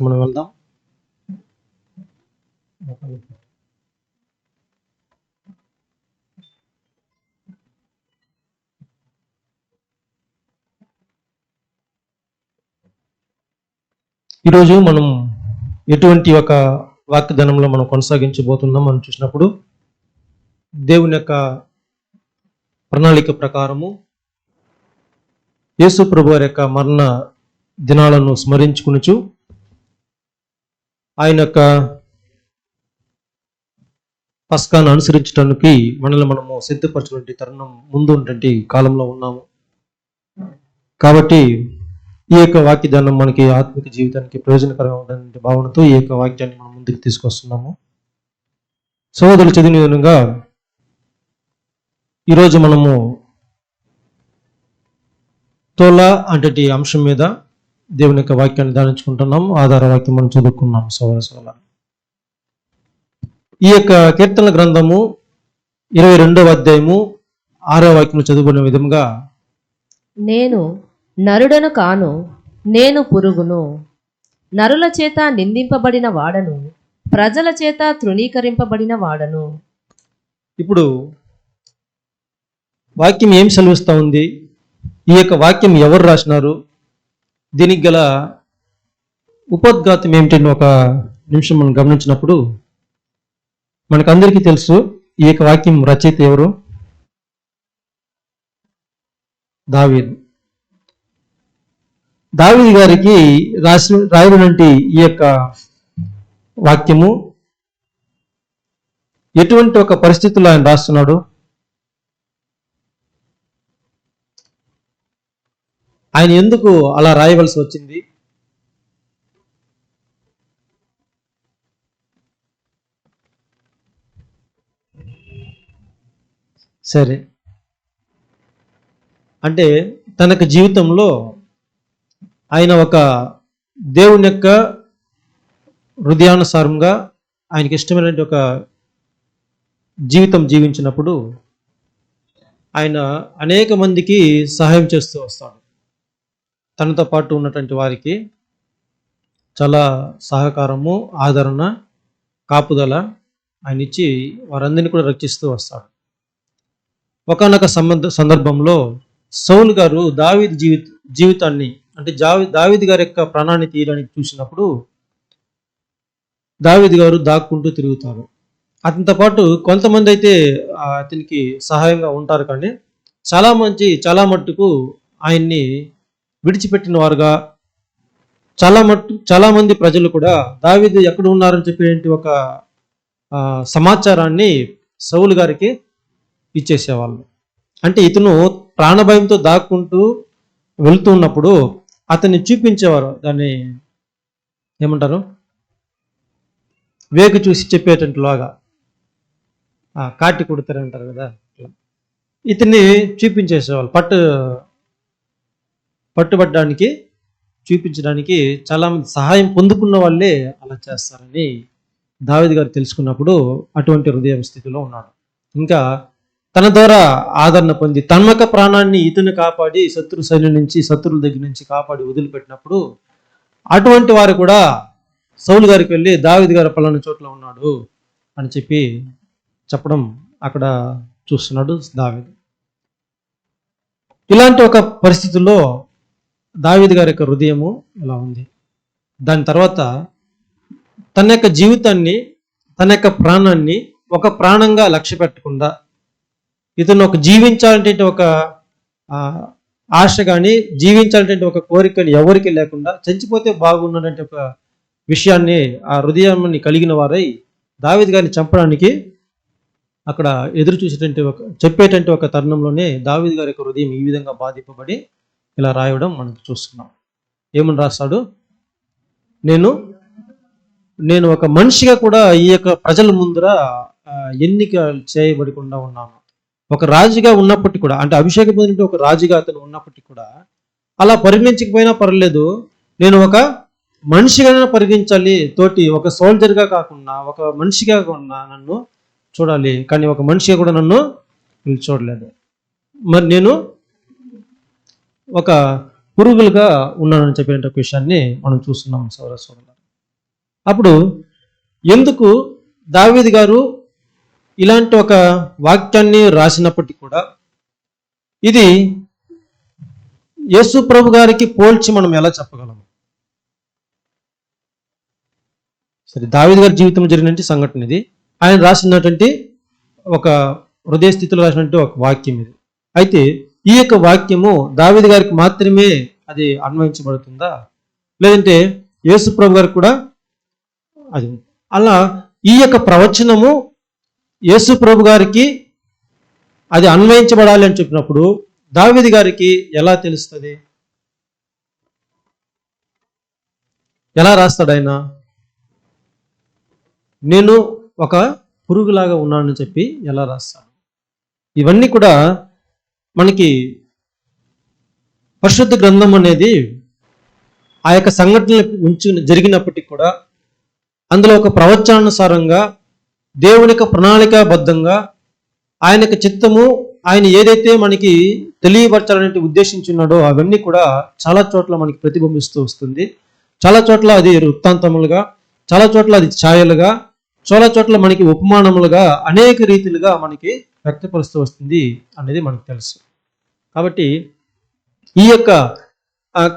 మనం వెళ్దాం. ఈరోజు మనం ఎటువంటి ఒక వాక్యధనంలో మనం కొనసాగించబోతున్నాం అని చూసినప్పుడు, దేవుని యొక్క ప్రణాళిక ప్రకారము యేసు ప్రభు వారి యొక్క మరణ దినాలను స్మరించుకునుచు ఆయన యొక్క పస్కాను అనుసరించడానికి మనల్ని మనము సిద్ధపరచినటువంటి తరుణం ముందు ఉన్నటువంటి కాలంలో ఉన్నాము. కాబట్టి ఈ యొక్క వాక్యదానం మనకి ఆత్మిక జీవితానికి ప్రయోజనకరంగా ఉండే భావనతో ఈ యొక్క వాక్యాన్ని మనం ముందుకు తీసుకొస్తున్నాము. సహోదరులు చదివిన విధంగా ఈరోజు మనము తోల అంటే అంశం మీద దేవుని యొక్క వాక్యాన్ని ధ్యానించుకుంటున్నాం. ఆధార వాక్యం మనం చదువుకున్నాం. సోదర ఈ యొక్క కీర్తనల గ్రంథము 22వ అధ్యాయము 6వ వాక్యం చదువుకునే విధంగా, నేను నరుడను కాను, నేను పురుగును, నరుల చేత నిందింపబడిన వాడను, ప్రజల చేత తృణీకరింపబడిన వాడను. ఇప్పుడు వాక్యం ఏం సెలవిస్తూ ఉంది? ఈ యొక్క వాక్యం ఎవరు రాసినారు? దీనికి గల ఉపోద్ఘాతం ఏమిటని ఒక నిమిషం మనం గమనించినప్పుడు మనకందరికీ తెలుసు. ఈ యొక్క వాక్యం రచయిత ఎవరు? దావీదు. దావీదు గారికి రాయబడినటువంటి ఈ యొక్క వాక్యము ఎటువంటి ఒక పరిస్థితుల్లో ఆయన రాస్తున్నాడు? ఆయన ఎందుకు అలా రాయవలసి వచ్చింది? సరే, అంటే తనకు జీవితంలో ఆయన ఒక దేవుని యొక్క హృదయానుసారంగా ఆయనకి ఇష్టమైనటువంటి ఒక జీవితం జీవించినప్పుడు ఆయన అనేక మందికి సహాయం చేస్తూ వస్తాడు. తనతో పాటు ఉన్నటువంటి వారికి చాలా సహకారము, ఆదరణ, కాపుదల ఆయన ఇచ్చి వారందరినీ కూడా రక్షిస్తూ వస్తాడు. ఒకానొక సందర్భంలో సౌలు గారు దావీదు జీవితాన్ని అంటే దావీదు గారి యొక్క ప్రాణాన్ని తీయడానికి చూసినప్పుడు దావీదు గారు దాక్కుంటూ తిరుగుతారు. అతనితో పాటు కొంతమంది అయితే అతనికి సహాయంగా ఉంటారు, కానీ చాలా మట్టుకు ఆయన్ని విడిచిపెట్టిన వారుగా చాలా మంది ప్రజలు కూడా దావీదు ఎక్కడ ఉన్నారని చెప్పేటువంటి ఒక సమాచారాన్ని సౌలు గారికి ఇచ్చేసేవాళ్ళు. అంటే ఇతను ప్రాణభయంతో దాక్కుంటూ వెళుతూ ఉన్నప్పుడు అతన్ని చూపించేవారు. దాన్ని ఏమంటారు? వేగు చూసి చెప్పేటట్టు లాగా కాటి కొడతారంటారు కదా, ఇతన్ని చూపించేసేవాళ్ళు. పట్టుబట్టడానికి చూపించడానికి చాలా మంది సహాయం పొందుకున్న వాళ్ళే అలా చేస్తారని దావీదు గారు తెలుసుకున్నప్పుడు అటువంటి హృదయ స్థితిలో ఉన్నాడు. ఇంకా తన ద్వారా ఆదరణ పొంది తన్మక ప్రాణాన్ని ఇతను కాపాడి శత్రు సైన్యం నుంచి, శత్రువుల దగ్గర నుంచి కాపాడి వదిలిపెట్టినప్పుడు అటువంటి వారు కూడా సౌలు గారికి వెళ్ళి దావీదు గారు పలానా చోట్ల ఉన్నాడు అని చెప్పడం అక్కడ చూస్తున్నాడు దావీదు. ఇలాంటి ఒక పరిస్థితుల్లో దావీదు గారి యొక్క హృదయము ఇలా ఉంది. దాని తర్వాత తన యొక్క జీవితాన్ని, తన యొక్క ప్రాణాన్ని ఒక ప్రాణంగా లక్ష్య పెట్టకుండా ఇతను ఒక జీవించాలంటే ఒక ఆశ కానీ, జీవించాలంటే ఒక కోరికలు ఎవరికి లేకుండా చచ్చిపోతే బాగున్నటువంటి ఒక విషయాన్ని, ఆ హృదయాన్ని కలిగిన వారై దావీదు గారిని చంపడానికి అక్కడ ఎదురు చెప్పేటువంటి ఒక తరుణంలోనే దావీదు గారి యొక్క హృదయం ఈ విధంగా బాధింపబడి ఇలా రాయడం మనం చూస్తున్నాం. ఏమని రాస్తాడు? నేను ఒక మనిషిగా కూడా ఈ యొక్క ప్రజల ముందర ఎన్నిక చేయబడకుండా ఉన్నాను. ఒక రాజుగా ఉన్నప్పటికీ కూడా, అంటే అభిషేకం పొందిన ఒక రాజుగా అతను ఉన్నప్పటికీ కూడా అలా పరిగణించకపోయినా పర్లేదు, నేను ఒక మనిషిగా పరిగణించాలి, తోటి ఒక సోల్జర్గా కాకుండా ఒక మనిషిగా కూడా నన్ను చూడాలి, కానీ ఒక మనిషిగా కూడా నన్ను చూడలేదు. మరి నేను ఒక పురుగులుగా ఉన్నానని చెప్పిన విషయాన్ని మనం చూస్తున్నాం సోదరులారా. అప్పుడు ఎందుకు దావీదు గారు ఇలాంటి ఒక వాక్యాన్ని రాసినప్పటికీ కూడా ఇది యేసు ప్రభు గారికి పోల్చి మనం ఎలా చెప్పగలం? సరే, దావీదు గారి జీవితంలో జరిగినటువంటి సంఘటన ఇది. ఆయన రాసినటువంటి ఒక హృదయ స్థితిలో రాసినటువంటి ఒక వాక్యం ఇది. అయితే ఈ యొక్క వాక్యము దావీదు గారికి మాత్రమే అది అన్వయించబడుతుందా, లేదంటే యేసు ప్రభు గారికి కూడా అది అలా ఈ యొక్క ప్రవచనము యేసు ప్రభు గారికి అది అన్వయించబడాలి అని చెప్పినప్పుడు దావీదు గారికి ఎలా తెలుస్తుంది? ఎలా రాస్తాడు ఆయన? నేను ఒక పురుగులాగా ఉన్నానని చెప్పి ఎలా రాస్తాడు? ఇవన్నీ కూడా మనకి పరిశుద్ధ గ్రంథం అనేది ఆ యొక్క సంఘటనలు జరిగినప్పటికీ కూడా అందులో ఒక ప్రవచనానుసారంగా దేవుని యొక్క ప్రణాళికాబద్ధంగా ఆయన యొక్క చిత్తము, ఆయన ఏదైతే మనకి తెలియపరచాలని ఉద్దేశించున్నాడో అవన్నీ కూడా చాలా చోట్ల మనకి ప్రతిబింబిస్తూ వస్తుంది. చాలా చోట్ల అది వృత్తాంతములుగా, చాలా చోట్ల అది ఛాయలుగా, చాలా చోట్ల మనకి ఉపమానములుగా, అనేక రీతిలుగా మనకి వ్యక్తపరుస్తూ వస్తుంది అనేది మనకు తెలుసు. కాబట్టి ఈ యొక్క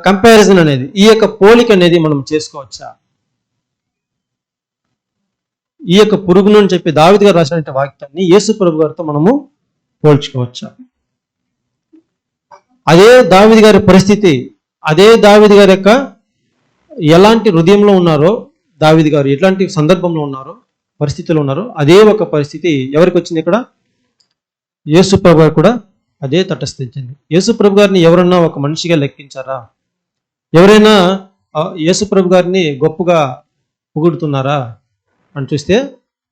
కంపారిజన్ అనేది, ఈ యొక్క పోలిక అనేది మనం చేసుకోవచ్చా? ఈ యొక్క పురుగును అని చెప్పి దావీదు గారు రాసిన వాక్యాన్ని యేసు ప్రభు గారితో మనము పోల్చుకోవచ్చా? అదే దావీదు గారి పరిస్థితి, అదే దావీదు గారి యొక్క ఎలాంటి హృదయంలో ఉన్నారో, దావీదు గారు ఎట్లాంటి సందర్భంలో ఉన్నారో, పరిస్థితిలో ఉన్నారో, అదే ఒక పరిస్థితి ఎవరికి వచ్చింది? ఇక్కడ యేసు ప్రభు గారు కూడా అదే తటస్థించింది. యేసు ప్రభు గారిని ఎవరన్నా ఒక మనిషిగా లెక్కించారా? ఎవరైనా యేసు ప్రభు గారిని గొప్పగా పొగుడుతున్నారా అని చూస్తే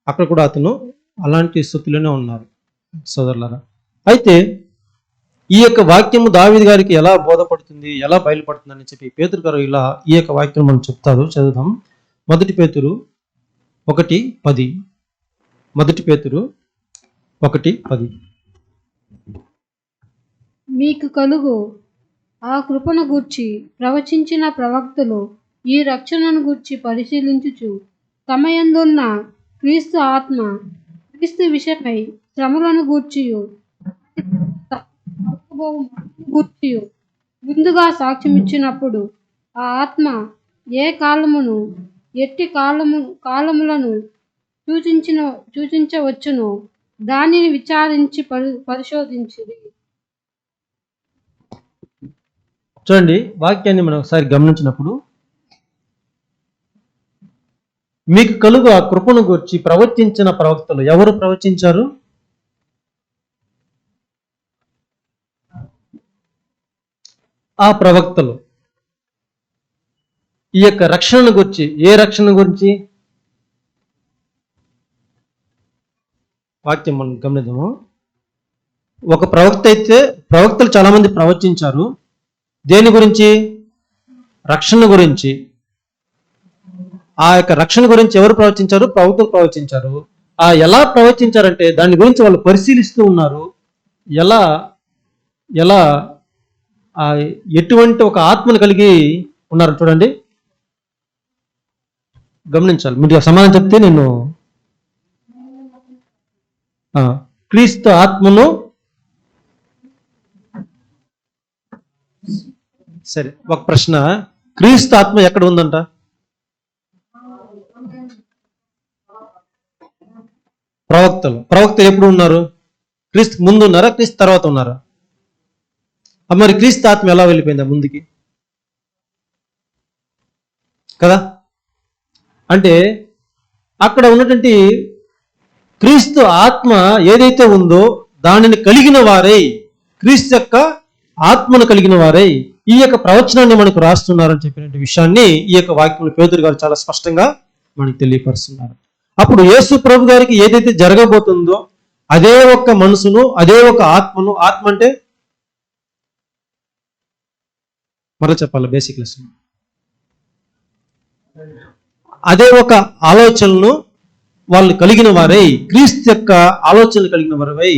అక్కడ కూడా అతను అలాంటి స్థితిలోనే ఉన్నారు సోదరులారా. అయితే ఈ యొక్క వాక్యము దావీదు గారికి ఎలా బోధపడుతుంది, ఎలా బయలుపడుతుంది అని చెప్పి పేతురు గారు ఇలా ఈ యొక్క వాక్యం మనం చెప్తారు. చదువుదాం. 1 పేతురు 1:10. 1 పేతురు 1:10. మీకు కలుగు ఆ కృపను గూర్చి ప్రవచించిన ప్రవక్తలు ఈ రక్షణను గూర్చి పరిశీలించుచు తమ యందున్న క్రీస్తు ఆత్మ క్రీస్తు విషయమై శ్రమలను గూర్చియు గూర్చియు ముందుగా సాక్ష్యం ఇచ్చినప్పుడు ఆ ఆత్మ ఏ కాలమును ఎట్టి కాలములను సూచించవచ్చునో దానిని విచారించి పరిశోధించింది. చూడండి, వాక్యాన్ని మనం ఒకసారి గమనించినప్పుడు, మీకు కలుగు ఆ కృపను గురించి ప్రవచించిన ప్రవక్తలు ఎవరు ప్రవచించారు? ఆ ప్రవక్తలు ఈ యొక్క రక్షణను గురించి, ఏ రక్షణ గురించి? వాక్యం మనం గమనిద్దాము. ఒక ప్రవక్త అయితే, ప్రవక్తలు చాలా మంది ప్రవచించారు. దేని గురించి? రక్షణ గురించి. ఆ యొక్క రక్షణ గురించి ఎవరు ప్రవచించారు? ప్రవక్తలు ప్రవచించారు. ఎలా ప్రవచించారంటే దాని గురించి వాళ్ళు పరిశీలిస్తూ ఉన్నారు. ఎలా ఎలా ఎటువంటి ఒక ఆత్మను కలిగి ఉన్నారు చూడండి, గమనించాలి. మీరు సమాధానం చెప్తే నేను క్రీస్తు ఆత్మను, సరే ఒక ప్రశ్న, క్రీస్తు ఆత్మ ఎక్కడ ఉందంట? ప్రవక్తలు ఎప్పుడు ఉన్నారు? క్రీస్తు ముందు ఉన్నారా, క్రీస్తు తర్వాత ఉన్నారా? మరి క్రీస్తు ఆత్మ ఎలా వెళ్ళిపోయిందా ముందుకి కదా? అంటే అక్కడ ఉన్నటువంటి క్రీస్తు ఆత్మ ఏదైతే ఉందో దానిని కలిగిన వారై, క్రీస్తు యొక్క ఆత్మను కలిగిన వారై ఈ యొక్క ప్రవచనాన్ని మనకు రాస్తున్నారని చెప్పిన విషయాన్ని ఈ యొక్క వాక్యంలో పేతురు గారు చాలా స్పష్టంగా మనకు తెలియపరుస్తున్నారు. అప్పుడు యేసు ప్రభు గారికి ఏదైతే జరగబోతుందో అదే ఒక్క మనసును, అదే ఒక ఆత్మను, ఆత్మ అంటే మరో చెప్పాలి బేసిక్ లెసన్, అదే ఒక ఆలోచనను వాళ్ళు కలిగిన వారై, క్రీస్తు యొక్క ఆలోచనలు కలిగిన వారై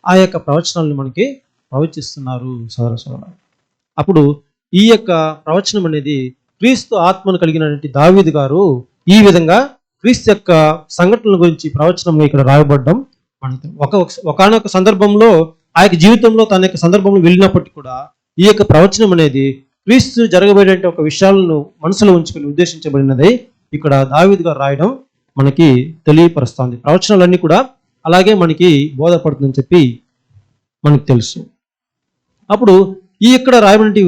ఆ యొక్క ప్రవచనాలను మనకి ప్రవచిస్తున్నారు సోదర. అప్పుడు ఈ యొక్క ప్రవచనం అనేది క్రీస్తు ఆత్మను కలిగినటువంటి దావీదు గారు ఈ విధంగా క్రీస్తు యొక్క సంఘటనల గురించి ప్రవచనం ఇక్కడ రాయబడ్డం మనకి ఒకనొక సందర్భంలో ఆ యొక్క జీవితంలో తన యొక్క సందర్భంలో వెళ్ళినప్పటికీ కూడా ఈ యొక్క ప్రవచనం అనేది క్రీస్తు జరగబడే ఒక విషయాలను మనసులో ఉంచుకుని ఉద్దేశించబడినది ఇక్కడ దావీదు గారు రాయడం మనకి తెలియపరుస్తుంది. ప్రవచనాలన్నీ కూడా అలాగే మనకి బోధపడుతుందని చెప్పి మనకు తెలుసు. అప్పుడు ఈ ఇక్కడ రాయబడిన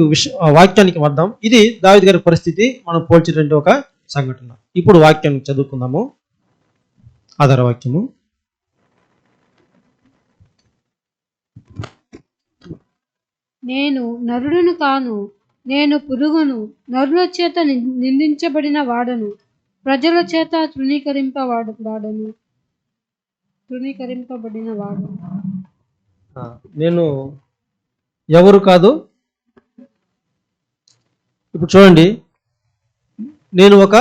వాక్యానికి వద్దాం. ఇది దావీదు గారి పరిస్థితి మనం పోల్చేటువంటి ఒక సంఘటన. ఇప్పుడు వాక్యాన్ని చదువుకుందాము. ఆధార వాక్యము. నేను నరుడును కాను, నేను పురుగును, నరుల చేత నిందించబడిన వాడను, ప్రజల చేత తృణీకరింపబడిన వాడు. నేను ఎవరు కాదు. ఇప్పుడు చూడండి, నేను ఒక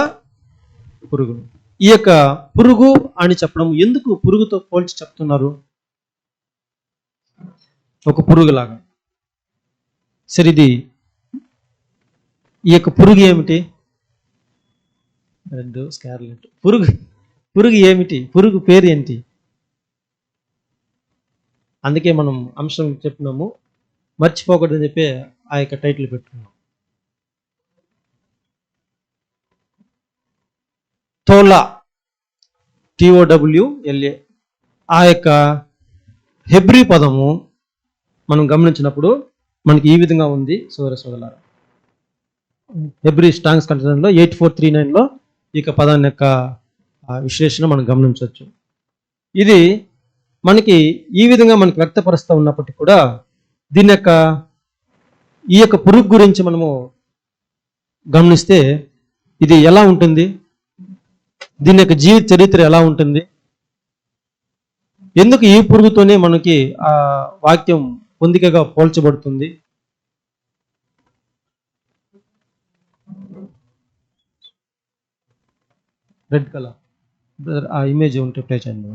పురుగును. ఈ యొక్క పురుగు అని చెప్పడం ఎందుకు పురుగుతో పోల్చి చెప్తున్నారు? ఒక పురుగులాగా. సరే, ఇది ఈ యొక్క పురుగు ఏమిటి? రెడ్ స్కార్లెట్ పురుగు ఏమిటి? పురుగు పేరు ఏంటి? అందుకే మనం అంశం చెప్పినాము, మర్చిపోకూడదని చెప్పి ఆ యొక్క టైటిల్ పెట్టుకున్నాం. తోలా, TOWLA. ఆ యొక్క హెబ్రీ పదము మనం గమనించినప్పుడు మనకి ఈ విధంగా ఉంది. సోదరులారా, హెబ్రీ స్ట్రాంగ్స్ కంటెంట్లో 8439లో ఈ యొక్క పదాన్ని యొక్క విశ్లేషణ మనం గమనించవచ్చు. ఇది మనకి ఈ విధంగా మనకి వ్యక్తపరుస్తూ ఉన్నప్పటికీ కూడా దీని యొక్క ఈ యొక్క పురుగు గురించి మనము గమనిస్తే ఇది ఎలా ఉంటుంది, దీని యొక్క జీవిత చరిత్ర ఎలా ఉంటుంది, ఎందుకు ఈ పురుగుతోనే మనకి ఆ వాక్యం పొందికగా పోల్చబడుతుంది? రెడ్ కలర్ ఆ ఇమేజ్ ఉంటే ప్లే చేయండి.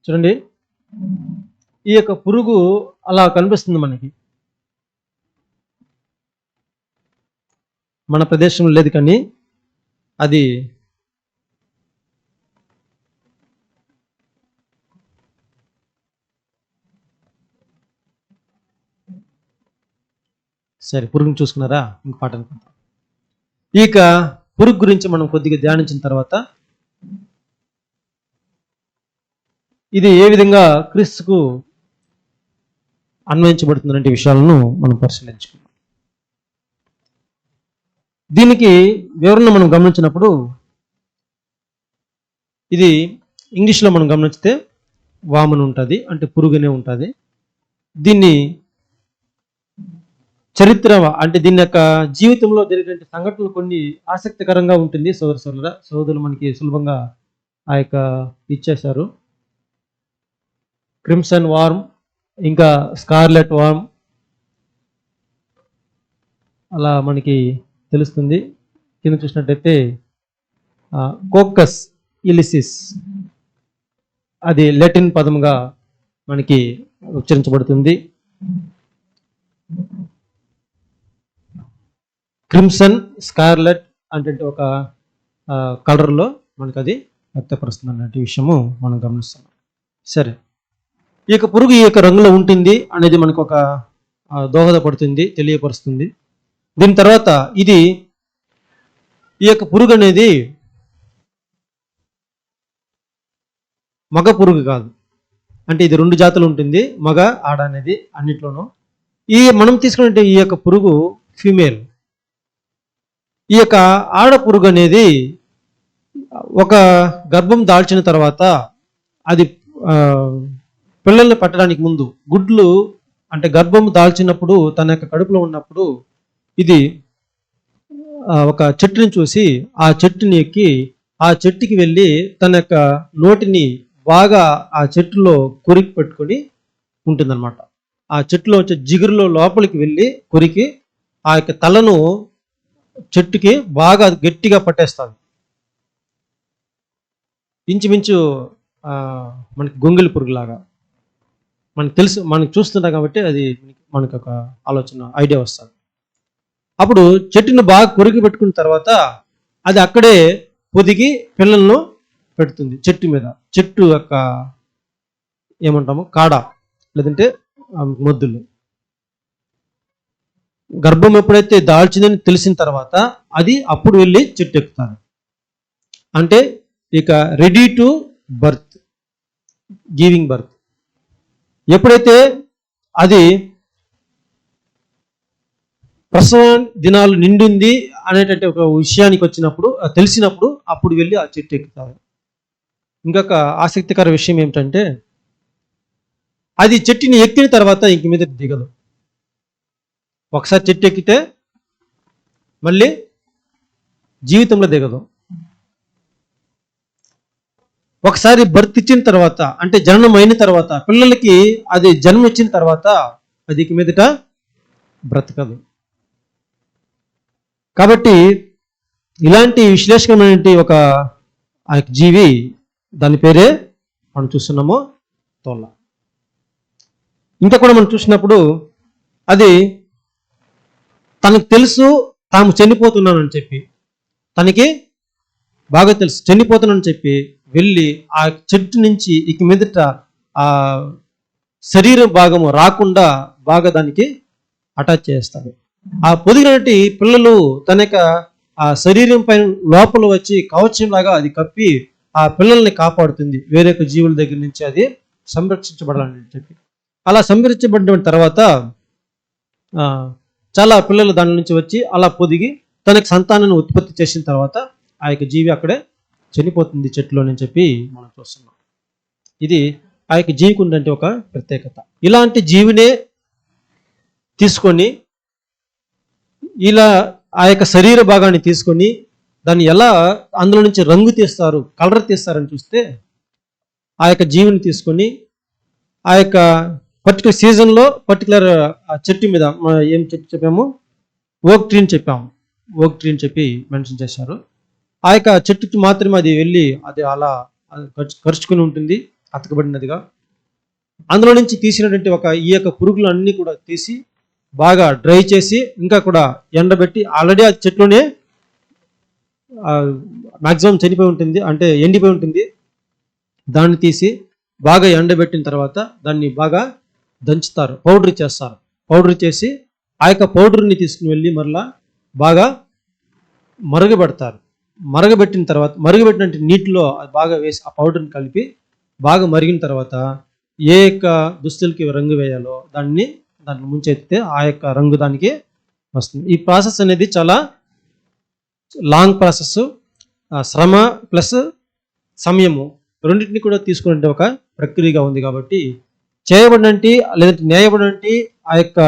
చూడండి, ఈ యొక్క పురుగు అలా కనిపిస్తుంది మనకి. మన ప్రదేశంలో లేదు, కానీ అది సరే, పురుగుని చూసుకున్నారా? ఇంక పాట అనుకుంటాం. ఈ యొక్క పురుగు గురించి మనం కొద్దిగా ధ్యానించిన తర్వాత ఇది ఏ విధంగా క్రీస్తుకు అన్వయించబడుతుందంటే విషయాలను మనం పరిశీలించుకున్నాం. దీనికి వివరణ మనం గమనించినప్పుడు ఇది ఇంగ్లీష్లో మనం గమనిస్తే వామన్ ఉంటుంది, అంటే పురుగునే ఉంటుంది. దీన్ని చరిత్ర అంటే దీని యొక్క జీవితంలో జరిగే సంఘటనలు కొన్ని ఆసక్తికరంగా ఉంటుంది. సోదరులు మనకి సులభంగా ఆ యొక్క ఇచ్చేశారు. క్రిమ్సన్ వార్మ్, ఇంకా స్కార్లెట్ వార్మ్, అలా మనకి తెలుస్తుంది. కింద చూసినట్టయితే కోకస్ ఇలిసిస్, అది లాటిన్ పదముగా మనకి ఉచ్చరించబడుతుంది. క్రిమ్సన్, స్కార్లెట్ అంటే ఒక కలర్లో మనకు అది వ్యక్తపరుస్తుంది అన్నట్టు విషయము మనం గమనిస్తున్నాం. సరే, ఈ యొక్క పురుగు ఈ యొక్క రంగులో ఉంటుంది అనేది మనకు ఒక దోహదపడుతుంది, తెలియపరుస్తుంది. దీని తర్వాత ఇది ఈ యొక్క పురుగు అనేది మగ పురుగు కాదు, అంటే ఇది రెండు జాతులు ఉంటుంది, మగ ఆడ అనేది అన్నిట్లోనూ. ఈ మనం తీసుకున్నట్టే ఈ యొక్క పురుగు ఫీమేల్. ఈ యొక్క ఆడ పురుగు అనేది ఒక గర్భం దాల్చిన తర్వాత అది పిల్లల్ని పట్టడానికి ముందు గుడ్లు అంటే గర్భం దాల్చినప్పుడు తన యొక్క కడుపులో ఉన్నప్పుడు ఇది ఒక చెట్టుని చూసి ఆ చెట్టుని ఎక్కి ఆ చెట్టుకి వెళ్ళి తన యొక్క నోటిని బాగా ఆ చెట్టులో కొరికి పెట్టుకొని ఉంటుందన్నమాట. ఆ చెట్టులో వచ్చే జిగురులో లోపలికి వెళ్ళి కొరికి ఆ యొక్క తలను చెట్టుకి బాగా గట్టిగా పట్టేస్తుంది. ఇంచుమించు మనకి గొంగళి పురుగులాగా మనకు తెలుసు, మనకు చూస్తుంటాం కాబట్టి అది మనకు ఒక ఆలోచన ఐడియా వస్తుంది. అప్పుడు చెట్టును బాగా కొరికి పెట్టుకున్న తర్వాత అది అక్కడే పొదిగి పిల్లలను పెడుతుంది చెట్టు మీద. చెట్టు యొక్క ఏమంటాము కాడ లేదంటే మొద్దులు. గర్భం ఎప్పుడైతే దాల్చిందని తెలిసిన తర్వాత అది అప్పుడు వెళ్ళి చెట్టు ఎక్కుతారు. అంటే ఇక ready to birth, giving birth. ఎప్పుడైతే అది ప్రసవ దినాలు నిండింది అనేటటువంటి ఒక విషయానికి వచ్చినప్పుడు, తెలిసినప్పుడు అప్పుడు వెళ్ళి ఆ చెట్టు ఎక్కుతారు. ఇంకొక ఆసక్తికర విషయం ఏమిటంటే అది చెట్టుని ఎక్కిన తర్వాత ఇంక మీద దిగదు. ఒకసారి చెట్టు ఎక్కితే మళ్ళీ జీవితంలో దిగదు. ఒకసారి బర్త్ ఇచ్చిన తర్వాత అంటే జననం అయిన తర్వాత పిల్లలకి అది జన్మ ఇచ్చిన తర్వాత అది ఇక మీదట బ్రతకదు. కాబట్టి ఇలాంటి విశ్లేషణమైన ఒక జీవి, దాని పేరే మనం చూస్తున్నాము తోళ్ళ. ఇంకా కూడా మనం చూసినప్పుడు అది తనకు తెలుసు తాము చనిపోతున్నానని చెప్పి, తనకి బాగా తెలుసు చనిపోతున్నానని చెప్పి వెళ్ళి ఆ చెట్టు నుంచి ఇక మీదట ఆ శరీర భాగము రాకుండా బాగా దానికి అటాచ్ చేస్తాడు. ఆ పొదిగినటువంటి పిల్లలు తన యొక్క ఆ శరీరం పైన లోపల వచ్చి కవచంలాగా అది కప్పి ఆ పిల్లల్ని కాపాడుతుంది వేరే జీవుల దగ్గర నుంచి, అది సంరక్షించబడాలని చెప్పి. అలా సంరక్షించబడిన తర్వాత చాలా పిల్లలు దాని నుంచి వచ్చి అలా పొదిగి తనకు సంతానాన్ని ఉత్పత్తి చేసిన తర్వాత ఆ యొక్క జీవి అక్కడే చనిపోతుంది చెట్టులోని చెప్పి మనం చూస్తున్నాం. ఇది ఆ యొక్క జీవికి ఉందంటే ఒక ప్రత్యేకత. ఇలాంటి జీవినే తీసుకొని ఇలా ఆ యొక్క శరీర భాగాన్ని తీసుకొని దాన్ని ఎలా అందులో నుంచి రంగు తీస్తారు, కలర్ తీస్తారని చూస్తే ఆ యొక్క జీవిని తీసుకొని ఆ యొక్క పర్టికులర్ సీజన్లో పర్టికులర్ చెట్టు మీద ఏం చెట్టు చెప్పాము, ఓక్ ట్రీని చెప్పాము. ఓక్ ట్రీని చెప్పి మెన్షన్ చేశారు. ఆ యొక్క చెట్టుకి మాత్రమే అది వెళ్ళి అది అలా ఖర్చుకుని ఉంటుంది అతకబడినదిగా. అందులో నుంచి తీసినటువంటి ఈ యొక్క పురుగులు అన్నీ కూడా తీసి బాగా డ్రై చేసి ఇంకా కూడా ఎండబెట్టి, ఆల్రెడీ ఆ చెట్లోనే మ్యాక్సిమం చనిపోయి ఉంటుంది, అంటే ఎండిపోయి ఉంటుంది. దాన్ని తీసి బాగా ఎండబెట్టిన తర్వాత దాన్ని బాగా దంచుతారు, పౌడర్ చేస్తారు. పౌడర్ చేసి ఆ యొక్క పౌడర్ని తీసుకుని వెళ్ళి మరలా బాగా మరగబెడతారు. మరగబెట్టిన తర్వాత మరగబెట్టిన నీటిలో అది బాగా వేసి ఆ పౌడర్ని కలిపి బాగా మరిగిన తర్వాత ఏ యొక్క దుస్తులకి రంగు వేయాలో దాన్ని ముంచెత్తితే ఆ యొక్క రంగు దానికి వస్తుంది. ఈ ప్రాసెస్ అనేది చాలా లాంగ్ ప్రాసెస్, శ్రమ ప్లస్ సమయము రెండింటిని కూడా తీసుకునే ఒక ప్రక్రియగా ఉంది. కాబట్టి చేయబడినటి లేదంటే నేయబడినటి ఆ యొక్క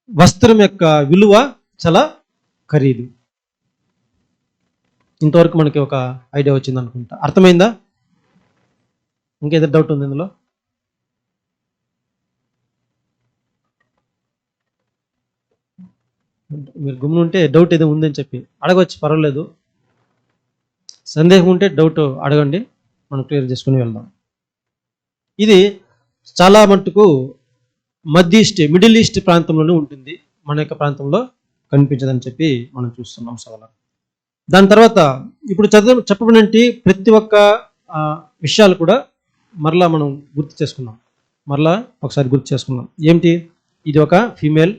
వస్త్రం యొక్క విలువ చాలా ఖరీదు. ఇంతవరకు మనకి ఒక ఐడియా వచ్చింది అనుకుంటా. అర్థమైందా? ఇంకేదో డౌట్ ఉంది ఇందులో? మీరు గుమ్మున ఉంటే డౌట్ ఏదో ఉందని చెప్పి అడగవచ్చు, పర్వాలేదు. సందేహం ఉంటే డౌట్ అడగండి, మనం క్లియర్ చేసుకుని వెళ్దాం. ఇది చాలా మట్టుకు మిడిల్ ఈస్ట్ ప్రాంతంలోనే ఉంటుంది, మన యొక్క ప్రాంతంలో కనిపించదని చెప్పి మనం చూస్తున్నాం సవాలు. దాని తర్వాత ఇప్పుడు చెప్పబడినటువంటి ప్రతి ఒక్క విషయాలు కూడా మరలా మనం మరలా ఒకసారి గుర్తు చేసుకున్నాం. ఏమిటి? ఇది ఒక ఫీమేల్,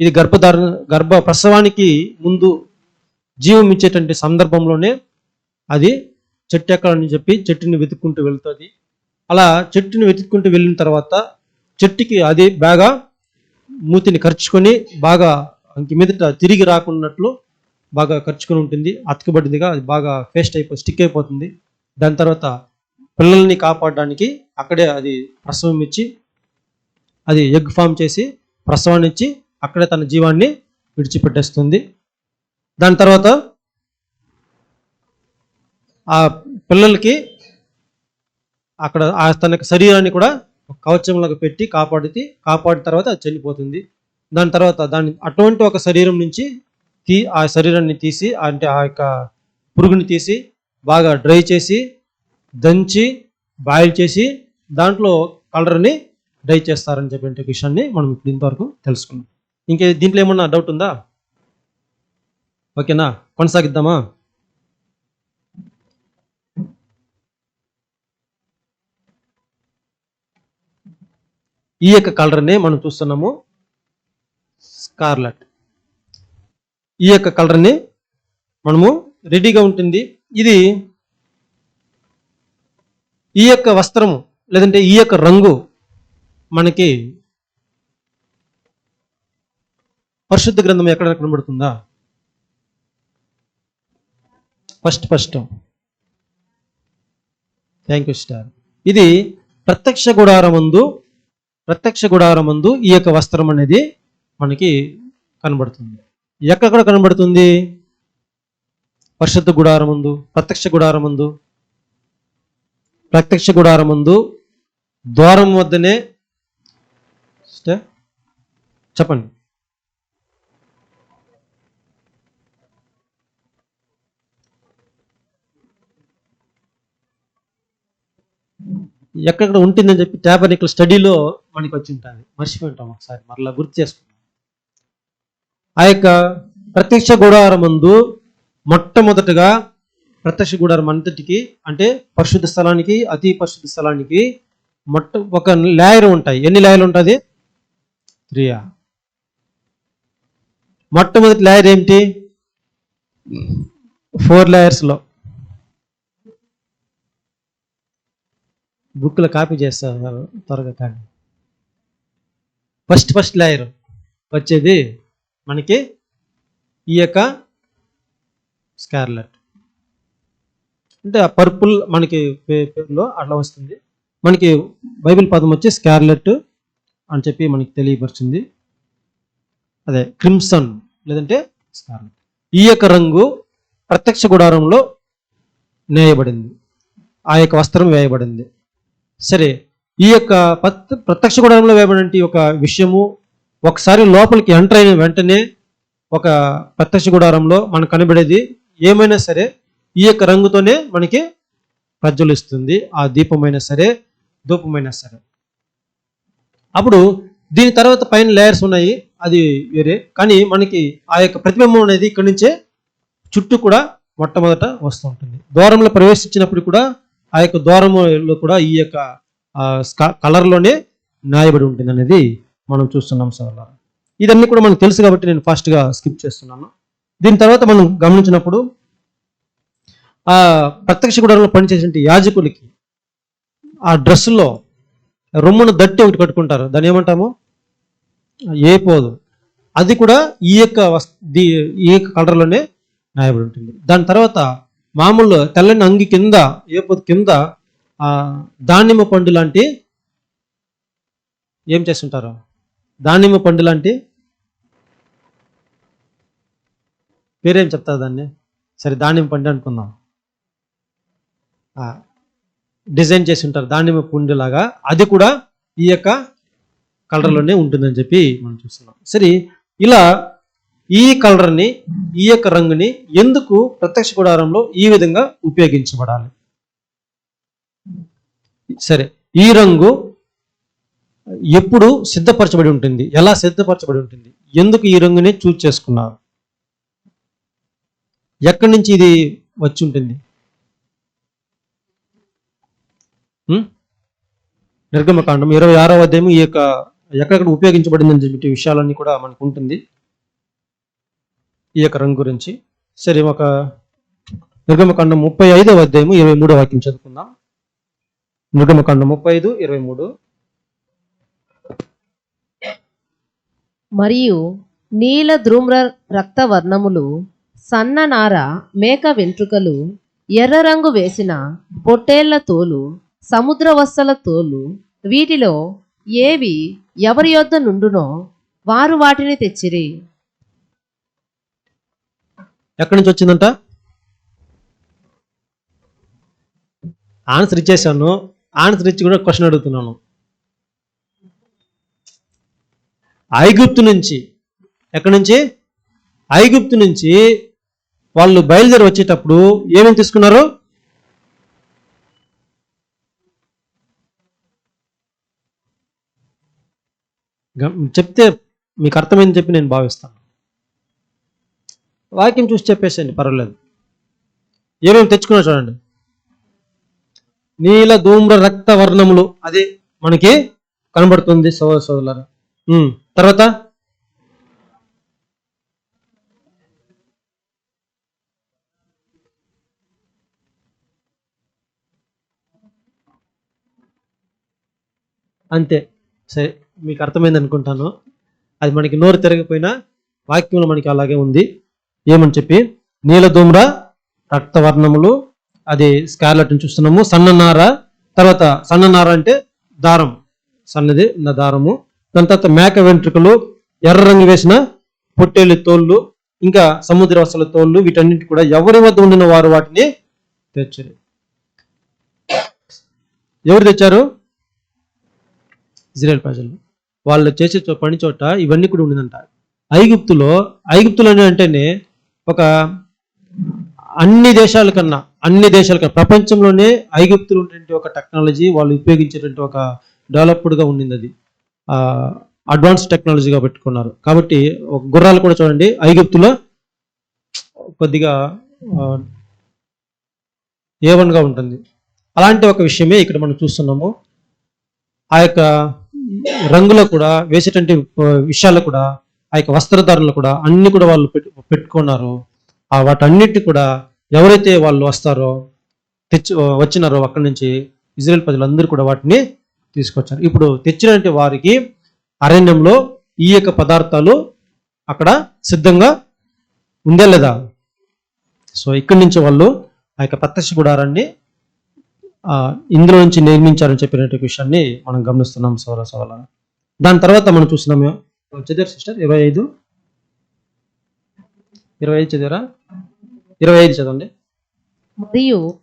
ఇది గర్భ ప్రసవానికి ముందు జీవం ఇచ్చేటువంటి సందర్భంలోనే అది చెట్టు ఎక్కాలని చెప్పి చెట్టుని వెతుక్కుంటూ వెళ్తుంది. అలా చెట్టుని వెతుక్కుంటూ వెళ్ళిన తర్వాత చెట్టుకి అది బాగా మూతిని ఖర్చుకొని బాగా ఇంక మీదట తిరిగి రాకున్నట్లు బాగా ఖర్చుకొని ఉంటుంది, అతకబడిందిగా అది బాగా స్టిక్ అయిపోతుంది. దాని తర్వాత పిల్లల్ని కాపాడడానికి అక్కడే అది ప్రసవం ఇచ్చి అది ఎగ్ ఫామ్ చేసి ప్రసవాన్ని ఇచ్చి అక్కడే తన జీవాన్ని విడిచిపెట్టేస్తుంది. దాని తర్వాత ఆ పిల్లలకి అక్కడ తన శరీరాన్ని కూడా కవచంలాగా పెట్టి కాపాడిన తర్వాత అది చనిపోతుంది. దాని తర్వాత అటువంటి ఒక శరీరం నుంచి ఆ శరీరాన్ని తీసి, అంటే ఆ యొక్క పురుగుని తీసి బాగా డ్రై చేసి దంచి బాయిల్ చేసి దాంట్లో కలర్ని డై చేస్తారని చెప్పే విషయాన్ని మనం ఇప్పుడు ఇంతవరకు తెలుసుకున్నాం. ఇంకే దీంట్లో ఏమన్నా డౌట్ ఉందా? ఓకేనా, కొనసాగిద్దామా? ఈ యొక్క కలర్ని మనం చూస్తున్నాము స్కార్లెట్. ఈ యొక్క కలర్ని మనము రెడీగా ఉంటుంది. ఇది ఈ యొక్క వస్త్రము లేదంటే ఈ యొక్క రంగు మనకి పరిశుద్ధ గ్రంథం ఎక్కడ కనబడుతుందా? First thank you star. ఇది ప్రత్యక్ష గుడారమందు ఈ యొక్క వస్త్రం అనేది మనకి కనబడుతుంది. ఎక్కడ కనబడుతుంది? పరిశుద్ధ గుడారమందు, ప్రత్యక్ష గుడారమందు ద్వారం వద్దనే. చెప్పండి. ఎక్కడ ఉంటుందని చెప్పి ట్యాబర్నికల్ స్టడీలో మనకి వచ్చి ఉంటుంది. మర్చిపోయింటాం, ఒకసారి మరలా గుర్తు చేసుకుంటాం. ఆ యొక్క ప్రత్యక్ష గుడారమందు మొట్టమొదటగా ప్రత్యక్ష గుడారం అంతటికి అంటే పరిశుద్ధ స్థలానికి, అతి పరిశుద్ధ స్థలానికి ఒక లేయర్ ఉంటాయి. ఎన్ని లేయర్లు ఉంటుంది? 3. మొట్టమొదటి లేయర్ ఏమిటి? 4 లేయర్స్లో బుక్లో కాపీ చేస్తారు త్వరగా. కానీ ఫస్ట్ లేయర్ వచ్చేది మనకి ఈ యొక్క స్కార్లెట్, అంటే ఆ పర్పుల్ మనకి పేరులో అట్లా వస్తుంది. మనకి బైబిల్ పదం వచ్చి స్కార్లెట్ అని చెప్పి మనకి తెలియపరిచింది. అదే క్రిమ్సన్ లేదంటే స్కార్లెట్. ఈ యొక్క రంగు ప్రత్యక్ష గుడారంలో నేయబడింది, ఆ యొక్క వస్త్రం వేయబడింది. సరే, ఈ యొక్క ప్రత్యక్ష గుడారంలో వేయబడిన ఒక విషయము ఒకసారి లోపలికి ఎంటర్ అయిన వెంటనే ఒక ప్రత్యక్ష గుడారంలో మనకు కనబడేది ఏమైనా సరే ఈ యొక్క రంగుతోనే మనకి ప్రజ్వలిస్తుంది. ఆ దీపమైనా సరే, ధూపమైనా సరే. అప్పుడు దీని తర్వాత పైన లేయర్స్ ఉన్నాయి, అది వేరే. కానీ మనకి ఆ యొక్క ప్రతిబింబం అనేది ఇక్కడి నుంచే చుట్టూ కూడా మొట్టమొదట వస్తూ ఉంటుంది. ద్వారంలో ప్రవేశించినప్పుడు కూడా ఆ యొక్క ద్వారంలో కూడా ఈ యొక్క కలర్లోనే నాయబడి ఉంటుంది అనేది మనం చూస్తున్నాం సార్. ఇదన్నీ కూడా మనకు తెలుసు కాబట్టి నేను ఫాస్ట్గా స్కిప్ చేస్తున్నాను. దీని తర్వాత మనం గమనించినప్పుడు ఆ ప్రత్యక్ష గుడారంలో పనిచేసే యాజకులకి ఆ డ్రెస్సులో రొమ్మును దట్టి ఒకటి కట్టుకుంటారు, దాన్ని ఏమంటాము? ఏపోదు. అది కూడా ఈ యొక్క కలర్లోనే నాయబడి ఉంటుంది. దాని తర్వాత మామూలు తెల్లని అంగి కింద, ఏపోదు కింద దానిమ్మ పండు లాంటి ఏం చేస్తుంటారు? దానిమ్మ పండు లాంటి పేరేం చెప్తారు దాన్ని? సరే, దానిమ్మ పండు అనుకుందాం. డిజైన్ చేసి ఉంటారు దానిమ్మ పండు లాగా, అది కూడా ఈ యొక్క కలర్లోనే ఉంటుందని చెప్పి మనం చూస్తున్నాం. సరే, ఇలా ఈ కలర్ని, ఈ యొక్క రంగుని ఎందుకు ప్రత్యక్ష గుడారంలో ఈ విధంగా ఉపయోగించబడాలి? సరే, ఈ రంగు ఎప్పుడు సిద్ధపరచబడి ఉంటుంది? ఎలా సిద్ధపరచబడి ఉంటుంది? ఎందుకు ఈ రంగుని చూజ్ చేసుకున్నారు? ఎక్కడి నుంచి ఇది వచ్చి ఉంటుంది? నిర్గమకాండం 26వ అధ్యాయం ఈ యొక్క ఎక్కడెక్కడ ఉపయోగించబడిందని చెప్పే విషయాలన్నీ కూడా మనకు ఉంటుంది ఈ యొక్క రంగు గురించి. సరే, ఒక నిర్గమకాండం 35వ అధ్యాయం 23వ వాక్యం చదువుకుందాం. నిర్గమకాండం 35:23. మరియు నీల ధూమ్ర రక్తవర్ణములు, సన్ననార మేక వెంట్రుకలు, ఎర్ర రంగు వేసిన పొట్టేళ్ల తోలు, సముద్ర వత్సల తోలు, వీటిలో ఏవి ఎవరి యొద్ద నుండునో వారు వాటిని తెచ్చిరి. ఎక్కడి నుంచి వచ్చిందంట? ఆన్సర్ ఇచ్చేసాను. ఆన్సర్ ఇచ్చి కూడా క్వశ్చన్ అడుగుతున్నాను. ఐగుప్తు నుంచి. ఎక్కడి నుంచి? ఐగుప్తు నుంచి వాళ్ళు బయలుదేరి వచ్చేటప్పుడు ఏమేమి తీసుకున్నారు? చెప్తే మీకు అర్థమైందని చెప్పి నేను భావిస్తాను. వాక్యం చూసి చెప్పేసేయండి, పర్వాలేదు. ఏమేమి తెచ్చుకున్నా చూడండి. నీల ధూమ్ర రక్త వర్ణములు, అది మనకి కనబడుతుంది సోదరులారా. తర్వాత అంతే. సరే, మీకు అర్థమైంది అనుకుంటాను. అది మనకి నోరు తిరగకపోయినా వాక్యంలో మనకి అలాగే ఉంది. ఏమని చెప్పి, నీల ధూమ్ర రక్తవర్ణములు, అది స్కార్లెట్ చూస్తున్నాము. సన్ననార, తర్వాత సన్ననార అంటే దారం, సన్నది నా దారము. దాని తర్వాత మేక వెంట్రుకలు, ఎర్ర రంగు వేసిన పొట్టేలు తోళ్ళు, ఇంకా సముద్ర వసల తోళ్ళు, వీటన్నిటి కూడా ఎవరి వద్ద ఉండిన వారు వాటిని తెచ్చారు. ఎవరు తెచ్చారు? ఇజ్రాయెల్ ప్రజలు. వాళ్ళు చేసే పని చోట ఇవన్నీ కూడా ఉండిందంట. ఐగుప్తులో అంటేనే ఒక అన్ని దేశాల కన్నా ప్రపంచంలోనే ఐగుప్తులు ఉన్నటువంటి ఒక టెక్నాలజీ, వాళ్ళు ఉపయోగించేటువంటి ఒక డెవలప్డ్గా ఉండింది. అది అడ్వాన్స్ టెక్నాలజీగా పెట్టుకున్నారు. కాబట్టి ఒక గుర్రాలు కూడా చూడండి, ఐగుప్తులో కొద్దిగా ఏవన్గా ఉంటుంది. అలాంటి ఒక విషయమే ఇక్కడ మనం చూస్తున్నాము. ఆ యొక్క రంగులో కూడా, వేసేటువంటి విషయాలు కూడా, ఆ యొక్క వస్త్రధారణలు కూడా అన్ని కూడా వాళ్ళు పెట్టుకున్నారు. వాటన్నిటి కూడా ఎవరైతే వాళ్ళు వచ్చినారో అక్కడి నుంచి ఇజ్రాయెల్ ప్రజలందరూ కూడా వాటిని తీసుకొచ్చారు. ఇప్పుడు తెచ్చినటువంటి వారికి అరణ్యంలో ఈ యొక్క పదార్థాలు అక్కడ సిద్ధంగా ఉందే లేదా? సో ఇక్కడి నుంచి వాళ్ళు ఆ యొక్క ప్రత్యక్ష గుడారాన్ని ఇందులో నుంచి నిర్మించారని చెప్పినటువంటి విషయాన్ని మనం గమనిస్తున్నాం సోదర. దాని తర్వాత మనం చూస్తున్నాము, చదివారు సిస్టర్ 25 చదివారా? 25 చదవండి.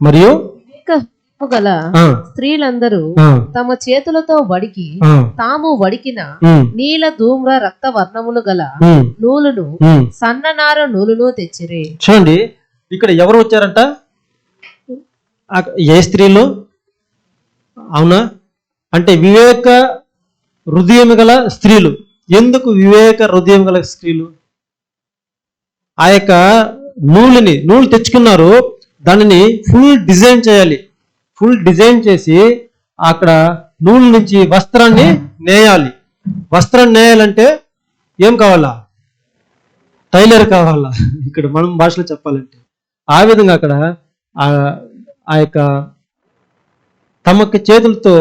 మరియు గల స్త్రీలందరూ తమ చేతులతో వడికి తాము వడికిన నీల ధూమ్ర రక్త వర్ణములు గల నూలును, సన్ననార నూలును తెచ్చిరి. చూడండి, ఇక్కడ ఎవరు వచ్చారంట? ఏ స్త్రీలు? అవునా? అంటే వివేక హృదయం గల స్త్రీలు. ఎందుకు వివేక హృదయం గల స్త్రీలు? ఆ యొక్క నూలు తెచ్చుకున్నారు. దానిని ఫుల్ డిజైన్ చేయాలి. ఫుల్ డిజైన్ చేసి అక్కడ నూలు నుంచి వస్త్రాన్ని నేయాలి. వస్త్రాన్ని నేయాలంటే ఏం కావాలా? టైలర్ కావాలా? ఇక్కడ మనం భాషలో చెప్పాలంటే ఆ విధంగా అక్కడ ఆ యొక్క తమకి చేతులతో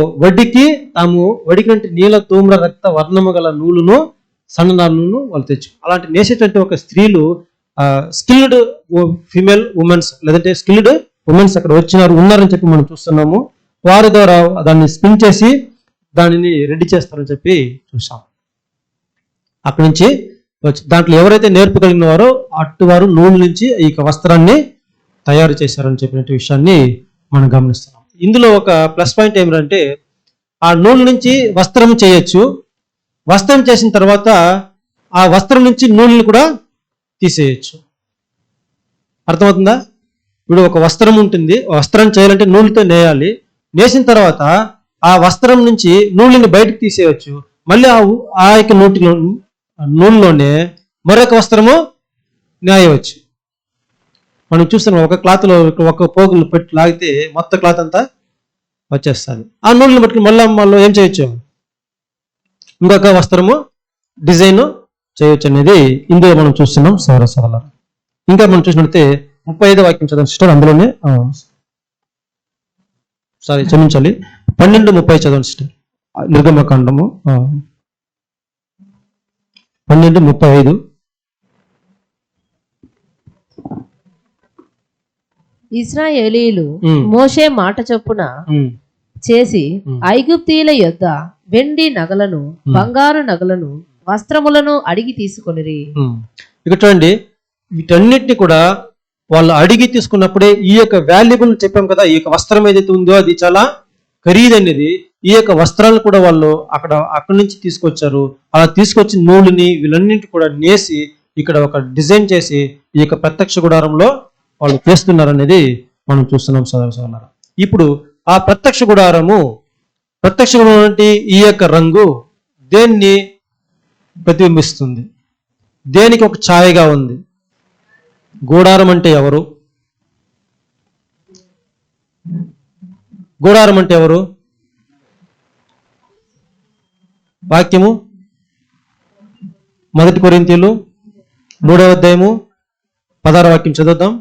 తాము వడికినట్టు నీల ధూమ్ర రక్త వర్ణము గల నూలును, సన్ననారులను వాళ్ళు తెచ్చు. అలాంటి నేసేటువంటి ఒక స్త్రీలు, స్కిల్డ్ ఫీమేల్ ఉమెన్స్, లేదంటే స్కిల్డ్ ఉమెన్స్ అక్కడ ఉన్నారని చెప్పి మనం చూస్తున్నాము. వారి ద్వారా దాన్ని స్పిన్ చేసి దానిని రెడీ చేస్తారని చెప్పి చూసాం. అక్కడి నుంచి దాంట్లో ఎవరైతే నేర్పగలిగిన వారో అటువారు నూనె నుంచి ఈ వస్త్రాన్ని తయారు చేశారని చెప్పినట్టు విషయాన్ని మనం గమనిస్తున్నాం. ఇందులో ఒక ప్లస్ పాయింట్ ఏమిటంటే, ఆ నూనె నుంచి వస్త్రం చేయొచ్చు. వస్త్రం చేసిన తర్వాత ఆ వస్త్రం నుంచి నూనెని కూడా తీసేయచ్చు. అర్థమవుతుందా? ఇప్పుడు ఒక వస్త్రం ఉంటుంది, వస్త్రం చేయాలంటే నూనెతో నేయాలి. నేసిన తర్వాత ఆ వస్త్రం నుంచి నూనెని బయటకు తీసేయచ్చు. మళ్ళీ ఆ యొక్క నూనెలోనే మరొక వస్త్రము నేయవచ్చు. మనం చూస్తున్నాం, ఒక క్లాత్లో ఒక పోగులు పెట్టి లాగితే మొత్తం క్లాత్ అంతా వచ్చేస్తుంది. ఆ నూనెని బట్టి మళ్ళీ ఏం చేయొచ్చు? ఇంకొక వస్త్రము డిజైన్ చేయొచ్చు అనేది ఇందులో మనం చూస్తున్నాం సోదర. ఇంకా మనం చూసినట్లయితే 35 వాక్యం చదవండి సిస్టర్. అందులోనే క్షమించాలి, 12:30 చదవండి సిస్టర్. నిర్గమకాండము 12:35. ఇశ్రాయేలీయులు మోషే మాట చొప్పున చేసి ఐగుప్తీయుల యొద్ద వెండి నగలను, బంగారు నగలను, వస్త్రములను అడిగి తీసుకొనిరి. ఇక్కడ చూడండి, వీటన్నిటిని కూడా వాళ్ళు అడిగి తీసుకున్నప్పుడే ఈ యొక్క వాల్యుబుల్ చెప్పాం కదా, ఈ యొక్క వస్త్రం ఏదైతే ఉందో అది చాలా ఖరీదైనది. ఈ యొక్క వస్త్రాలను కూడా వాళ్ళు అక్కడి నుంచి తీసుకొచ్చారు. అలా తీసుకొచ్చిన నూలుని వీళ్ళన్నింటి కూడా నేసి ఇక్కడ ఒక డిజైన్ చేసి ఈ యొక్క ప్రత్యక్ష గుడారంలో వాళ్ళు చేస్తున్నారు అనేది మనం చూస్తున్నాం సోదరులారా. ఇప్పుడు ఆ ప్రత్యక్ష గుడారం ఈ యొక్క రంగు దేన్ని ప్రతిబింబిస్తుంది? దేనికి ఒక ఛాయగా ఉంది? గుడారం అంటే ఎవరు? గుడారం అంటే ఎవరు? వాక్యము 1 కొరింథీయులు 3వ అధ్యాయము 16వ వాక్యం చదువుదాం.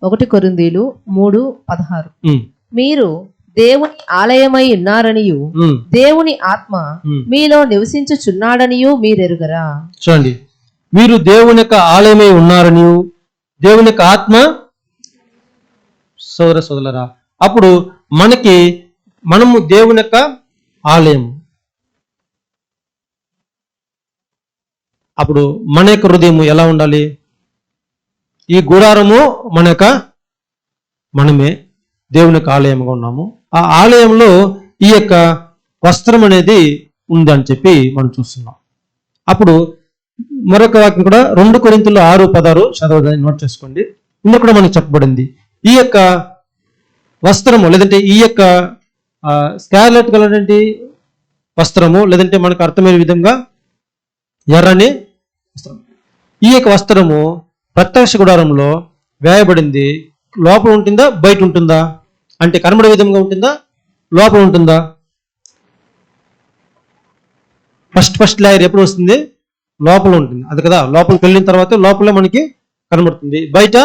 1 కొరింథీయులు 3:16. మీరు దేవుని ఆలయమై ఉన్నారనియు దేవుని ఆత్మ మీలో నివసించుచున్నాడనియు మీరెరుగరా? చూడండి, మీరు దేవుని యొక్క ఆలయమై ఉన్నారనియు దేవుని యొక్క ఆత్మ, సోదరులారా, అప్పుడు మనము దేవుని యొక్క ఆలయం. అప్పుడు మన యొక్క హృదయం ఎలా ఉండాలి? ఈ గుడారము మనమే దేవుని యొక్క ఆలయంగా ఉన్నాము. ఆ ఆలయంలో ఈ యొక్క వస్త్రం అనేది ఉంది అని చెప్పి మనం చూస్తున్నాం. అప్పుడు మరొక వాక్యం కూడా 2 కొరింథీయులు 6:16 చదవదని నోట్ చేసుకోండి. ఇందులో కూడా మనకు చెప్పబడింది ఈ యొక్క వస్త్రము, లేదంటే ఈ యొక్క స్కార్లెట్ కలర్ ఏంటి వస్త్రము, లేదంటే మనకు అర్థమయ్యే విధంగా ఎర్రని వస్త్రం. ఈ యొక్క వస్త్రము ప్రత్యక్ష గుడారంలో వేయబడింది. లోపల ఉంటుందా బయట ఉంటుందా? అంటే కనబడే విధంగా ఉంటుందా లోపల ఉంటుందా? ఫస్ట్ లేయర్ ఎప్పుడు వస్తుంది? లోపల ఉంటుంది, అది కదా. లోపలికి వెళ్ళిన తర్వాత లోపలే మనకి కనబడుతుంది. బయట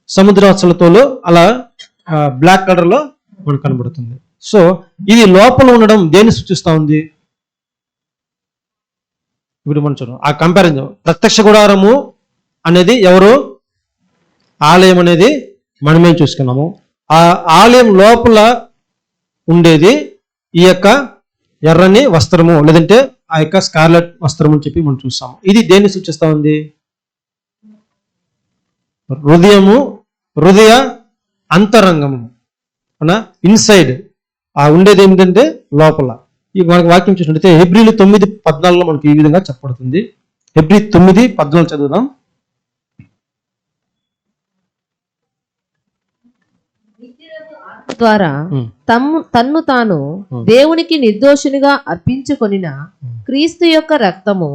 సముద్ర వత్సలతోలు అలా బ్లాక్ కలర్ లో మనకు కనబడుతుంది. సో ఇది లోపల ఉండడం దేన్ని సూచిస్తా ఉంది? ఇప్పుడు మనం చూద్దాం ఆ కంపారిజన్. ప్రత్యక్ష గుడారము అనేది ఎవరు? ఆలయం అనేది మనమేం చూసుకున్నాము. ఆ ఆలయం లోపల ఉండేది ఈ యొక్క ఎర్రని వస్త్రము, లేదంటే ఆ యొక్క స్కార్లెట్ వస్త్రం అని చెప్పి మనం చూస్తాము. ఇది దేన్ని సూచిస్తా ఉంది? హృదయ అంతరంగము, ఇన్సైడ్ ఆ ఉండేది ఏమిటంటే లోపల. ఈ మనకి వాక్యం చూసినట్లయితే హెబ్రీలు 9:14 మనకి ఈ విధంగా చెప్పబడుతుంది. హెబ్రీ 9:14 చదువుదాం. ద్వారా తన్ను తాను దేవునికి నిర్దోషునిగా అర్పించుకొనిన క్రీస్తు యొక్క రక్తము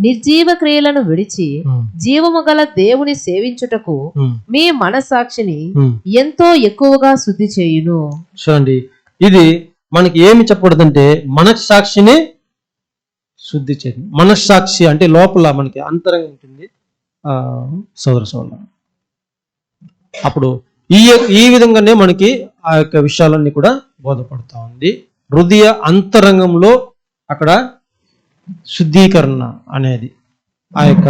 నిర్జీవ క్రియలను విడిచి జీవము గల దేవుని సేవించుటకు మీ మనస్సాక్షిని ఎంతో ఎక్కువగా శుద్ధి చేయును. చూడండి, ఇది మనకి ఏమి చెప్పబడుతుంటే మనస్సాక్షిని శుద్ధి చేయదు. మనస్సాక్షి అంటే లోపల మనకి అంతరంగం ఉంటుంది సోదర. అప్పుడు ఈ విధంగానే మనకి ఆ యొక్క విషయాలన్నీ కూడా బోధపడుతూ ఉంది. హృదయ అంతరంగంలో అక్కడ శుద్ధీకరణ అనేది ఆ యొక్క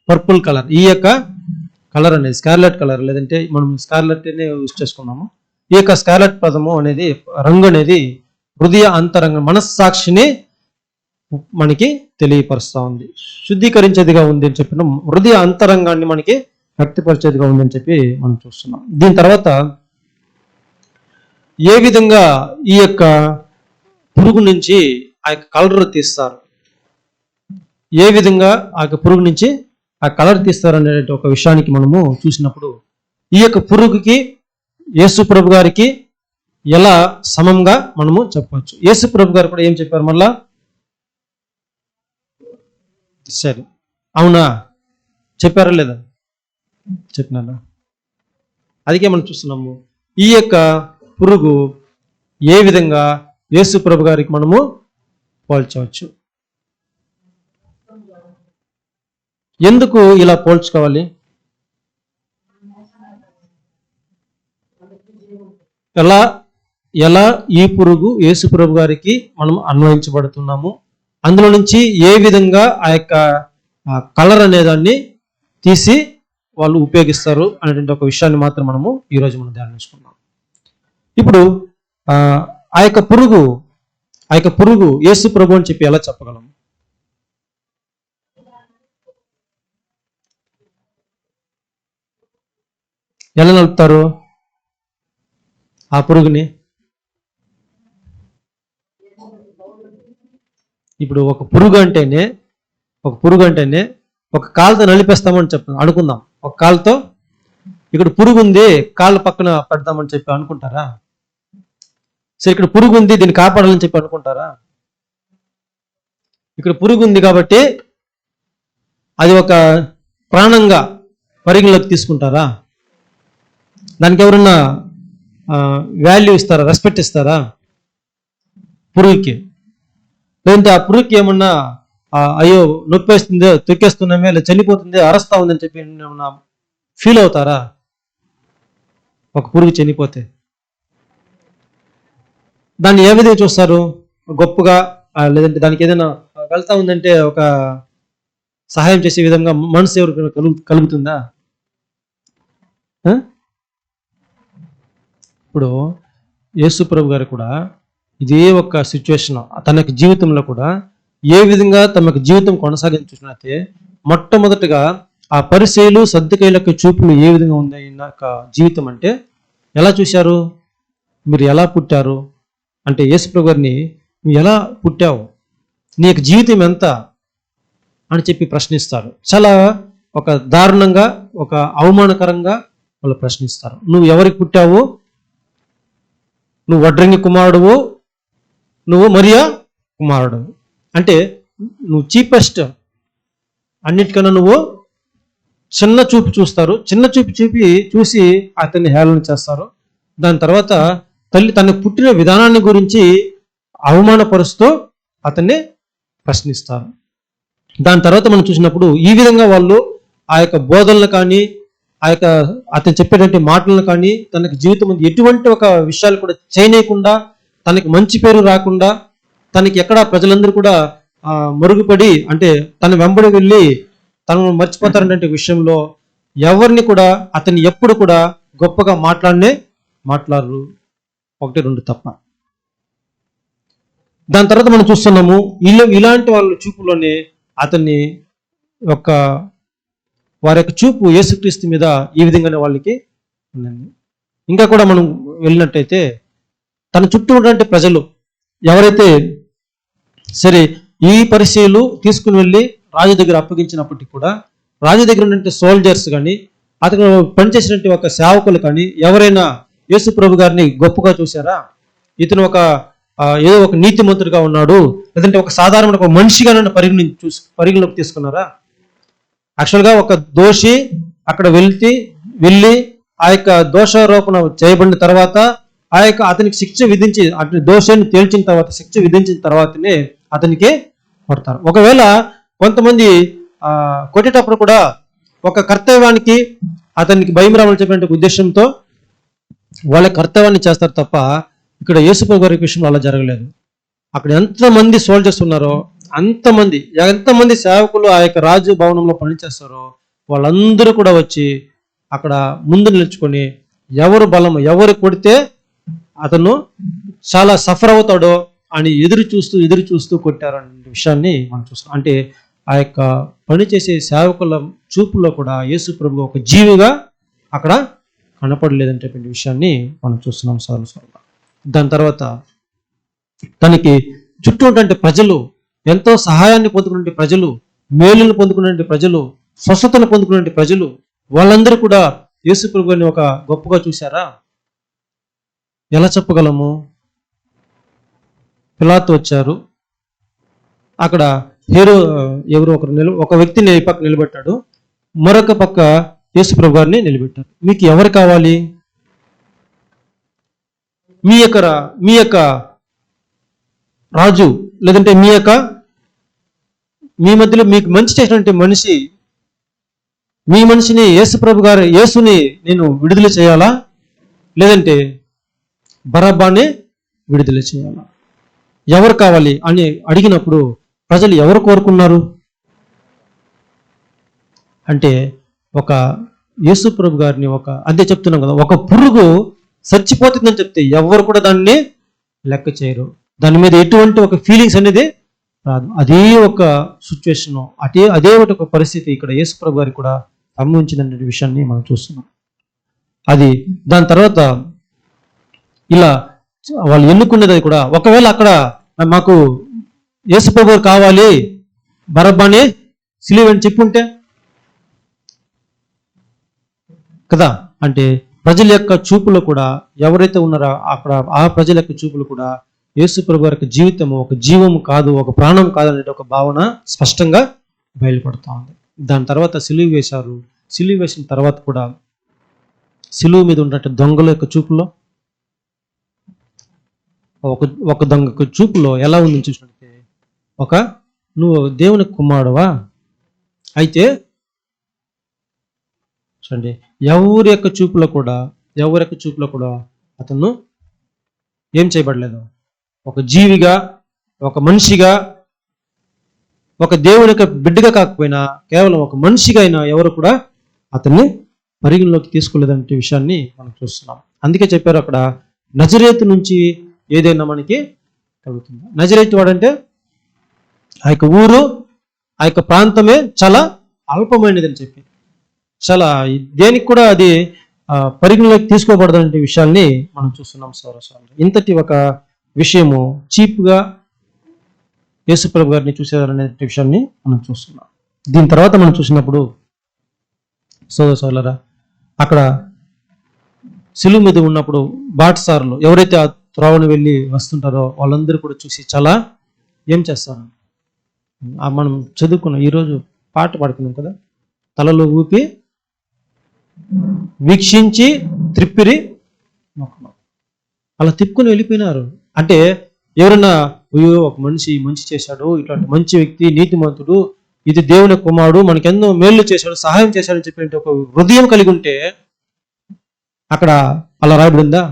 పర్పుల్ కలర్, ఈ యొక్క కలర్ అనేది స్కార్లెట్ కలర్, లేదంటే మనం స్కార్లెట్ యూజ్ చేసుకున్నాము. ఈ యొక్క స్కార్లెట్ పదము అనేది రంగు అనేది హృదయ అంతరంగం మనస్సాక్షిని మనకి తెలియపరుస్తూ ఉంది, శుద్ధీకరించేదిగా ఉంది అని చెప్పిన హృదయ అంతరంగాన్ని మనకి వ్యక్తపరిచేదిగా ఉంది అని చెప్పి మనం చూస్తున్నాం. దీని తర్వాత ఏ విధంగా ఈ యొక్క పురుగు నుంచి ఆ యొక్క కలర్ తీస్తారు, ఏ విధంగా ఆ యొక్క పురుగు నుంచి ఆ కలర్ తీస్తారు అనే ఒక విషయానికి మనము చూసినప్పుడు ఈ యొక్క పురుగుకి యేసు ప్రభు గారికి ఎలా సమంగా మనము చెప్పవచ్చు. యేసు ప్రభు గారు కూడా ఏం చెప్పారు మళ్ళా? సరే, అవునా? చెప్పారా లేదా? చెప్పినారా? అదికే మనం చూస్తున్నాము ఈ యొక్క పురుగు ఏ విధంగా యేసు ప్రభు గారికి మనము పోల్చవచ్చు. ఎందుకు ఇలా పోల్చుకోవాలి? ఎలా ఈ పురుగు యేసు ప్రభు గారికి మనం అన్వయించబడుతున్నాము, అందులో నుంచి ఏ విధంగా ఆ యొక్క కలర్ అనేదాన్ని తీసి వాళ్ళు ఉపయోగిస్తారు అనేటువంటి ఒక విషయాన్ని మాత్రం మనము ఈరోజు మనం ధ్యానించుకున్నాం. ఇప్పుడు ఆ యొక్క పురుగు యేసు ప్రభు అని చెప్పి ఎలా చెప్పగలం? ఎలా నలుపుతారు ఆ పురుగుని? ఇప్పుడు ఒక పురుగు అంటేనే ఒక కాలుతో నలిపేస్తామని అనుకుందాం. ఒక కాలుతో ఇక్కడ పురుగు ఉంది, కాళ్ళ పక్కన పెడతామని చెప్పి అనుకుంటారా? సరే, ఇక్కడ పురుగు ఉంది, దీన్ని కాపాడాలని చెప్పి అనుకుంటారా? ఇక్కడ పురుగు ఉంది కాబట్టి అది ఒక ప్రాణంగా పరిగణలోకి తీసుకుంటారా? దానికి ఎవరన్నా వాల్యూ ఇస్తారా, రెస్పెక్ట్ ఇస్తారా పురుగుకి? లేదంటే ఆ పురుగుకి ఏమన్నా అయ్యో నొప్పేస్తుంది, తొక్కేస్తున్నామే, లేదా చనిపోతుంది, అరస్తా ఉందని చెప్పి ఏమన్నా ఫీల్ అవుతారా? ఒక పురుగు చనిపోతే దాన్ని ఏ విధంగా చూస్తారు? గొప్పగా, లేదంటే దానికి ఏదైనా వెళ్తా ఉందంటే ఒక సహాయం చేసే విధంగా మనసు ఎవరు కలుగుతుందా? ఇప్పుడు యేసు ప్రభు గారు కూడా ఇదే ఒక సిచ్యువేషన్ తన యొక్క జీవితంలో కూడా ఏ విధంగా తమ యొక్క జీవితం కొనసాగించున్నట్టే, మొట్టమొదటిగా ఆ పరిసయ్యులు సద్దూకయ్యుల యొక్క చూపులు ఏ విధంగా ఉంది ఆయన యొక్క జీవితం అంటే ఎలా చూశారు? మీరు ఎలా పుట్టారు అంటే యేసు ప్రభు గారిని నువ్వు ఎలా పుట్టావు, నీ యొక్క జీవితం ఎంత అని చెప్పి ప్రశ్నిస్తారు. చాలా ఒక దారుణంగా, ఒక అవమానకరంగా వాళ్ళు ప్రశ్నిస్తారు. నువ్వు ఎవరికి పుట్టావు? నువ్వు వడ్రంగి కుమారుడువు, నువ్వు మరియా కుమారుడు. అంటే నువ్వు చీపెస్ట్, అన్నిటికన్నా నువ్వు చిన్న చూపు చూస్తారు. చిన్న చూపు చూసి అతన్ని హేళన చేస్తారు. దాని తర్వాత తల్లి తన పుట్టిన విధానాన్ని గురించి అవమానపరుస్తూ అతన్ని ప్రశ్నిస్తారు. దాని తర్వాత మనం చూసినప్పుడు ఈ విధంగా వాళ్ళు ఆ యొక్క బోధనలు కానీ, ఆ యొక్క అతను చెప్పేటువంటి మాటలను కానీ, తనకి జీవితం ఎటువంటి ఒక విషయాలు కూడా చేయనీయకుండా, తనకి మంచి పేరు రాకుండా, తనకి ఎక్కడ ప్రజలందరూ కూడా మరుగుపడి అంటే తన వెంబడి వెళ్ళి తనను మర్చిపోతారనే విషయంలో ఎవరిని కూడా అతన్ని ఎప్పుడు కూడా గొప్పగా మాట్లాడరు. 1-2 తప్ప. దాని తర్వాత మనం చూస్తున్నాము ఇలాంటి వాళ్ళ చూపులోనే అతన్ని వారి యొక్క చూపు యేసుక్రీస్తు మీద ఈ విధంగానే వాళ్ళకి ఉందండి. ఇంకా కూడా మనం వెళ్ళినట్టయితే తన చుట్టూ ఉన్నటువంటి ప్రజలు ఎవరైతే సరే ఈ పరిచయలు తీసుకుని వెళ్ళి రాజు దగ్గర అప్పగించినప్పటికీ కూడా రాజు దగ్గర ఉన్నటువంటి సోల్జర్స్ కానీ, అతను పనిచేసినటువంటి ఒక సేవకులు కానీ ఎవరైనా యేసు ప్రభు గారిని గొప్పగా చూశారా? ఇతను ఏదో ఒక నీతిమంతుడిగా ఉన్నాడు, లేదంటే ఒక సాధారణ ఒక మనిషిగా నన్ను పరిగణలోకి తీసుకున్నారా? యాక్చువల్గా ఒక దోషి అక్కడ వెళ్ళి ఆ యొక్క దోషారోపణ చేయబడిన తర్వాత అతనికి శిక్ష విధించి అతని దోషాన్ని తేల్చిన తర్వాత శిక్ష విధించిన తర్వాతనే అతనికి కొడతారు. ఒకవేళ కొంతమంది కొట్టేటప్పుడు కూడా ఒక కర్తవ్యానికి అతనికి భయం రావాలని చెప్పిన ఉద్దేశంతో వాళ్ళ కర్తవ్యాన్ని చేస్తారు తప్ప ఇక్కడ యేసు ప్రభు గారి విషయంలో అలా జరగలేదు. అక్కడ ఎంతమంది సోల్జర్స్ ఉన్నారో ఎంతమంది సేవకులు ఆ యొక్క రాజు భవనంలో పనిచేస్తారో వాళ్ళందరూ కూడా వచ్చి అక్కడ ముందు నిలుచుకొని ఎవరు బలము, ఎవరు కొడితే అతను చాలా సఫర్ అవుతాడో అని ఎదురు చూస్తూ కొట్టారు అనే విషయాన్ని మనం చూస్తాం. అంటే ఆ యొక్క పనిచేసే సేవకుల చూపులో కూడా యేసు ప్రభు ఒక జీవిగా అక్కడ కనపడలేదంటే విషయాన్ని మనం చూస్తున్నాం సార్లు. దాని తర్వాత తనకి చుట్టూ ఉన్నటువంటి ప్రజలు, ఎంతో సహాయాన్ని పొందుకునే ప్రజలు, మేలును పొందుకునే ప్రజలు, స్వస్థతను పొందుకునే ప్రజలు, వాళ్ళందరూ కూడా యేసు ప్రభువుని ఒక గొప్పగా చూశారా? ఎలా చెప్పగలము? పిలాతు వచ్చారు, అక్కడ ఎవరు ఒక వ్యక్తిని ఈ పక్క నిలబెట్టాడు, మరొక పక్క యేసు ప్రభు గారిని నిలబెట్టారు. మీకు ఎవరు కావాలి? మీ యొక్క రాజు, లేదంటే మీ మధ్యలో మీకు మంచి చేసినటువంటి మనిషి, మీ మనిషిని యేసుని నేను విడుదల చేయాలా, లేదంటే బరబ్బాని విడుదల చేయాలా? ఎవరు కావాలి అని అడిగినప్పుడు ప్రజలు ఎవరు కోరుకున్నారు అంటే ఒక యేసు ప్రభు గారిని అంతే చెప్తున్నాం కదా, ఒక పురుగు చచ్చిపోతుందని చెప్తే ఎవరు కూడా దాన్ని లెక్క చేయరు. దాని మీద ఎటువంటి ఒక ఫీలింగ్స్ అనేది రాదు. అదే ఒక సిచ్యువేషన్, అదే ఒక పరిస్థితి ఇక్కడ యేసు ప్రభు గారికి కూడా సంభవించిందనే విషయాన్ని మనం చూస్తున్నాం. దాని తర్వాత ఇలా వాళ్ళు ఎన్నుకునేది కూడా, ఒకవేళ అక్కడ మాకు యేసుప్రభు వారు కావాలి, బరబ్బాని సిలువ అని చెప్పుంటే కదా. అంటే ప్రజల యొక్క చూపులో కూడా ఎవరైతే ఉన్నారో అక్కడ ఆ ప్రజల యొక్క చూపులు కూడా యేసుప్రభు వారి యొక్క జీవితము ఒక జీవము కాదు, ఒక ప్రాణం కాదనే ఒక భావన స్పష్టంగా బయలుపడుతూ ఉంది. దాని తర్వాత సిలువ వేశారు. సిలువ వేసిన తర్వాత కూడా సిలువ మీద ఉన్నట్టు దొంగల యొక్క చూపులో ఒక దొంగ యొక్క చూపులో ఎలా ఉంది చూసినట్టే, నువ్వు దేవుని కుమారుడువా అయితే చూడండి, ఎవరి యొక్క చూపులో కూడా అతను ఏం చేయబడలేదు. ఒక జీవిగా, ఒక మనిషిగా, ఒక దేవుని యొక్క బిడ్డగా కాకపోయినా కేవలం ఒక మనిషిగా అయినా ఎవరు కూడా అతన్ని పరిగణలోకి తీసుకోలేదంటే విషయాన్ని మనం చూస్తున్నాం. అందుకే చెప్పారు అక్కడ, నజరేతు నుంచి ఏదైనా మనకి కలుగుతుంది. నజరేతు వాడంటే ఆ యొక్క ఊరు, ఆ యొక్క ప్రాంతమే చాలా అల్పమైనది అని చెప్పి, చాలా దేనికి కూడా అది పరిగణలోకి తీసుకోబడదనే విషయాన్ని మనం చూస్తున్నాం. సౌరస్వామి ఇంతటి ఒక విషయము చీప్గా యేసుప్రభు గారిని చూసేదనే విషయాన్ని మనం చూస్తున్నాం. దీని తర్వాత మనం చూసినప్పుడు సోదరులారా, అక్కడ సిలువ మీద ఉన్నప్పుడు బాటసారులు ఎవరైతే ఆ త్రోవను వెళ్ళి వస్తుంటారో వాళ్ళందరూ కూడా చూసి చాలా ఏం చేస్తారు, మనం చదువుకున్నాం, ఈరోజు పాట పాడుకున్నాం కదా, తలలో ఊపి వీక్షించి త్రిప్పిరి అలా తిప్పుకొని వెళ్ళిపోయినారు. అంటే ఎవరన్నా అయ్యో ఒక మనిషి మంచి చేశాడు, ఇట్లాంటి మంచి వ్యక్తి, నీతిమంతుడు, ఇది దేవుని కుమారుడు, మనకెన్నో మేలు చేశాడు, సహాయం చేశాడని చెప్పి ఒక హృదయం కలిగి ఉంటే అక్కడ అలా రాయబడిందా?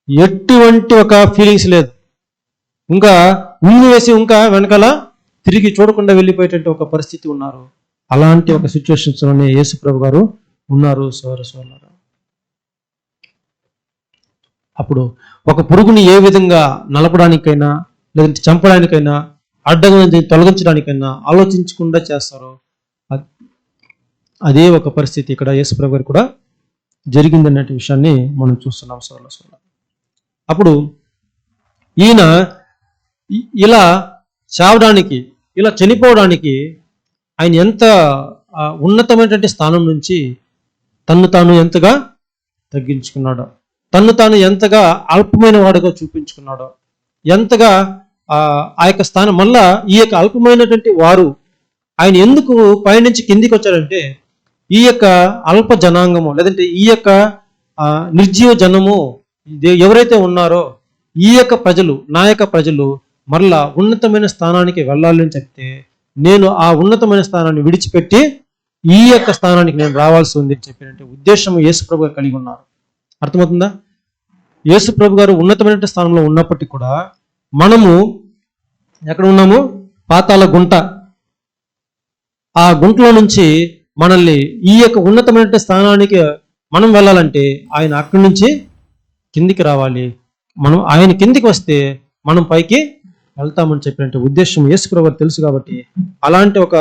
ఎటువంటి ఒక ఫీలింగ్స్ లేదు. ఇంకా ముందు వేసి ఇంకా వెనకాల తిరిగి చూడకుండా వెళ్ళిపోయేటువంటి ఒక పరిస్థితి ఉన్నారు. అలాంటి ఒక సిచ్యువేషన్స్ లోనే యేసుప్రభు గారు ఉన్నారు. సోదరులారా, అప్పుడు ఒక పురుగుని ఏ విధంగా నలపడానికైనా లేదంటే చంపడానికైనా అడ్డంగా తొలగించడానికైనా ఆలోచించకుండా చేస్తారో అదే ఒక పరిస్థితి ఇక్కడ యేసుప్రభు గారు కూడా జరిగిందనే విషయాన్ని మనం చూస్తున్నాం. సోదరులారా, అప్పుడు ఈయన ఇలా చావడానికి, ఇలా చనిపోవడానికి ఆయన ఎంత ఉన్నతమైనటువంటి స్థానం నుంచి తన్ను తాను ఎంతగా తగ్గించుకున్నాడో, తన్ను తాను ఎంతగా అల్పమైన వాడుగా చూపించుకున్నాడో, ఎంతగా ఆ యొక్క స్థానం మళ్ళా ఈ యొక్క అల్పమైనటువంటి వారు ఆయన ఎందుకు పైనుంచి కిందికి వచ్చారంటే, ఈ యొక్క అల్ప జనాంగము లేదంటే ఈ యొక్క నిర్జీవ జనము ఎవరైతే ఉన్నారో ఈ యొక్క ప్రజలు, నా యొక్క ప్రజలు మరలా ఉన్నతమైన స్థానానికి వెళ్ళాలి అని చెప్తే, నేను ఆ ఉన్నతమైన స్థానాన్ని విడిచిపెట్టి ఈ యొక్క స్థానానికి నేను రావాల్సి ఉంది అని చెప్పినట్టు ఉద్దేశం యేసుప్రభు గారు కలిగి ఉన్నారు. అర్థమవుతుందా? యేసుప్రభు గారు ఉన్నతమైన స్థానంలో ఉన్నప్పటికీ కూడా మనము ఎక్కడ ఉన్నాము? పాతాళ గుంట. ఆ గుంటలో నుంచి మనల్ని ఈ యొక్క ఉన్నతమైన స్థానానికి మనం వెళ్ళాలంటే ఆయన అక్కడి నుంచి కిందికి రావాలి. మనం ఆయన కిందికి వస్తే మనం పైకి వెళ్తామని చెప్పినట్టు ఉద్దేశం యేసుప్రభు గారు తెలుసు కాబట్టి అలాంటి ఒక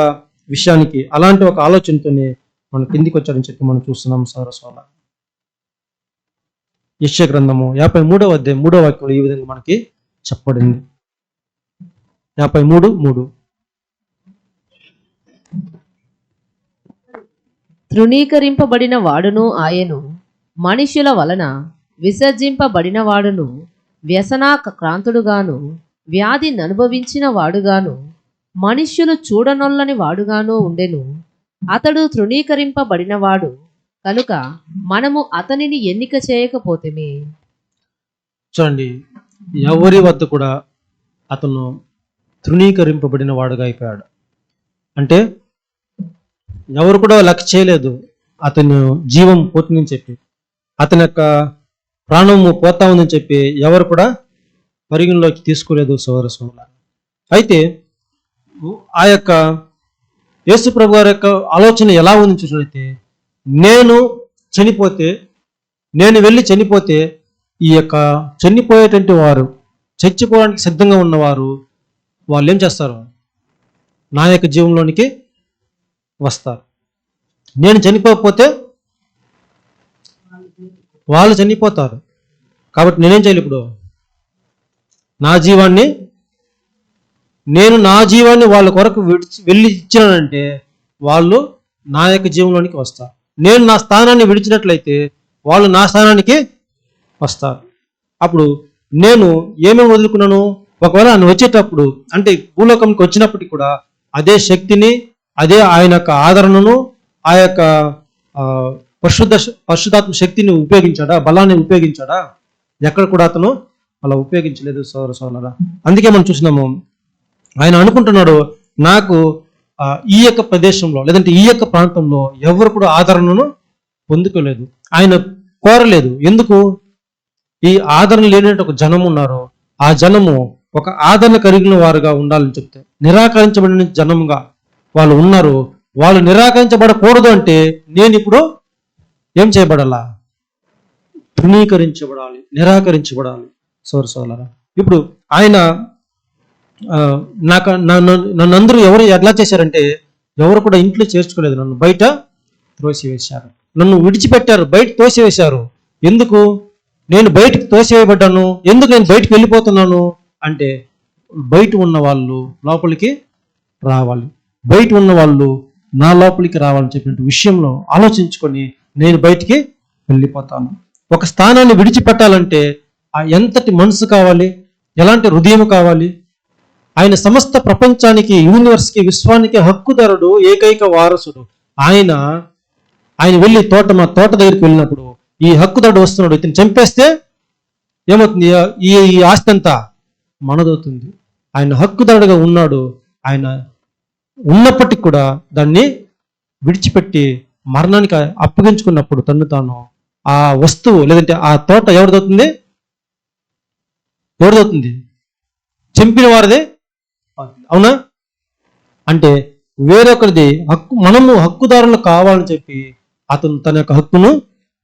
విషయానికి, అలాంటి ఒక ఆలోచనతోనే మనం కిందికి వచ్చారని చెప్పి మనం చూస్తున్నాం. సౌరస్వాల యెషయా గ్రంథము 53వ అధ్యాయం 3వ వాక్యంలో ఈ విధంగా మనకి చెప్పబడింది. 53:3 తృణీకరింపబడిన వాడును ఆయను, మనుష్యుల వలన విసర్జింపబడిన వాడును, వ్యసనాక్రాంతుడుగాను వ్యాధి అనుభవించిన వాడుగాను మనుష్యులు చూడనొల్లని వాడుగాను ఉండెను. అతడు తృణీకరింపబడినవాడు కనుక మనము అతనిని ఎన్నిక చేయకపోతేమే. చూడండి, ఎవరి వద్ద కూడా అతను తృణీకరింపబడిన వాడుగా అయిపోయాడు. అంటే ఎవరు కూడా లెక్క చేయలేదు అతను జీవం పోతుందని చెప్పి, అతని యొక్క ప్రాణము పోతా ఉందని చెప్పి ఎవరు కూడా పరిగణలోకి తీసుకోలేదు. సోదరులారా, అయితే ఆ యొక్క యేసుప్రభు గారి యొక్క ఆలోచన ఎలా ఉంది చూసినట్లయితే, నేను వెళ్ళి చనిపోతే ఈ యొక్క చనిపోయేటువంటి వారు, చచ్చిపోవడానికి సిద్ధంగా ఉన్నవారు వాళ్ళు ఏం చేస్తారు? నా యొక్క జీవంలోనికి వస్తారు. నేను చనిపోకపోతే వాళ్ళు చనిపోతారు. కాబట్టి నేనేం చేయాలి? ఇప్పుడు నా జీవాన్ని నేను నా జీవాన్ని వాళ్ళ కొరకు వెళ్ళి ఇచ్చానంటే వాళ్ళు నా యొక్క జీవంలోనికి వస్తారు. నేను నా స్థానాన్ని విడిచినట్లయితే వాళ్ళు నా స్థానానికి వస్తారు. అప్పుడు నేను ఏమేమి వదులుకున్నాను, ఒకవేళ ఆయన వచ్చేటప్పుడు అంటే భూలోకంకి వచ్చినప్పటికీ కూడా అదే శక్తిని, అదే ఆయన యొక్క ఆదరణను, ఆ యొక్క పరిశుద్ధాత్మ శక్తిని ఉపయోగించాడా, బలాన్ని ఉపయోగించాడా? ఎక్కడ కూడా అతను అలా ఉపయోగించలేదు సోదరా. అందుకే మనం చూసినాము, ఆయన అనుకుంటున్నాడు నాకు ఈ యొక్క ప్రదేశంలో లేదంటే ఈ యొక్క ప్రాంతంలో ఎవరు కూడా ఆదరణను పొందుకోలేదు. ఆయన కోరలేదు. ఎందుకు? ఈ ఆదరణ లేనట్టు ఒక జనం ఉన్నారు. ఆ జనము ఒక ఆదరణ కలిగిన వారుగా ఉండాలని చెప్తే, నిరాకరించబడిన జనంగా వాళ్ళు ఉన్నారు. వాళ్ళు నిరాకరించబడకూడదు అంటే నేను ఇప్పుడు ఏం చేయబడాలా? తృణీకరించబడాలి, నిరాకరించబడాలి సోదరా. ఇప్పుడు ఆయన నన్ను అందరూ ఎవరు ఎట్లా చేశారంటే, ఎవరు కూడా ఇంట్లో చేర్చుకోలేదు. నన్ను బయట త్రోసివేశారు, నన్ను విడిచిపెట్టారు, బయట తోసివేశారు. ఎందుకు నేను బయటకు తోసివేయబడ్డాను? ఎందుకు నేను బయటకు వెళ్ళిపోతున్నాను అంటే, బయట ఉన్న వాళ్ళు లోపలికి రావాలి, బయట ఉన్న వాళ్ళు నా లోపలికి రావాలని చెప్పిన విషయంలో ఆలోచించుకొని నేను బయటికి వెళ్ళిపోతాను. ఒక స్థానాన్ని విడిచిపెట్టాలంటే ఎంతటి మనసు కావాలి, ఎలాంటి హృదయం కావాలి? ఆయన సమస్త ప్రపంచానికి, యూనివర్స్కి, విశ్వానికి హక్కుదారుడు, ఏకైక వారసుడు. ఆయన వెళ్ళి తోట దగ్గరికి వెళ్ళినప్పుడు ఈ హక్కుదారుడు వస్తున్నాడు, ఇతను చంపేస్తే ఏమవుతుంది? ఈ ఆస్తి అంతా మనదవుతుంది. ఆయన హక్కుదారుడుగా ఉన్నాడు. ఆయన ఉన్నప్పటికీ కూడా దాన్ని విడిచిపెట్టి మరణానికి అప్పగించుకున్నప్పుడు తను తాను ఆ వస్తువు లేదంటే ఆ తోట ఎవరిదవుతుంది? చంపిన వారిదే, అవునా? అంటే వేరొకరిది హక్కు, మనము హక్కుదారులు కావాలని చెప్పి అతను తన యొక్క హక్కును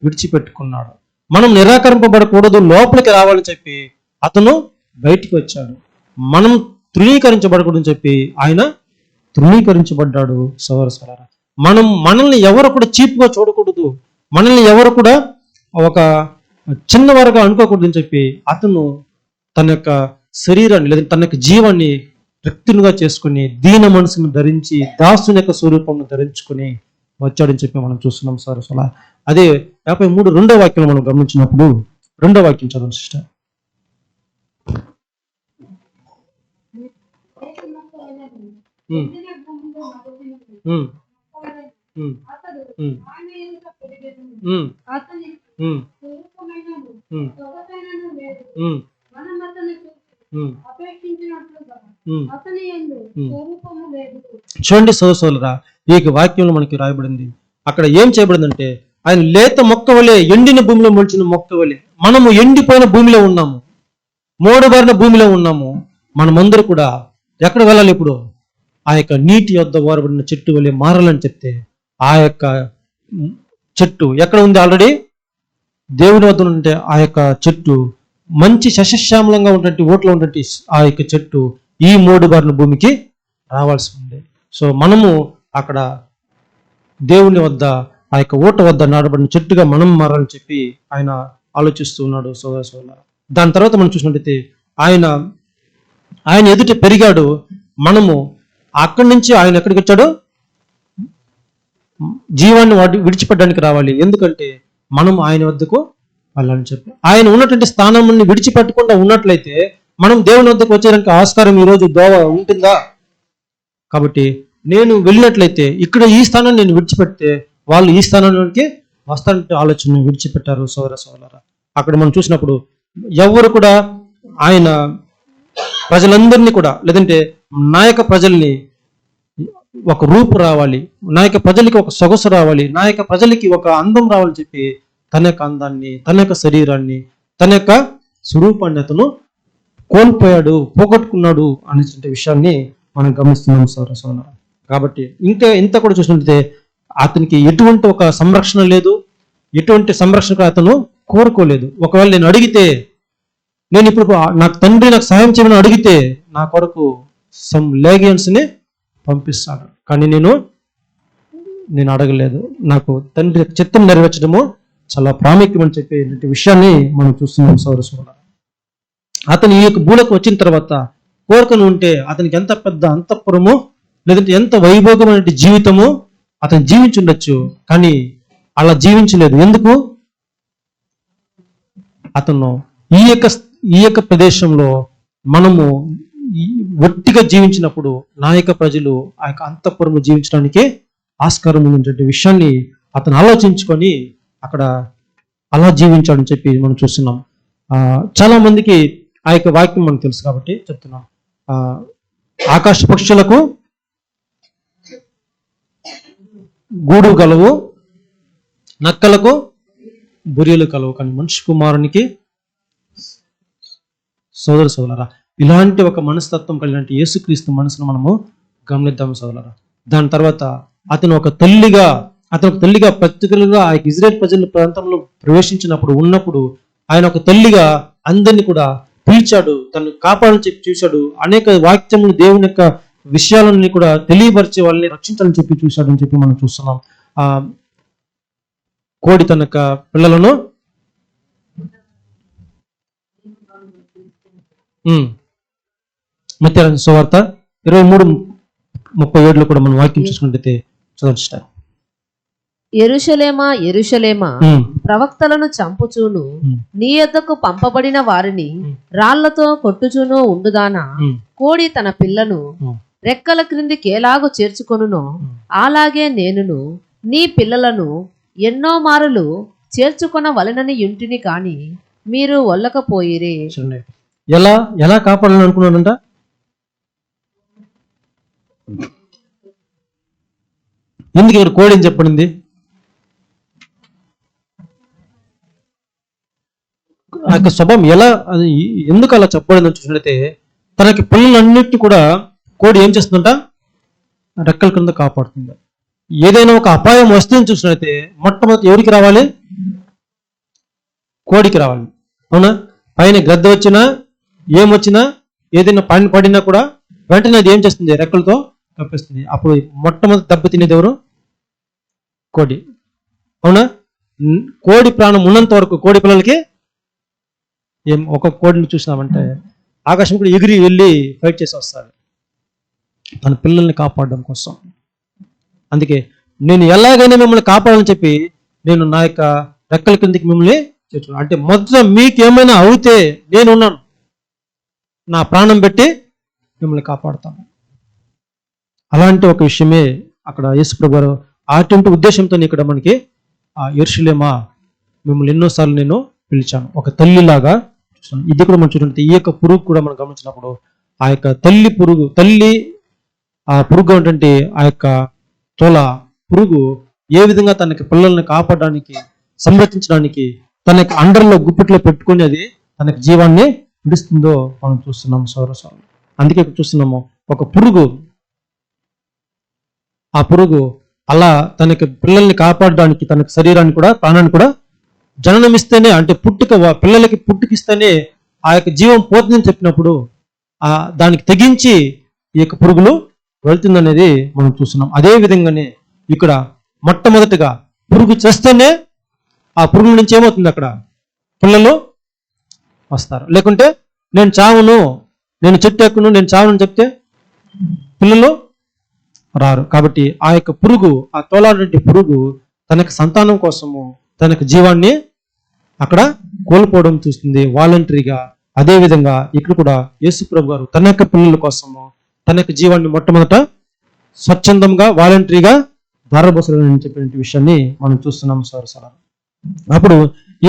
విడిచిపెట్టుకున్నాడు. మనం నిరాకరింపబడకూడదు, లోపలికి రావాలని చెప్పి అతను బయటికి వచ్చాడు. మనం తృణీకరించబడకూడదని చెప్పి ఆయన తృణీకరించబడ్డాడు సోదరా. మనల్ని ఎవరు కూడా చీప్గా చూడకూడదు, మనల్ని ఎవరు కూడా ఒక చిన్నవారుగా అనుకోకూడదని చెప్పి అతను తన యొక్క శరీరాన్ని లేదా తన యొక్క జీవాన్ని రిక్తునిగా చేసుకుని దీన మనసును ధరించి దాసుని యొక్క స్వరూపంను ధరించుకుని వచ్చాడని చెప్పి మనం చూస్తున్నాం సోదరా. అదే 53 రెండో వాక్యం మనం గమనించినప్పుడు, రెండో వాక్యం చదవండి సిస్టర్. చూడండి సోదరులారా, ఈ వాక్యంలో మనకి రాయబడింది, అక్కడ ఏం చేయబడిందంటే, ఆయన లేత మొక్క వలె, ఎండిన భూమిలో మొలిచిన మొక్క వలె. మనము ఎండిపోయిన భూమిలో ఉన్నాము, మోడుబారిన భూమిలో ఉన్నాము. మనమందరూ కూడా ఎక్కడ వెళ్ళాలి? ఇప్పుడు ఆ యొక్క నీటి యొద్ద ఓరబడిన చెట్టు వలె మారాలని చెప్తే, ఆ యొక్క చెట్టు ఎక్కడ ఉంది? ఆల్రెడీ దేవుని వద్ద ఉంటే ఆ యొక్క చెట్టు మంచి శశశ్యామలంగా ఉన్నటువంటి ఓట్లో ఉన్నటువంటి ఆ యొక్క చెట్టు ఈ మోడుబారిన భూమికి రావాల్సి ఉంది. సో మనము అక్కడ దేవుని వద్ద ఆ యొక్క ఓట వద్ద నాటబడిన చెట్టుగా మనం మారాలని చెప్పి ఆయన ఆలోచిస్తూ ఉన్నాడు సోదరా. దాని తర్వాత మనం చూసినట్టయితే ఆయన ఎదుట పెరిగాడు. మనము అక్కడి నుంచి ఆయన ఎక్కడికి వచ్చాడు? జీవాన్ని విడిచిపెట్టడానికి రావాలి. ఎందుకంటే మనం ఆయన వద్దకు వెళ్ళాలని చెప్పి, ఆయన ఉన్నటువంటి స్థానాన్ని విడిచిపెట్టకుండా ఉన్నట్లయితే మనం దేవుని వద్దకు వచ్చేదానికి ఆస్కారం ఈరోజు దోవ ఉంటుందా? కాబట్టి నేను వెళ్ళినట్లయితే ఇక్కడ ఈ స్థానాన్ని నేను విడిచిపెడితే వాళ్ళు ఈ స్థానంలోకి వస్తానంటే ఆలోచన విడిచిపెట్టారు సోదరా. అక్కడ మనం చూసినప్పుడు ఎవరు కూడా ఆయన ప్రజలందరినీ కూడా లేదంటే నాయక ప్రజల్ని ఒక రూపు రావాలి, నాయక ప్రజలకి ఒక సొగసు రావాలి, నాయక ప్రజలకి ఒక అందం రావాలని చెప్పి తన యొక్క అందాన్ని, తన యొక్క శరీరాన్ని, తన యొక్క స్వరూపాన్ని అతను కోల్పోయాడు, పోగొట్టుకున్నాడు అనేటువంటి విషయాన్ని మనం గమనిస్తున్నాం సోదరా. కాబట్టి ఇంత కూడా చూసినట్లయితే అతనికి ఎటువంటి ఒక సంరక్షణ లేదు, ఎటువంటి సంరక్షణ అతను కోరుకోలేదు. ఒకవేళ నేను అడిగితే, నేను ఇప్పుడు నాకు తండ్రి నాకు సహాయం చేయమని అడిగితే నా కొరకు సమ్ లేగియన్స్ని పంపిస్తాడు, కానీ నేను అడగలేదు. నాకు తండ్రి చిత్తం నెరవేర్చడము చాలా ప్రాముఖ్యం అని చెప్పే విషయాన్ని మనం చూస్తున్నాం సోదరా. అతను ఈ యొక్క భూలకు వచ్చిన తర్వాత కోరుకొని ఉంటే అతనికి ఎంత పెద్ద అంతఃపురము లేదంటే ఎంత వైభోగమైన జీవితము అతను జీవించుండొచ్చు. కానీ అలా జీవించలేదు. ఎందుకు? అతను ఈ యొక్క ప్రదేశంలో మనము ఒట్టిగా జీవించినప్పుడు నా యొక్క ప్రజలు ఆ యొక్క అంతఃపురము జీవించడానికి ఆస్కారం ఉన్నటువంటి విషయాన్ని అతను ఆలోచించుకొని అక్కడ అలా జీవించాడని చెప్పి మనం చూస్తున్నాం. చాలా మందికి ఆ యొక్క వాక్యం మనకు తెలుసు కాబట్టి చెప్తున్నాం. ఆకాశ పక్షులకు గూడు కలవు, నక్కలకు బురియలు కలవు, కానీ మనిషి కుమారునికి సోదరులారా ఇలాంటి ఒక మనస్తత్వం కలిగిన యేసుక్రీస్తు మనసును మనము గమనిద్దాము సోదరులారా. దాని తర్వాత అతను ఒక తల్లిగా పర్టికులర్గా ఆ ఇజ్రాయెల్ ప్రజల ప్రాంతంలో ప్రవేశించినప్పుడు ఉన్నప్పుడు ఆయన ఒక తల్లిగా అందరినీ కూడా పిలిచాడు, తను కాపాడని చెప్పి చూశాడు. అనేక వాక్యములు దేవుని యొక్క విషయాలన్నీ కూడా తెలియపరిచే వాళ్ళని రక్షించాలని చెప్పి చూశాడని చెప్పి మనం చూస్తున్నాం. కోడి తన యొక్క పిల్లలను మత్తయి సువార్త 23:37 కూడా మనం వాక్యం చూసుకుంటే చదవచ్చు. యెరూషలేమా యెరూషలేమా, ప్రవక్తలను చంపుచూను నీ యొద్దకు పంపబడిన వారిని రాళ్లతో కొట్టుచూను ఉండుదానా, కోడి తన పిల్లను రెక్కల క్రిందికి ఎలాగో చేర్చుకొనునో అలాగే నేనును నీ పిల్లలను ఎన్నో మారులు చేర్చుకొనవలెనని యుంటిని కాని మీరు ఒల్లకపోయిరే. ఎలా కాపాడాలని అనుకున్నాడంట? ఎందుకు ఇక్కడ కోడి అని చెప్పడింది? ఆ యొక్క స్వభావం ఎందుకు అలా చెప్పబడిందని చూసినట్లయితే తనకి పిల్లలన్నిటిని కూడా కోడి ఏం చేస్తుందంట? రెక్కల కింద కాపాడుతుంది. ఏదైనా ఒక అపాయం వస్తుందని చూసినట్లయితే మొట్టమొదటి ఎవరికి రావాలి? కోడికి రావాలి. అవునా? పైన గద్ద వచ్చినా ఏమొచ్చినా ఏదైనా పని పడినా కూడా వెంటనే అది ఏం చేస్తుంది? రెక్కలతో కప్పేస్తుంది. అప్పుడు మొట్టమొదటి దెబ్బ తినేది ఎవరు? కోడి. అవునా? కోడి ప్రాణం ఉన్నంత వరకు కోడి పిల్లలకి ఒక కోడిని చూసినామంటే ఆకాశం కూడా ఎగిరి వెళ్ళి ఫైట్ చేసి వస్తారు తన పిల్లల్ని కాపాడడం కోసం. అందుకే నేను ఎలాగైనా మిమ్మల్ని కాపాడాలని చెప్పి నేను నా యొక్క రెక్కల కిందకి మిమ్మల్ని చేర్చుకున్నాను. అంటే మొదట మీకేమైనా అవుతే నేనున్నాను, నా ప్రాణం పెట్టి మిమ్మల్ని కాపాడుతాను. అలాంటి ఒక విషయమే అక్కడ యేసుప్రభు గారు అటువంటి ఉద్దేశంతో ఇక్కడ మనకి యెరూషలేమా మిమ్మల్ని ఎన్నోసార్లు నేను పిలిచాను, ఒక తల్లిలాగా చూస్తాను. ఇది కూడా మనం చూడండి. ఈ యొక్క పురుగు కూడా మనం గమనించినప్పుడు ఆ యొక్క తల్లి ఆ పురుగు ఏంటంటే ఆ యొక్క తోల పురుగు ఏ విధంగా తనకి పిల్లల్ని కాపాడడానికి సంరక్షించడానికి తన యొక్క అండర్లో గుప్పిట్లో పెట్టుకొని అది తనకి జీవాన్ని విడుస్తుందో మనం చూస్తున్నాము సౌరసాలు. అందుకే చూస్తున్నాము ఒక పురుగు, ఆ పురుగు అలా తనకి పిల్లల్ని కాపాడడానికి తనకి శరీరాన్ని కూడా ప్రాణాన్ని కూడా జననమిస్తేనే, అంటే పిల్లలకి పుట్టుకిస్తేనే ఆ యొక్క జీవం పోతుందని చెప్పినప్పుడు దానికి తెగించి ఈ యొక్క పురుగులు వెళ్తుందనేది మనం చూస్తున్నాం. అదే విధంగానే ఇక్కడ మొట్టమొదటిగా పురుగు చేస్తేనే ఆ పురుగుల నుంచి ఏమవుతుంది? అక్కడ పిల్లలు వస్తారు. లేకుంటే నేను చావును, నేను చెట్టు ఎక్కును, నేను చావును చెప్తే పిల్లలు రారు. కాబట్టి ఆ యొక్క పురుగు, ఆ తోలాడే పురుగు తనకి సంతానం కోసము తనకు జీవాన్ని అక్కడ కోల్పోవడం చూస్తుంది వాలంటరీగా. అదే విధంగా ఇక్కడ కూడా యేసుప్రభు గారు తన యొక్క పిల్లల కోసము తన యొక్క జీవాన్ని మొట్టమొదట స్వచ్ఛందంగా వాలంటరీగా ధారపోసాలని చెప్పిన విషయాన్ని మనం చూస్తున్నాం సార్. అప్పుడు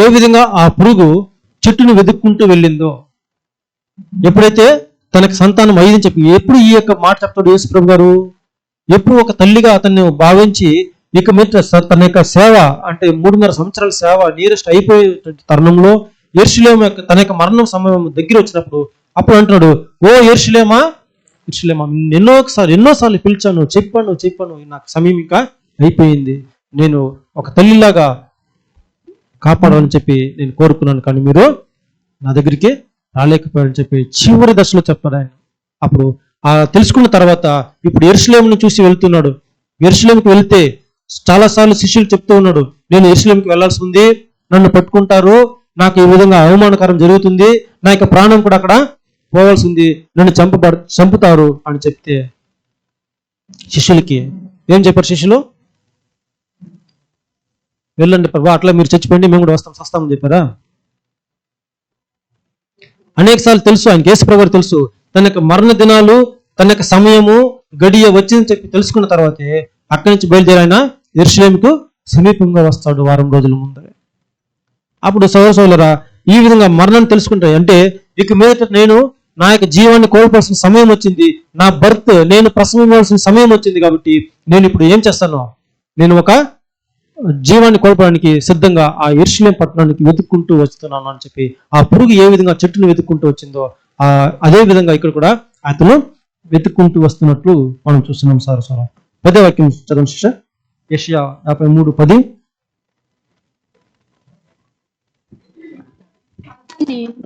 ఏ విధంగా ఆ పురుగు చెట్టును వెతుక్కుంటూ వెళ్ళిందో, ఎప్పుడైతే తనకు సంతానం అయ్యిందని చెప్పి ఎప్పుడు ఈ యొక్క మాట చెప్తాడు యేసుప్రభు గారు? ఎప్పుడు ఒక తల్లిగా అతన్ని భావించి ఇక మీద తన యొక్క సేవ అంటే 3.5 సంవత్సరాల సేవ నీరెస్ట్ అయిపోయే తరుణంలో యెరూషలేము తన యొక్క మరణం సమయం దగ్గర వచ్చినప్పుడు అప్పుడు అంటున్నాడు, ఓ యెరూషలేమా ఎన్నోసార్లు పిలిచాను, చెప్పాను నాకు సమయం ఇంకా అయిపోయింది, నేను ఒక తల్లిలాగా కాపాడాలని చెప్పి నేను కోరుకున్నాను, కానీ మీరు నా దగ్గరికి రాలేకపోయారని చెప్పి చివరి దశలో చెప్తాడు ఆయన. అప్పుడు తెలుసుకున్న తర్వాత ఇప్పుడు యెరూషలేమును చూసి వెళ్తున్నాడు. యెరూషలేముకి వెళ్తే చాలాసార్లు శిష్యులు చెప్తూ ఉన్నాడు, నేను యెరూషలేముకి వెళ్లాల్సి ఉంది, నన్ను పట్టుకుంటారు, నాకు ఈ విధంగా అవమానకరం జరుగుతుంది, నా యొక్క ప్రాణం కూడా అక్కడ పోవాల్సింది, నన్ను చంపుతారు అని చెప్తే శిష్యులకి ఏం చెప్పారు శిష్యులు? వెళ్ళండి ప్రభు, అట్లా మీరు చచ్చిపోయింది, మేము కూడా వస్తామని చెప్పారా? అనేక సార్లు తెలుసు ఆయనకి, యేసు ప్రభు తెలుసు తన యొక్క మరణ దినాలు, తన యొక్క సమయము గడియ వచ్చిందని చెప్పి తెలుసుకున్న తర్వాతే అక్కడి నుంచి బయలుదేరి ఆయన యెరూషలేముకు సమీపంగా వస్తాడు వారం రోజుల ముందరే. అప్పుడు సోదరులారా, ఈ విధంగా మరణాన్ని తెలుసుకుంటాయి అంటే ఇక మీదట నేను నా యొక్క జీవాన్ని కోల్పోవాల్సిన సమయం వచ్చింది, నా బర్త్ నేను ప్రసవించాల్సిన సమయం వచ్చింది, కాబట్టి నేను ఇప్పుడు ఏం చేస్తాను, నేను ఒక జీవాన్ని కోల్పోవడానికి సిద్ధంగా ఆ యెరూషలేము పట్టణానికి వెతుక్కుంటూ వస్తున్నాను అని చెప్పి, ఆ పురుగు ఏ విధంగా చెట్టును వెతుక్కుంటూ వచ్చిందో అదే విధంగా ఇక్కడ కూడా అతను వెతుక్కుంటూ వస్తున్నట్లు మనం చూస్తున్నాం. సార్ 10వ వాక్యం చదవండి సిస్టర్. యెషయా 53:10.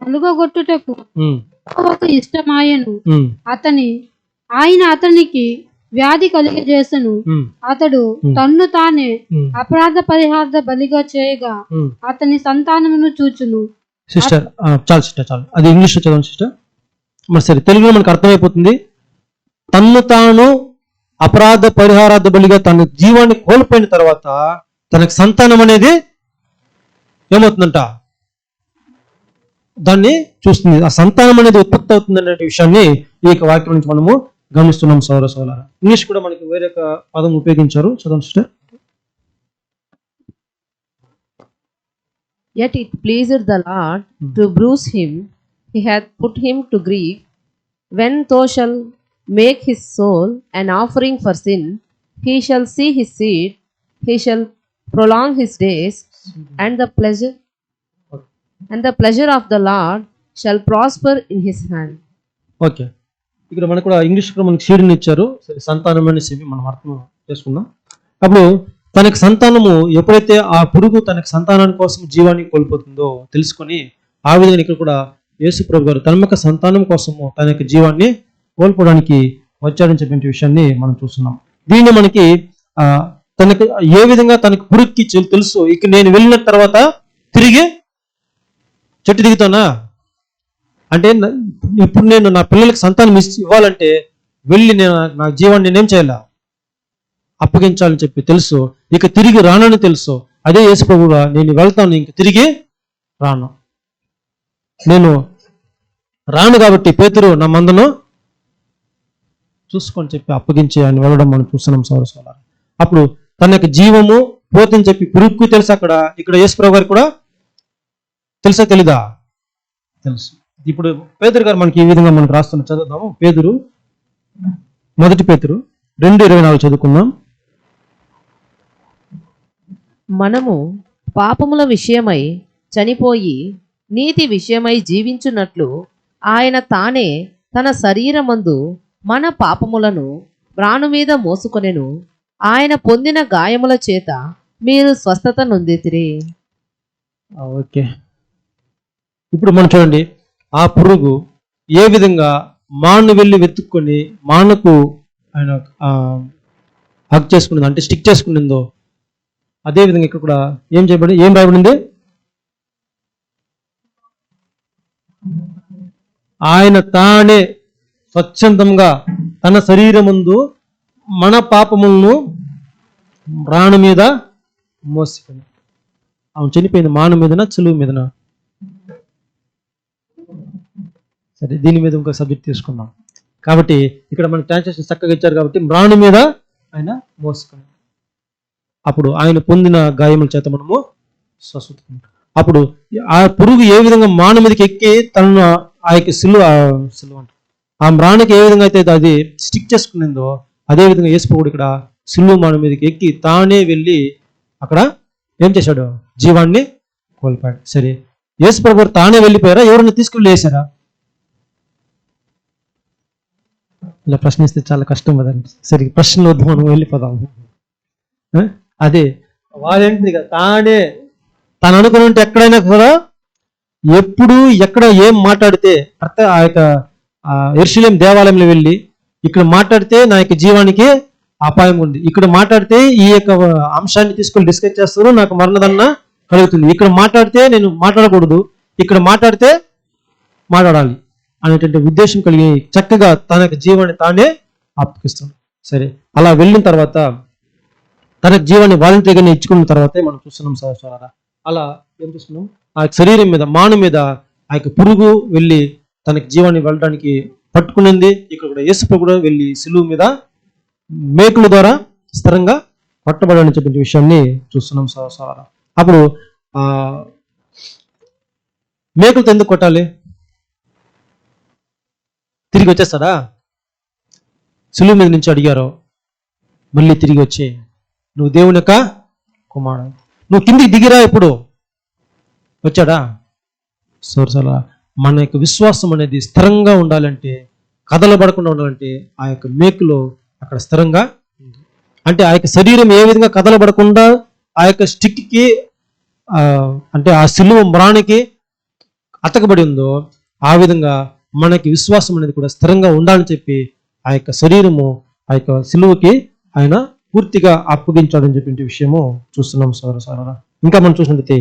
నలుగగొట్టుటకు యెహోవాకు ఇష్టమాయను, ఆయన అతనికి వ్యాధి కలిగజేసను, అతడు తన్ను తానే అపరాధ పరిహార బలిగా చేయగా అతని సంతానమును చూచును. సిస్టర్ చాలు, అది ఇంగ్లీష్ లో చదవండి సిస్టర్. మరి సరే, తెలుగులో మనకు అర్థమైపోతుంది. తన్ను తాను అపరాధ పరిహారార్థ బలిగా తన జీవాన్ని కోల్పోయిన తర్వాత తనకు సంతానం అనేది ఏమవుతుందంట, దాన్ని చూస్తుంది. ఆ సంతానం అనేది ఉత్పత్తి అవుతుంది అనే విషయాన్ని ఈ యొక్క వాక్యం నుంచి మనము గమనిస్తున్నాం. సోదరులారా, ఇంగ్లీష్ కూడా మనకి వేరే పదం ఉపయోగించారు, చదవండి sister. Yet it pleased the Lord to bruise him, he hath put him to grief. When thou shalt make his soul an offering for sin, he shall see his seed, he shall prolong his days, and the pleasure of the Lord shall prosper in his hand. Okay, ఇక్కడ మనకు కూడా English కూడా మనకి సీడ్ని ఇచ్చారు. సరే, సంతానమైన సెవి మనం అర్థం చేసుకుందాం. అప్పుడు తనకి సంతానము ఎప్పుడైతే ఆ పురుగు తనకి సంతానం కోసం జీవాన్ని కోల్పోతుందో తెలుసుకొని, ఆ విధంగా ఇక్కడ కూడా యేసు ప్రభు గారు తన యొక్క సంతానం కోసము తన యొక్క జీవాన్ని కోల్పోవడానికి వచ్చాడని చెప్పిన విషయాన్ని మనం చూస్తున్నాం. దీన్ని మనకి తనకు ఏ విధంగా తనకు పురుగుకి తెలుసు, ఇక నేను వెళ్ళిన తర్వాత తిరిగి చెట్టు దిగుతానా అంటే, ఇప్పుడు నేను నా పిల్లలకి సంతానం ఇవ్వాలంటే వెళ్ళి నేను నా జీవాన్ని నేనేం చేయాలా, అప్పగించాలని చెప్పి తెలుసు. ఇక తిరిగి రానని తెలుసు. అదే యేసు ప్రభువుగా నేను వెళ్తాను, ఇంక తిరిగి రాను, నేను రాను కాబట్టి పేతురు నా మందను చూసుకొని చెప్పి అప్పగించి ఆయన వెళ్ళడం మనం చూస్తున్నాం. సోదరులారా, అప్పుడు తన యొక్క జీవము పోతని చెప్పి పురుగుకు తెలుసు. ఇక్కడ యేసు ప్రభు గారు కూడా తెలుసా తెలీదా? తెలుసు. ఇప్పుడు పేతురు గారు మనకి ఈ విధంగా మనకు రాస్తున్న చదువుదాము. పేతురు 1 పేతురు 2:24 చదువుకుందాం. మనము పాపముల విషయమై చనిపోయి నీతి విషయమై జీవించున్నట్లు ఆయన తానే తన శరీరమందు మన పాపములను ప్రాణు మీద మోసుకొనెను, ఆయన పొందిన గాయముల చేత మీరు స్వస్థత నొందితిరి. ఓకే, ఇప్పుడు మనం చూడండి, ఆ పురుగు ఏ విధంగా మాను వెళ్ళి వెతుక్కొని మానుకు ఆయన హక్ చేసుకునిందో, అంటే స్టిక్ చేసుకునిందో, అదే విధంగా ఇక్కడ కూడా ఏం రాయబడింది, ఆయన తానే స్వచ్ఛందంగా తన శరీరమందు మన పాపములను రాణు మీద మోసుకొని, ఆమె చనిపోయింది మాను మీదనా చిలువ మీదనా? సరే, దీని మీద ఇంకో సబ్జెక్ట్ తీసుకుందాం. కాబట్టి ఇక్కడ మన ట్రాన్స్లేషన్ చక్కగా ఇచ్చారు కాబట్టి రాణు మీద ఆయన మోసుకొని, అప్పుడు ఆయన పొందిన గాయముల చేత మనము స్వస్థత. అప్పుడు ఆ పురుగు ఏ విధంగా మాను మీదకి ఎక్కి తనను ఆ యొక్క సిలువ ఆ మ్రాణుకి ఏ విధంగా అయితే అది స్టిక్ చేసుకునిందో, అదే విధంగా యేసు ప్రభువు ఇక్కడ సిలువ మాను మీదకి ఎక్కి తానే వెళ్ళి అక్కడ ఏం చేశాడు, జీవాన్ని కోల్పోయాడు. సరే, యేసు ప్రభు తానే వెళ్ళిపోయారా, ఎవరిని తీసుకెళ్ళి వేశారా? ఇలా ప్రశ్నిస్తే చాలా కష్టం కదండి. సరే, ప్రశ్నలు వద్దు, మనం వెళ్ళిపోదాము. అదే వాడేంటి తానే తను అనుకున్నట్టు ఎక్కడైనా కూడా ఎప్పుడు ఎక్కడ ఏం మాట్లాడితే ఆ యొక్క యెరూషలేము దేవాలయంలో వెళ్ళి ఇక్కడ మాట్లాడితే నా యొక్క జీవానికి అపాయం ఉంది, ఇక్కడ మాట్లాడితే ఈ యొక్క అంశాన్ని తీసుకొని డిస్కస్ చేస్తారు, నాకు మరణదండ కలుగుతుంది, ఇక్కడ మాట్లాడితే నేను మాట్లాడకూడదు, ఇక్కడ మాట్లాడితే మాట్లాడాలి, అనేటువంటి ఉద్దేశం కలిగి చక్కగా తన యొక్క జీవాన్ని తానే అప్పగిస్తున్నాడు. సరే, అలా వెళ్ళిన తర్వాత తన జీవాన్ని వాలంటీర్గానే ఇచ్చుకున్న తర్వాతే మనం చూస్తున్నాం సహోదరులారా. అలా ఏం చూస్తున్నాం, ఆ శరీరం మీద మాను మీద ఆ యొక్క పురుగు వెళ్ళి తనకి జీవాన్ని వెళ్ళడానికి పట్టుకునింది. ఇక్కడ కూడా యేసు కూడా వెళ్ళి సిలువ మీద మేకుల ద్వారా స్థిరంగా పట్టబడని చెప్పిన విషయాన్ని చూస్తున్నాం సహోదరులారా. అప్పుడు ఆ మేకులతో ఎందుకు కొట్టాలి? తిరిగి వచ్చేస్తాడా? సిలువ మీద నుంచి అడిగారు, మళ్ళీ తిరిగి వచ్చి నువ్వు దేవుని యొక్క కుమారుడు, నువ్వు కిందికి దిగిరా. ఇప్పుడు వచ్చాడా? సోర్సలా మన యొక్క విశ్వాసం అనేది స్థిరంగా ఉండాలంటే, కదలబడకుండా ఉండాలంటే ఆ యొక్క మేకులో అక్కడ స్థిరంగా ఉంది. అంటే ఆ యొక్క శరీరం ఏ విధంగా కదలబడకుండా ఆ యొక్క స్టిక్కి అంటే ఆ సిలువ మ్రానికి అతకబడి ఉందో, ఆ విధంగా మనకి విశ్వాసం అనేది కూడా స్థిరంగా ఉండాలని చెప్పి ఆ యొక్క శరీరము ఆ యొక్క సిలువకి ఆయన పూర్తిగా అప్పగించాడని చెప్పిన విషయము చూస్తున్నాం సోదరా. ఇంకా మనం చూసినట్లయితే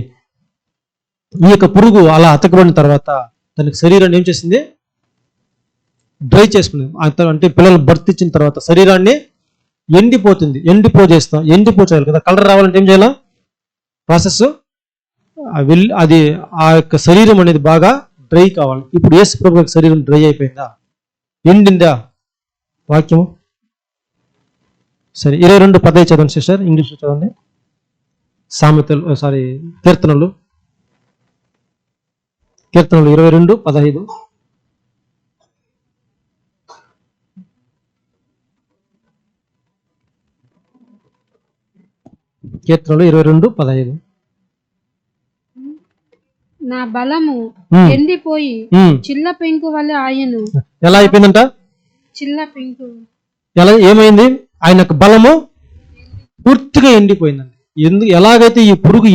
ఈ యొక్క పురుగు అలా అతకబడిన తర్వాత తనకి శరీరాన్ని ఏం చేసింది? డ్రై చేసుకుంది. అంటే పిల్లలు బర్త్ ఇచ్చిన తర్వాత శరీరాన్ని ఎండిపోచేయాలి కదా. కలర్ రావాలంటే ఏం చేయాలా? ప్రాసెస్ అది ఆ యొక్క శరీరం అనేది బాగా డ్రై కావాలి. ఇప్పుడు యేసు ప్రభు యొక్క శరీరం డ్రై అయిపోయిందా? ఎండిందా? వాక్యము సరే 22:15 చదవండి సిస్టర్, ఇంగ్లీష్ చదవండి. సామెతలు కీర్తనలు 22:15. కీర్తనలు 22:15. నా బలము ఎండిపోయి చిల్ల పెంకు వల్ల ఆయను. ఎలా అయిపోయిందంట? చిల్ల పెంకు ఎలా ఏమైంది? ఆయన యొక్క బలము పూర్తిగా ఎండిపోయిందండి. ఎలాగైతే ఈ పురుగు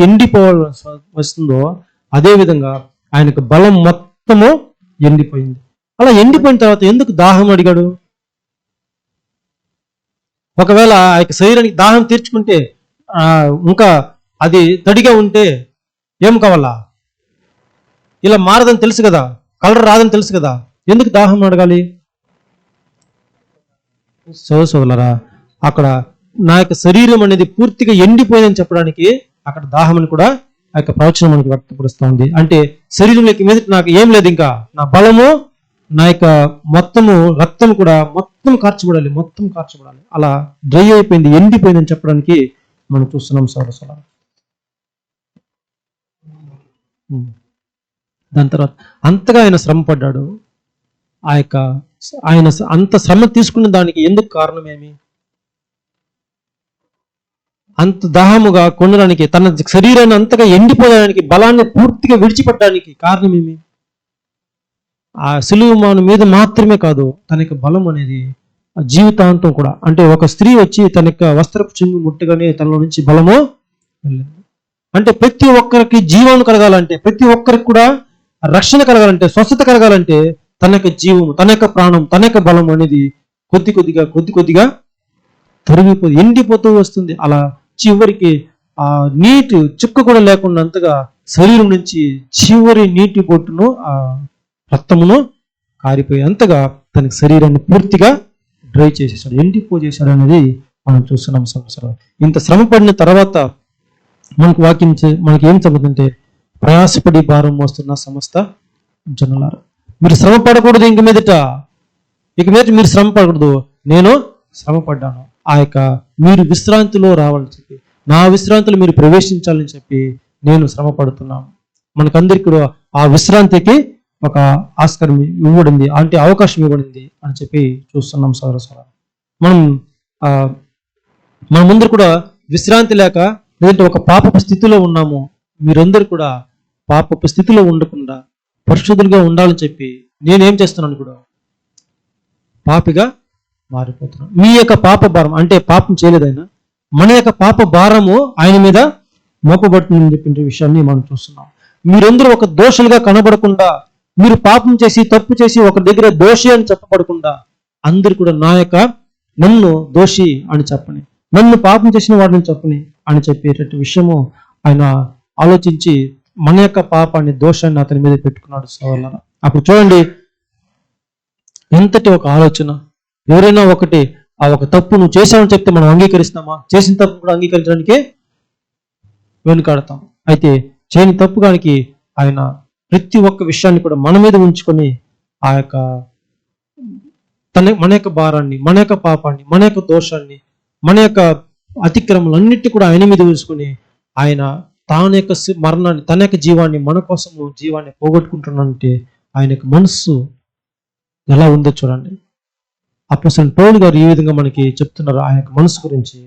వస్తుందో అదే విధంగా ఆయనకు బలం మొత్తము ఎండిపోయింది. అలా ఎండిపోయిన తర్వాత ఎందుకు దాహం అడిగాడు? ఒకవేళ ఆ యొక్క శరీరానికి దాహం తీర్చుకుంటే ఇంకా అది తడిగా ఉంటే ఏం కావాలా? ఇలా మారదని తెలుసు కదా, కలర్ రాదని తెలుసు కదా, ఎందుకు దాహం అడగాలి? సోదరులారా, అక్కడ నా యొక్క శరీరం అనేది పూర్తిగా ఎండిపోయిందని చెప్పడానికి అక్కడ దాహం అని కూడా ఆ యొక్క ప్రవచనం మనకి వ్యక్తపరుస్తూ ఉంది. అంటే శరీరంలోకి మీద నాకు ఏం లేదు, ఇంకా నా బలము, నా యొక్క మొత్తము రక్తం కూడా మొత్తం కార్చబడాలి. అలా డ్రై అయిపోయింది, ఎండిపోయిందని చెప్పడానికి మనం చూస్తున్నాం సోదరులారా. దాని తర్వాత అంతగా ఆయన శ్రమ పడ్డాడు. ఆయన అంత శ్రమ తీసుకున్న దానికి ఎందుకు కారణమేమి? అంత దాహముగా కొనడానికి, తన శరీరాన్ని అంతగా ఎండిపోయడానికి, బలాన్ని పూర్తిగా విడిచిపెట్టడానికి కారణమేమి? ఆ సిలువ మాను మీద మాత్రమే కాదు, తన యొక్క బలం అనేది జీవితాంతం కూడా. అంటే ఒక స్త్రీ వచ్చి తన యొక్క వస్త్రపు చెంగు ముట్టగానే తనలో నుంచి బలము వెళ్ళింది. అంటే ప్రతి ఒక్కరికి జీవం కలగాలంటే, ప్రతి ఒక్కరికి కూడా రక్షణ కలగాలంటే, స్వస్థత కలగాలంటే తన యొక్క జీవము, తన యొక్క ప్రాణం, తన యొక్క బలం అనేది కొద్ది కొద్దిగా ఎండిపోతూ వస్తుంది. అలా చివరికి ఆ నీటి చుక్క కూడా లేకుండా అంతగా శరీరం నుంచి చివరి నీటి బొట్టును ఆ రక్తమును కారిపోయి అంతగా తనకి శరీరాన్ని పూర్తిగా డ్రై చేసేసాడు, ఎండిపోచేశాడు అనేది మనం చూస్తున్నాం సంవత్సరం. ఇంత శ్రమ పడిన తర్వాత మనకి ఏం చెబుతుంటే, ప్రయాసపడి భారం మోస్తున్న సమస్త జనులారా, మీరు శ్రమ పడకూడదు. ఇక మీదట మీరు శ్రమ పడకూడదు. నేను శ్రమ పడ్డాను. ఆ యొక్క మీరు విశ్రాంతిలో రావాలని చెప్పి, నా విశ్రాంతిలో మీరు ప్రవేశించాలని చెప్పి నేను శ్రమ పడుతున్నాను. మనకందరికీ కూడా ఆ విశ్రాంతికి ఒక ఆస్కారం ఇవ్వబడింది, అంటే అవకాశం ఇవ్వబడింది అని చెప్పి చూస్తున్నాం సోదరులారా. మన ముందర కూడా విశ్రాంతి లేక, లేదంటే ఒక పాపపు స్థితిలో ఉన్నాము. మీరందరూ కూడా పాపపు స్థితిలో ఉండకుండా పరిశుద్ధులుగా ఉండాలని చెప్పి నేనేం చేస్తున్నాను? కూడా పాపిగా మారిపోతున్నాను. మీ యొక్క పాప భారం, అంటే పాపం చేయలేదు ఆయన, మన యొక్క పాప భారము ఆయన మీద మోపబడుతుందని చెప్పిన విషయాన్ని మనం చూస్తున్నాం. మీరందరూ ఒక దోషులుగా కనబడకుండా, మీరు పాపం చేసి తప్పు చేసి ఒక దగ్గర దోషి అని చెప్పబడకుండా, అందరు కూడా నన్ను దోషి అని చెప్పని, నన్ను పాపం చేసిన వాడిని చెప్పని అని చెప్పేటట్టు విషయము ఆయన ఆలోచించి మన యొక్క పాపాన్ని, దోషాన్ని అతని మీద పెట్టుకున్నాడు సోదరులారా. అప్పుడు చూడండి, ఎంతటి ఒక ఆలోచన. ఎవరైనా ఒకటి ఆ ఒక తప్పు నువ్వు చేసావని చెప్తే మనం అంగీకరిస్తామా? చేసిన తప్పు కూడా అంగీకరించడానికి వెనుకాడతాం. అయితే చేయని తప్పుగానికి ఆయన ప్రతి ఒక్క విషయాన్ని కూడా మన మీద ఉంచుకొని ఆ యొక్క మన యొక్క భారాన్ని, మన యొక్క పాపాన్ని, మన యొక్క దోషాన్ని, మన యొక్క అతిక్రమలన్నిటి కూడా ఆయన మీద ఉంచుకొని ఆయన తాను యొక్క మరణాన్ని, తన యొక్క జీవాన్ని, మన కోసము జీవాన్ని పోగొట్టుకుంటున్నానంటే ఆయన యొక్క మనస్సు ఎలా ఉందో చూడండి. అపోస్తలుడైన పౌలు గారు ఈ విధంగా మనకి చెప్తున్నారు ఆయన యొక్క మనసు గురించి.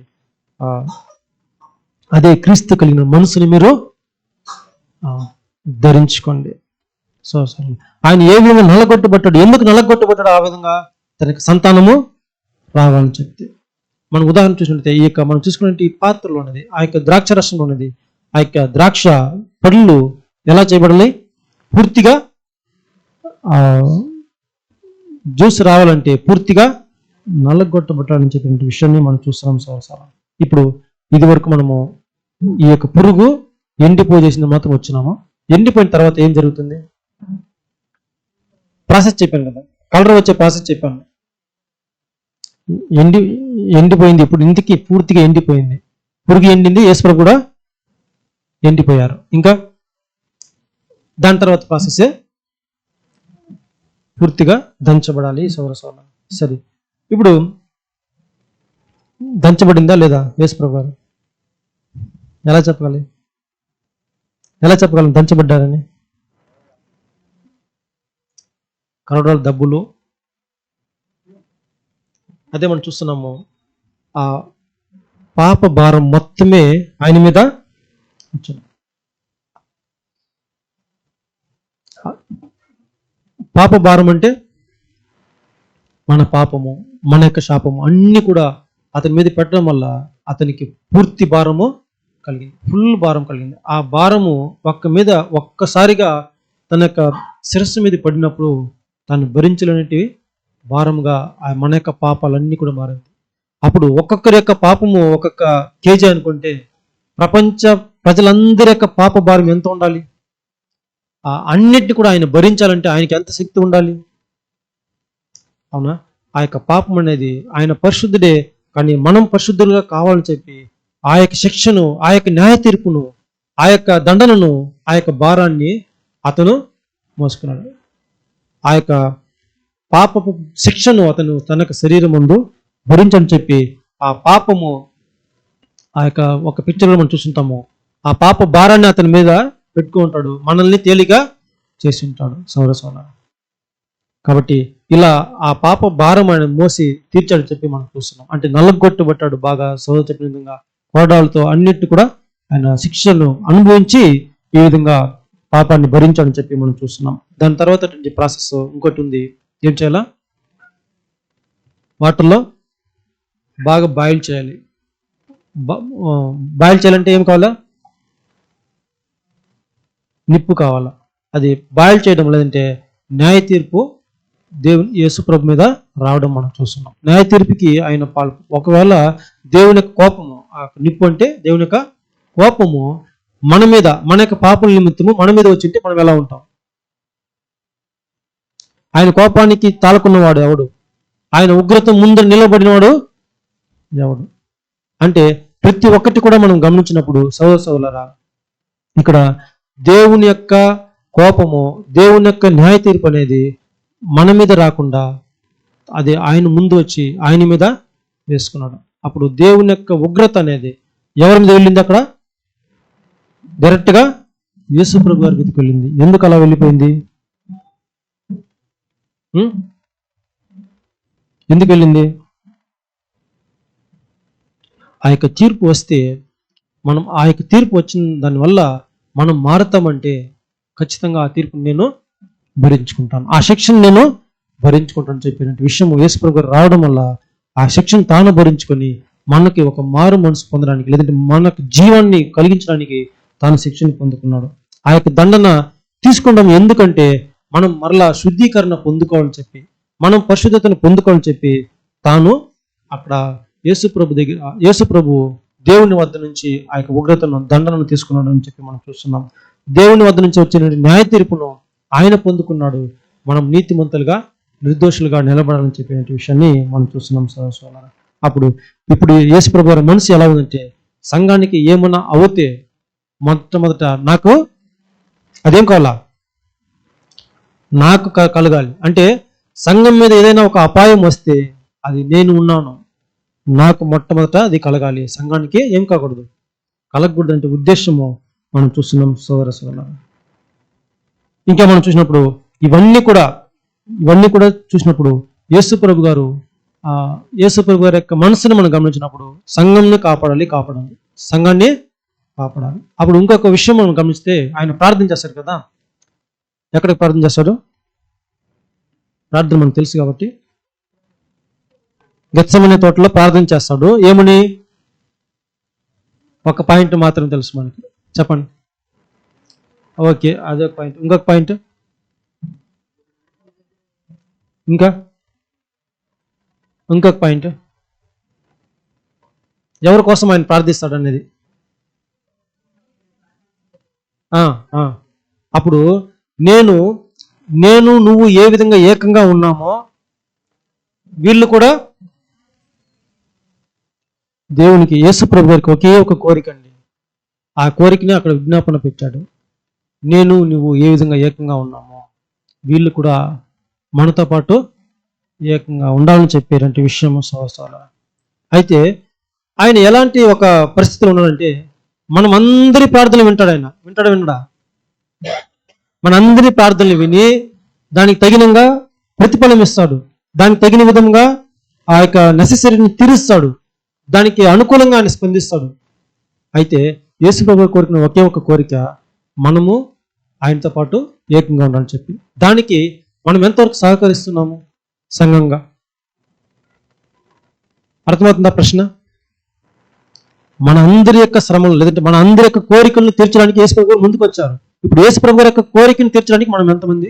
అదే క్రీస్తు కలిగిన మనసుని మీరు ధరించుకోండి. సో ఆయన ఏ విధంగా నలగొట్టబడ్డాడు, ఎందుకు నలగొట్టబడ్డాడు? ఆ విధంగా తనకి సంతానము రావాలని చెప్తే మనం ఉదాహరణ చూసినట్లయితే ఈ యొక్క మనం చూసుకున్నట్టు ఈ పాత్రలో ఉన్నది ఆ యొక్క ద్రాక్ష రసంలో ఉన్నది. ఆ యొక్క ద్రాక్ష పళ్ళు ఎలా చేయబడాలి? పూర్తిగా జ్యూస్ రావాలంటే పూర్తిగా నల్లగొట్టబట్టాలని చెప్పిన విషయాన్ని మనం చూస్తున్నాం. సంవత్సరం ఇప్పుడు ఇది వరకు మనము ఈ యొక్క పురుగు ఎండిపోయేసింది మాత్రం వచ్చినాము. ఎండిపోయిన తర్వాత ఏం జరుగుతుంది? ప్రాసెస్ చెప్పాను కదా, కలర్ వచ్చే ప్రాసెస్ చెప్పాను. ఎండిపోయింది. ఇప్పుడు ఇంటికి పూర్తిగా ఎండిపోయింది. పురుగు ఎండింది, యేసుప్రభు కూడా ఎండిపోయారు. ఇంకా దాని తర్వాత ప్రాసెస్ పూర్తిగా దంచబడాలి. సౌరసౌర సరే, ఇప్పుడు దంచబడిందా లేదా యేసుప్రభు గారు? ఎలా చెప్పగలం దంచబడ్డారని? కరోడాలు దబ్బులు అదే మనం చూస్తున్నాము. ఆ పాప భారం మొత్తమే ఆయన మీద వచ్చింది. పాప భారం అంటే మన పాపము, మన యొక్క శాపము అన్ని కూడా అతని మీద పెట్టడం వల్ల అతనికి పూర్తి భారము కలిగింది, ఫుల్ భారం కలిగింది. ఆ భారము ఒక్కసారిగా తన యొక్క శిరస్సు మీద పడినప్పుడు తను భరించలేనిటివి భారముగా మన యొక్క పాపాలన్నీ కూడా మారింది. అప్పుడు ఒక్కొక్కరి యొక్క పాపము ఒక్కొక్క కేజీ అనుకుంటే ప్రపంచ ప్రజలందరి యొక్క పాప భారం ఎంత ఉండాలి? అన్నిటిని కూడా ఆయన భరించాలంటే ఆయనకి ఎంత శక్తి ఉండాలి? అవునా? ఆ యొక్క పాపం అనేది ఆయన పరిశుద్ధుడే, కానీ మనం పరిశుద్ధులుగా కావాలని చెప్పి ఆ యొక్క శిక్షను, ఆ యొక్క న్యాయ తీర్పును, ఆ యొక్క దండనను, ఆ యొక్క భారాన్ని అతను మోసుకున్నాడు. ఆ యొక్క పాపపు శిక్షను అతను తనకు శరీరం ముందు భరించని చెప్పి ఆ పాపము ఆ యొక్క ఒక పిక్చర్లో మనం చూస్తుంటాము. ఆ పాప భారాన్ని అతని మీద పెట్టుకుంటాడు, మనల్ని తేలిగా చేసి ఉంటాడు. సౌరసౌర కాబట్టి ఇలా ఆ పాప భారం ఆయన మోసి తీర్చాడని చెప్పి మనం చూస్తున్నాం. అంటే నల్లగొట్టబట్టాడు బాగా. సౌర చెప్పిన విధంగా కోడాలతో అన్నిటి కూడా ఆయన శిక్షను అనుభవించి ఈ విధంగా పాపాన్ని భరించాడని చెప్పి మనం చూస్తున్నాం. దాని తర్వాత ప్రాసెస్ ఇంకోటి ఉంది. ఏం చేయాలా? వాటర్లో బాగా బాయిల్ చేయాలి. బాయిల్ చేయాలంటే ఏం కావాలా? నిప్పు కావాలా. అది బాయిల్ చేయడం లేదంటే న్యాయ తీర్పు దేవుని యేసుప్రభు మీద రావడం మనం చూస్తున్నాం. న్యాయ తీర్పుకి ఆయన ఒకవేళ దేవుని యొక్క కోపము, ఆ నిప్పు అంటే దేవుని యొక్క కోపము మన మీద, మన యొక్క పాపల నిమిత్తము మన మీద వచ్చింటే మనం ఎలా ఉంటాం? ఆయన కోపానికి తాళకున్నవాడు ఎవడు? ఆయన ఉగ్రత ముందు నిలబడినవాడు ఎవడు? అంటే ప్రతి ఒక్కటి కూడా మనం గమనించినప్పుడు సౌలరా ఇక్కడ దేవుని యొక్క కోపము, దేవుని యొక్క న్యాయ తీర్పు అనేది మన మీద రాకుండా అది ఆయన ముందు వచ్చి ఆయన మీద వేసుకున్నాడు. అప్పుడు దేవుని యొక్క ఉగ్రత అనేది ఎవరి మీద వెళ్ళింది? అక్కడ డైరెక్ట్గా యేసుప్రభు గారి మీదకి వెళ్ళింది. ఎందుకు అలా వెళ్ళిపోయింది? ఎందుకు వెళ్ళింది? ఆ యొక్క తీర్పు వస్తే మనం ఆ యొక్క తీర్పు వచ్చిన దానివల్ల మనం మారుతామంటే ఖచ్చితంగా ఆ తీర్పుని నేను భరించుకుంటాను, ఆ శిక్షను నేను భరించుకుంటాను చెప్పిన విషయం యేసుప్రభు గారు రావడం వల్ల ఆ శిక్షను తాను భరించుకొని మనకి ఒక మారు మనసు పొందడానికి, లేదంటే మనకు జీవాన్ని కలిగించడానికి తాను శిక్షను పొందుకున్నాడు. ఆ యొక్క దండన తీసుకుంటాం ఎందుకంటే మనం మరలా శుద్ధీకరణ పొందుకోవాలని చెప్పి, మనం పరిశుద్ధతను పొందుకోవాలని చెప్పి తాను అక్కడ యేసుప్రభు దేవుని వద్ద నుంచి ఆ యొక్క ఉగ్రతను, దండనను తీసుకున్నాడు అని చెప్పి మనం చూస్తున్నాం. దేవుని వద్ద నుంచి వచ్చిన న్యాయ తీర్పును ఆయన పొందుకున్నాడు. మనం నీతిమంతులుగా నిర్దోషులుగా నిలబడాలని చెప్పిన విషయాన్ని మనం చూస్తున్నాం సోదరులారా. ఇప్పుడు యేసుప్రభు గారి మనసు ఎలా ఉందంటే, సంఘానికి ఏమన్నా అవుతే మొట్టమొదట నాకు అదేం కావాలా, నాకు కలగాలి. అంటే సంఘం మీద ఏదైనా ఒక అపాయం వస్తే అది నేను ఉన్నాను, నాకు మొట్టమొదట అది కలగాలి, సంఘానికి ఏం కాకూడదు, కలగకూడదు అంటే ఉద్దేశము మనం చూస్తున్నాం సోదరులారా. ఇంకా మనం చూసినప్పుడు ఇవన్నీ కూడా చూసినప్పుడు యేసుప్రభు గారు గారి యొక్క మనసుని మనం గమనించినప్పుడు సంఘంని కాపాడాలి, సంఘాన్ని కాపాడాలి. అప్పుడు ఇంకొక విషయం మనం గమనిస్తే ఆయన ప్రార్థన చేస్తారు కదా. ఎక్కడికి ప్రార్థన చేస్తాడు? ప్రార్థన మనకు తెలుసు కాబట్టి గెత్సెమనే తోటలో ప్రార్థన చేస్తాడు. ఏమని? ఒక పాయింట్ మాత్రం తెలుసు మనకి, చెప్పండి. ఓకే, అదొక పాయింట్. ఇంకొక పాయింట్, ఇంకొక పాయింట్ ఎవరి కోసం ఆయన ప్రార్థిస్తాడు అనేది. అప్పుడు నేను నువ్వు ఏ విధంగా ఏకంగా ఉన్నామో వీళ్ళు కూడా దేవునికి, యేసుప్రభు గారికి ఒకే ఒక కోరిక అండి. ఆ కోరికని అక్కడ విజ్ఞాపన పెట్టాడు. నువ్వు ఏ విధంగా ఏకంగా ఉన్నామో వీళ్ళు కూడా మనతో పాటు ఏకంగా ఉండాలని చెప్పారంటే విషయము సోదరులారా. అయితే ఆయన ఎలాంటి ఒక పరిస్థితిలో ఉన్నాడంటే, మనం అందరి ప్రార్థనలు వినడా? మనందరి ప్రార్థనలు విని దానికి తగినంగా ప్రతిఫలం ఇస్తాడు, దానికి తగిన విధంగా ఆ యొక్క నెసెసరీని తీరుస్తాడు, దానికి అనుకూలంగా ఆయన స్పందిస్తాడు. అయితే యేసుప్రభు కోరికను ఒకే ఒక కోరిక, మనము ఆయనతో పాటు ఏకంగా ఉండాలని చెప్పి. దానికి మనం ఎంతవరకు సహకరిస్తున్నాము సంఘంగా? అర్థమవుతుందా ప్రశ్న? మన అందరి యొక్క శ్రమలు లేదంటే మన అందరి యొక్క కోరికలను తీర్చడానికి యేసుప్రభు గారు ముందుకు వచ్చారు. ఇప్పుడు యేసుప్రభు గారి యొక్క కోరికను తీర్చడానికి మనం ఎంతమంది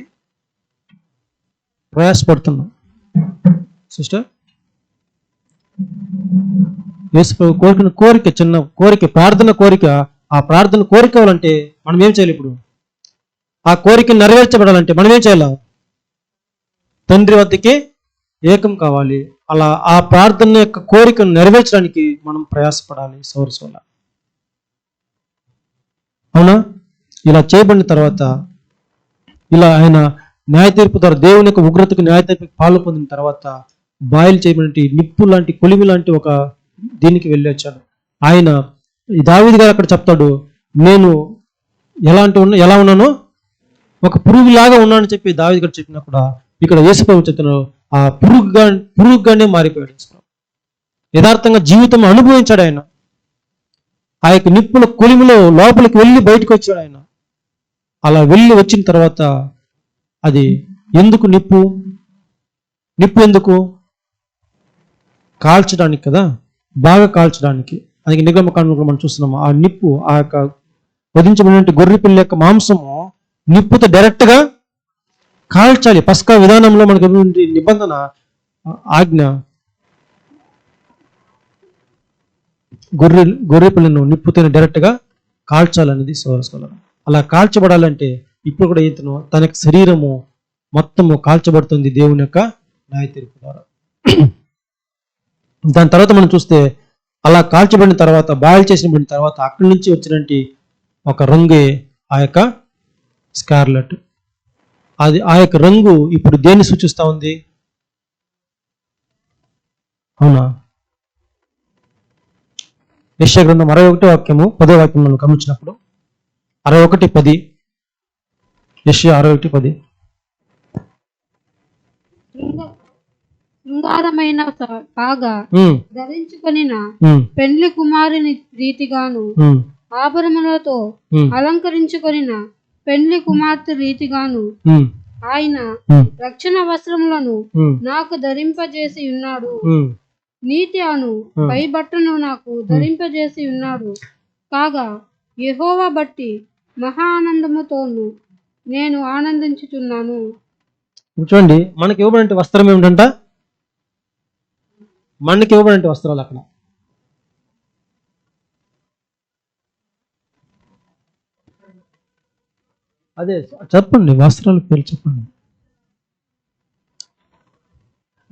ప్రయాసపడుతున్నాం సిస్టర్? యేసుప్రభు కోరిక చిన్న కోరిక, ప్రార్థన కోరిక. ఆ ప్రార్థన కోరికవాలంటే మనం ఏం చేయాలి? ఇప్పుడు ఆ కోరిక నెరవేర్చబడాలంటే మనం ఏం చేయాలి? తండ్రి వద్దకి ఏకం కావాలి. అలా ఆ ప్రార్థన యొక్క కోరికను నెరవేర్చడానికి మనం ప్రయాసపడాలి సోదరులారా. అవునా? ఇలా చేయబడిన తర్వాత, ఇలా ఆయన న్యాయ తీర్పు ద్వారా దేవుని యొక్క ఉగ్రతకు న్యాయ తీర్పుకి పాలు పొందిన తర్వాత బాయిల్ చేయబడి నిప్పు లాంటి, కొలిమి లాంటి ఒక దీనికి వెళ్ళి వచ్చాడు. ఆయన దావీదు గారు అక్కడ చెప్తాడు, నేను ఎలా ఉన్నానో ఒక పురుగులాగా ఉన్నానని చెప్పి దావీదు గారు చెప్పినప్పుడు, ఇక్కడ యేసుప్రభు చెప్తున్నారు, ఆ పురుగుగానే మారిపోయాడు. యథార్థంగా జీవితం అనుభవించాడు ఆయన. ఆ యొక్క నిప్పుల కొలిమిలో లోపలికి వెళ్ళి బయటకు వచ్చాడు ఆయన. అలా వెళ్ళి వచ్చిన తర్వాత అది ఎందుకు నిప్పు ఎందుకు? కాల్చడానికి కదా, బాగా కాల్చడానికి. అది నిర్గమకాండంలో మనం చూస్తున్నాము. ఆ నిప్పు, ఆ యొక్క వధించబడిన గొర్రె పిల్ల యొక్క మాంసము నిప్పుతో డైరెక్ట్గా కాల్చాలి. పస్కా విధానంలో మనకు నిబంధన, ఆజ్ఞ, గొర్రె పిల్లను నిప్పుతో డైరెక్ట్గా కాల్చాలనేది సోదరులారా. అలా కాల్చబడాలంటే ఇప్పుడు కూడా ఇతను తన యొక్క శరీరము మొత్తము కాల్చబడుతుంది దేవుని యొక్క న్యాయ తీర్పు ద్వారా. దాని తర్వాత మనం చూస్తే అలా కాల్చబడిన తర్వాత, బాయిల్ చేసిన తర్వాత అక్కడి నుంచి వచ్చినటువంటి ఒక రంగే ఆ యొక్క స్కార్లెట్. అది ఆ యొక్క రంగు ఇప్పుడు దేన్ని సూచిస్తా ఉంది? అవునా? యెషయా గ్రంథం 61 వాక్యము 10వ వాక్యం మనం గమనించినప్పుడు, 61:10, యెషయా 61:10. శృంగారమైన కాగా ధరించుకొనిన పెండ్లి కుమారుని రీతిగాను, ఆభరణములతో అలంకరించుకొనిన పెండ్లి కుమార్తె రీతిగాను ఆయన రక్షణ వస్త్రములను నాకు ధరింపజేసి ఉన్నాడు. నీతి అను పై బట్టను నాకు ధరింపజేసి ఉన్నాడు. కాగా యెహోవా బట్టి మహా ఆనందముతోను నేను ఆనందించుచున్నాను. చూడండి, మనకి ఇవ్వబడిన వస్త్రం ఏమిటంట? మనకి ఇవ్వబడిన వస్త్రాలు అక్కడ అదే చెప్పండి, వస్త్రాల పేరు చెప్పండి.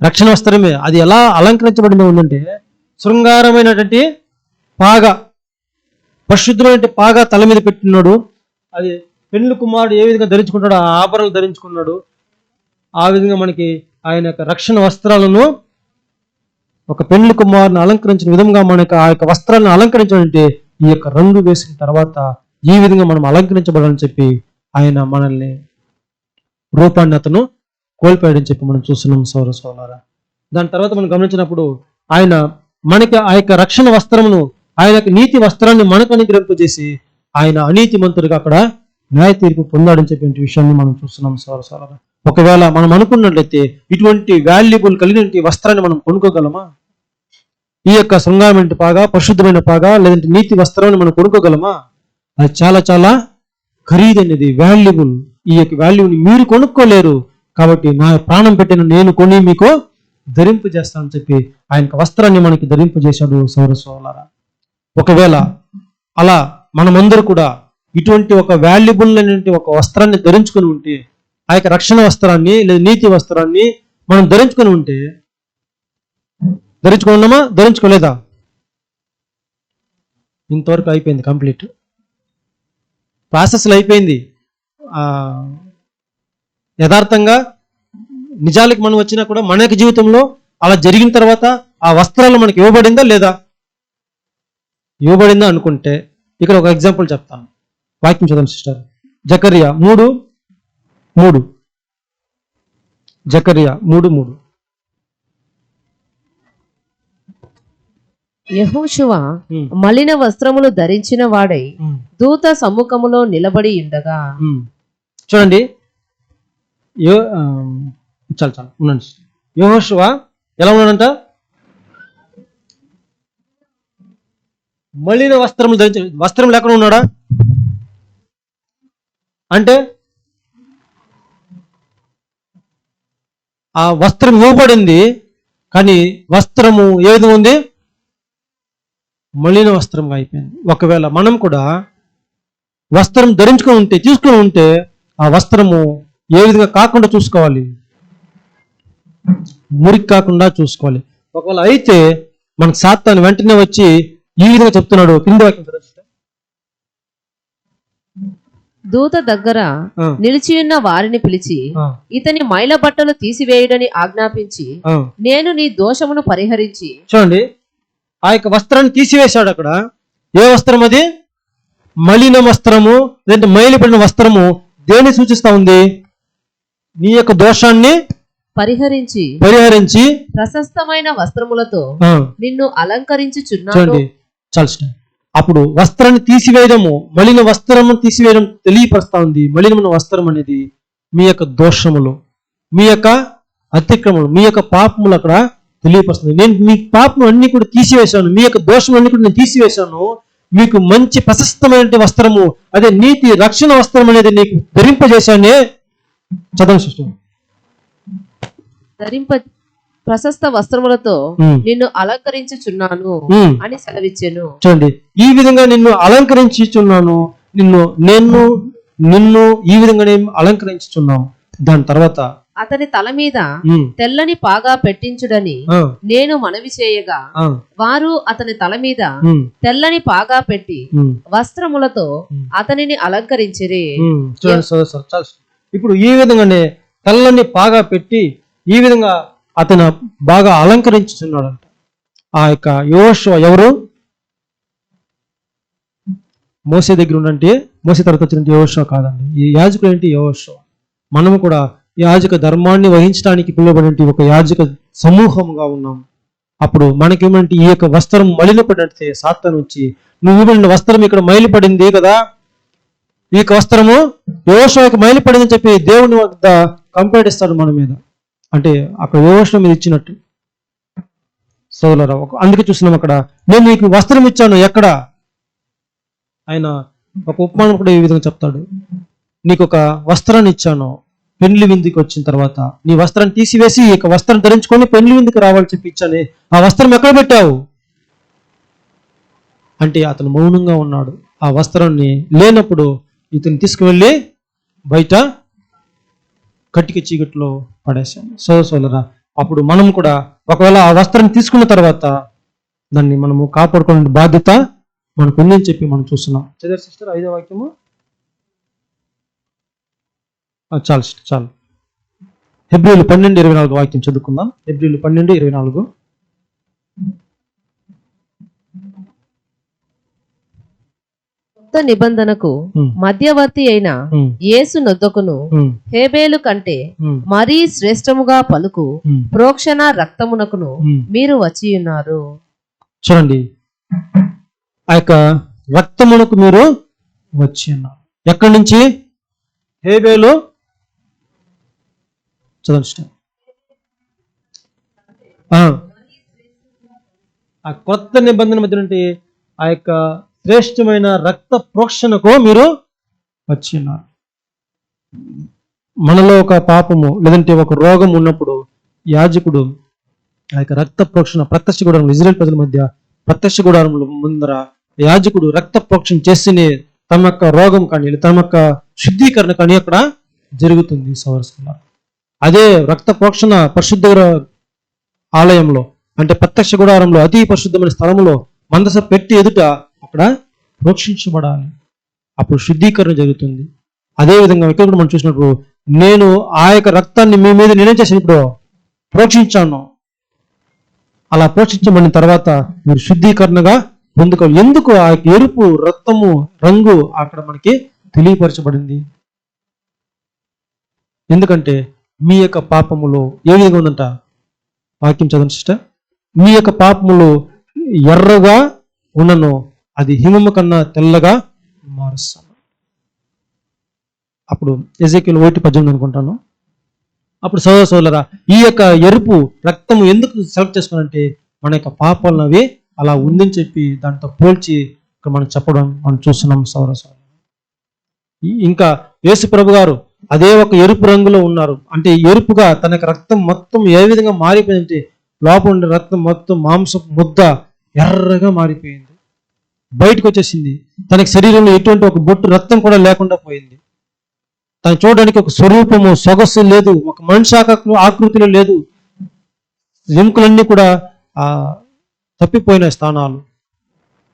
రక్షణ వస్త్రమే. అది ఎలా అలంకరించబడింది ఉందంటే శృంగారమైనటువంటి పాగా, పరిశుద్ధమైన పాగా తల మీద పెట్టినాడు. అది పెండ్లి కుమారుడు ఏ విధంగా ధరించుకుంటాడో ఆ ఆభరణలు ధరించుకున్నాడు. ఆ విధంగా మనకి ఆయన యొక్క రక్షణ వస్త్రాలను, ఒక పెండ్లి కుమారుని అలంకరించిన విధంగా మనకు ఆ యొక్క వస్త్రాలను అలంకరించాలంటే ఈ యొక్క రంగు వేసిన తర్వాత ఈ విధంగా మనం అలంకరించబడాలని చెప్పి ఆయన మనల్ని రూపాన్ని అతను కోల్పోయాడని చెప్పి మనం చూస్తున్నాం సోదరులారా. దాని తర్వాత మనం గమనించినప్పుడు ఆయన మనకి ఆ యొక్క రక్షణ వస్త్రమును, ఆయన యొక్క నీతి వస్త్రాన్ని మనకు అనుగ్రహింపజేసి ఆయన అనీతి మంతుడిగా అక్కడ న్యాయ తీర్పు పొందాడని చెప్పే విషయాన్ని మనం చూస్తున్నాం సోదరులారా. ఒకవేళ మనం అనుకున్నట్లయితే ఇటువంటి వాల్యుబుల్ కలిగిన వస్త్రాన్ని మనం కొనుక్కోగలమా? ఈ యొక్క శృంగారమైన పాగా, పరిశుద్ధమైన పాగా, లేదంటే నీతి వస్త్రాన్ని మనం కొనుక్కోగలమా? అది చాలా చాలా ఖరీదైనది, వాల్యుబుల్. ఈ యొక్క వాల్యూని మీరు కొనుక్కోలేరు. కాబట్టి నా ప్రాణం పెట్టిన నేను కొని మీకు ధరింపు చేస్తానని చెప్పి ఆయన వస్త్రాన్ని మనకి ధరింపు చేశాడు సోదరులారా. ఒకవేళ అలా మనమందరూ కూడా ఇటువంటి ఒక వాల్యుబుల్ అనేటువంటి ఒక వస్త్రాన్ని ధరించుకొని ఉంటే, ఆ యొక్క రక్షణ వస్త్రాన్ని లేదా నీతి వస్త్రాన్ని మనం ధరించుకొని ఉంటే, ధరించుకున్నామా ధరించుకోలేదా? ఇంతవరకు అయిపోయింది, కంప్లీట్ ప్రాసెస్లో అయిపోయింది. యథార్థంగా నిజాలకు మనం వచ్చినా కూడా మన యొక్క జీవితంలో అలా జరిగిన తర్వాత ఆ వస్త్రాలు మనకి ఇవ్వబడిందా లేదా? ఇవ్వబడిందా అనుకుంటే ఇక్కడ ఒక ఎగ్జాంపుల్ చెప్తాను. వాక్యం చదవండి సిస్టర్. జకర్యా 3:3. జకర్యా 3:3. యెహోషువ మలిన వస్త్రములు ధరించిన వాడై దూత సమ్ముఖములో నిలబడి ఉండగా. చూడండి, చాలు ఉండండి. యెహోషువ ఎలా ఉన్నాడంట? మలిన వస్త్రములు ధరించి, వస్త్రం లేకుండా ఉన్నాడా? అంటే ఆ వస్త్రం ఇవ్వబడింది, కానీ వస్త్రము ఏ విధంగా ఉంది? మలిన వస్త్రంగా అయిపోయింది. ఒకవేళ మనం కూడా వస్త్రం ధరించుకొని ఉంటే, తీసుకొని ఉంటే, ఆ వస్త్రము ఏ విధంగా కాకుండా చూసుకోవాలి? మురికి కాకుండా చూసుకోవాలి. ఒకవేళ అయితే మనకు సాతాను వెంటనే వచ్చి ఈ విధంగా చెప్తున్నాడు. కింద వాక్యం చదవండి. దూత దగ్గర నిలిచియున్న వారిని పిలిచి ఇతని మైల బట్టలు తీసివేయుడని ఆజ్ఞాపించి నేను నీ దోషమును పరిహరించి. చూడండి, ఆ యొక్క వస్త్రాన్ని తీసివేశాడు. అక్కడ ఏ వస్త్రం అది? మలిన వస్త్రము, లేదంటే మైలిపడిన వస్త్రము. దేన్ని సూచిస్తా ఉంది? నీ యొక్క దోషాన్ని పరిహరించి ప్రశస్తమైన వస్త్రములతో నిన్ను అలంకరించుచున్నాను. చూడండి, చాలు. అప్పుడు వస్త్రాన్ని తీసివేయడము, మలిన వస్త్రము తీసివేయడం తెలియపరుస్తా ఉంది. మలినమైన వస్త్రం అనేది మీ యొక్క దోషములు, మీ యొక్క అతిక్రమములు, మీ యొక్క పాపములు అక్కడ తెలియపరుస్తుంది. నేను మీ పాపము అన్ని కూడా తీసివేశాను, మీ యొక్క దోషం అన్ని కూడా నేను తీసివేశాను. మీకు మంచి ప్రశస్తమైన వస్త్రము, అదే నీతి రక్షణ వస్త్రం అనేది నీకు ధరింపజేశానే. చదవండి సిస్టర్. ప్రశస్త వస్త్రములతో నిన్ను అలంకరించుచున్నాను అని సెలవిచ్చాను. చూడండి, ఈ విధంగా నిన్ను అలంకరించుచున్నాను, నిన్ను ఈ విధంగా నేను అలంకరించుచున్నాను. దాని తర్వాత అతని తల మీద తెల్లని పాగా పెట్టించుడని నేను మనవి చేయగా వారు అతని తల మీద తెల్లని పాగా పెట్టి వస్త్రములతో అతనిని అలంకరించిరి. ఇప్పుడు ఈ విధంగానే తెల్లని పాగా పెట్టి ఈ విధంగా అతను బాగా అలంకరించుతున్నాడంట. ఆ యొక్క యెహోషువ ఎవరు? మోసే దగ్గర ఉన్నంటే, మోసే తర్వాత వచ్చిన యెహోషువ కాదండి. ఈ యాజకుడు ఏంటి? యెహోషువ. మనము కూడా యాజక ధర్మాన్ని వహించడానికి పిలువబడి ఒక యాజక సమూహంగా ఉన్నాం. అప్పుడు మనకేమంటే ఈ యొక్క వస్త్రం మలినపడినట్టే సాతాను వచ్చి, నువ్వు ఇవ్వబడిన వస్త్రం ఇక్కడ మైలుపడింది కదా, ఈ యొక్క వస్త్రము యెహోషువకి మైలుపడిందని చెప్పి దేవుని వద్ద కంప్లైంట్ ఇస్తాడు మన మీద. అంటే అక్కడ యెహోషువ మీద ఇచ్చినట్టు సోదరులారా. అందుకే చూస్తున్నాం అక్కడ, నేను నీకు వస్త్రం ఇచ్చాను. ఎక్కడ? ఆయన ఒక ఉపమానం కూడా ఈ విధంగా చెప్తాడు, నీకు ఒక వస్త్రాన్ని ఇచ్చాను, పెండ్లి విందుకి వచ్చిన తర్వాత నీ వస్త్రాన్ని తీసివేసి ఈ యొక్క వస్త్రం ధరించుకొని పెండ్లి విందుకి రావాలని చెప్పి ఇచ్చానే, ఆ వస్త్రం ఎక్కడ పెట్టావు అంటే అతను మౌనంగా ఉన్నాడు. ఆ వస్త్రాన్ని లేనప్పుడు ఇతను తీసుకువెళ్ళి బయట కట్టిక చీకట్లో పడేశాను. సోదరులారా, అప్పుడు మనం కూడా ఒకవేళ ఆ వస్త్రం తీసుకున్న తర్వాత దాన్ని మనము కాపాడుకునే బాధ్యత మనకు ఉందని చెప్పి మనం చూస్తున్నాం. చదివారు సిస్టర్ 5వ వాక్యము? చాలు సిస్టర్, చాలు. హెబ్రీయులు 12:24 వాక్యం చదువుకుందాం. హెబ్రీయులు 12:24. కొత్త నిబంధనకు మధ్యవర్తి అయిన యేసు నొద్దకును హేబేలు కంటే మరీ శ్రేష్టముగా పలుకు ప్రోక్షణ రక్తమునకును మీరు వచ్చి ఉన్నారు. చూడండి, ఆ యొక్క రక్తమునకు మీరు వచ్చి ఉన్నారు. ఎక్కడి నుంచి? హేబేలు, చదవండి. ఆ కొత్త నిబంధన మధ్య నుండి ఆ యొక్క శ్రేష్టమైన రక్త ప్రోక్షణకు మీరు వచ్చి ఉన్నారు. మనలో ఒక పాపము లేదంటే ఒక రోగం ఉన్నప్పుడు యాజకుడు ఆ యొక్క రక్త ప్రోక్షణ ప్రత్యక్ష గుడారం, ఇజ్రాయెల్ ప్రజల మధ్య ప్రత్యక్ష గుడారముల ముందర యాజకుడు రక్త ప్రోక్షణ చేస్తేనే తమ యొక్క రోగం కానీ తమ యొక్క శుద్ధీకరణ కానీ అక్కడ జరుగుతుంది. సౌరస్కుల అదే రక్త ప్రోక్షణ పరిశుద్ధ ఆలయంలో అంటే ప్రత్యక్ష గుడారంలో అతి పరిశుద్ధమైన స్థలంలో మందస పెట్టి ఎదుట అక్కడ ప్రోక్షించబడాలి. అప్పుడు శుద్ధీకరణ జరుగుతుంది. అదేవిధంగా ఇక్కడ కూడా మనం చూసినప్పుడు నేను ఆ యొక్క రక్తాన్ని మీ మీద నేనేం చేశాను? ఇప్పుడు ప్రోక్షించాను. అలా ప్రోక్షించబడిన తర్వాత మీరు శుద్ధీకరణగా పొందుకోవాలి. ఎందుకు? ఆ యొక్క ఎరుపు రక్తము రంగు అక్కడ మనకి తెలియపరచబడింది. ఎందుకంటే మీ యొక్క పాపములో ఏ విధంగా ఉందంట? వాక్యం చదవండి సిస్టర్. మీ యొక్క పాపములు ఎర్రగా ఉన్నను అది హిమము కన్నా తెల్లగా మారుస్తాను. అప్పుడు ఎజేకీయలు 1:18 అనుకుంటాను. అప్పుడు సోదరా ఈ యొక్క ఎరుపు రక్తము ఎందుకు సెలెక్ట్ చేసుకున్నంటే మన యొక్క పాపాలను అవి అలా ఉందని చెప్పి దాంతో పోల్చి ఇక్కడ మనం చెప్పడం మనం చూస్తున్నాం. సోదర ఇంకా యేసు ప్రభు గారు అదే ఒక ఎరుపు రంగులో ఉన్నారు. అంటే ఎరుపుగా తన యొక్క రక్తం మొత్తం ఏ విధంగా మారిపోయిందంటే లోపల ఉండే రక్తం మొత్తం మాంసపు ముద్ద ఎర్రగా మారిపోయింది, బయటకు వచ్చేసింది. తనకి శరీరంలో ఎటువంటి ఒక బొట్టు రక్తం కూడా లేకుండా పోయింది. తను చూడడానికి ఒక స్వరూపము సొగసు లేదు, ఒక మనిషి ఆకృతిలో లేదు. ఎముకలన్నీ కూడా తప్పిపోయిన స్థానాలు.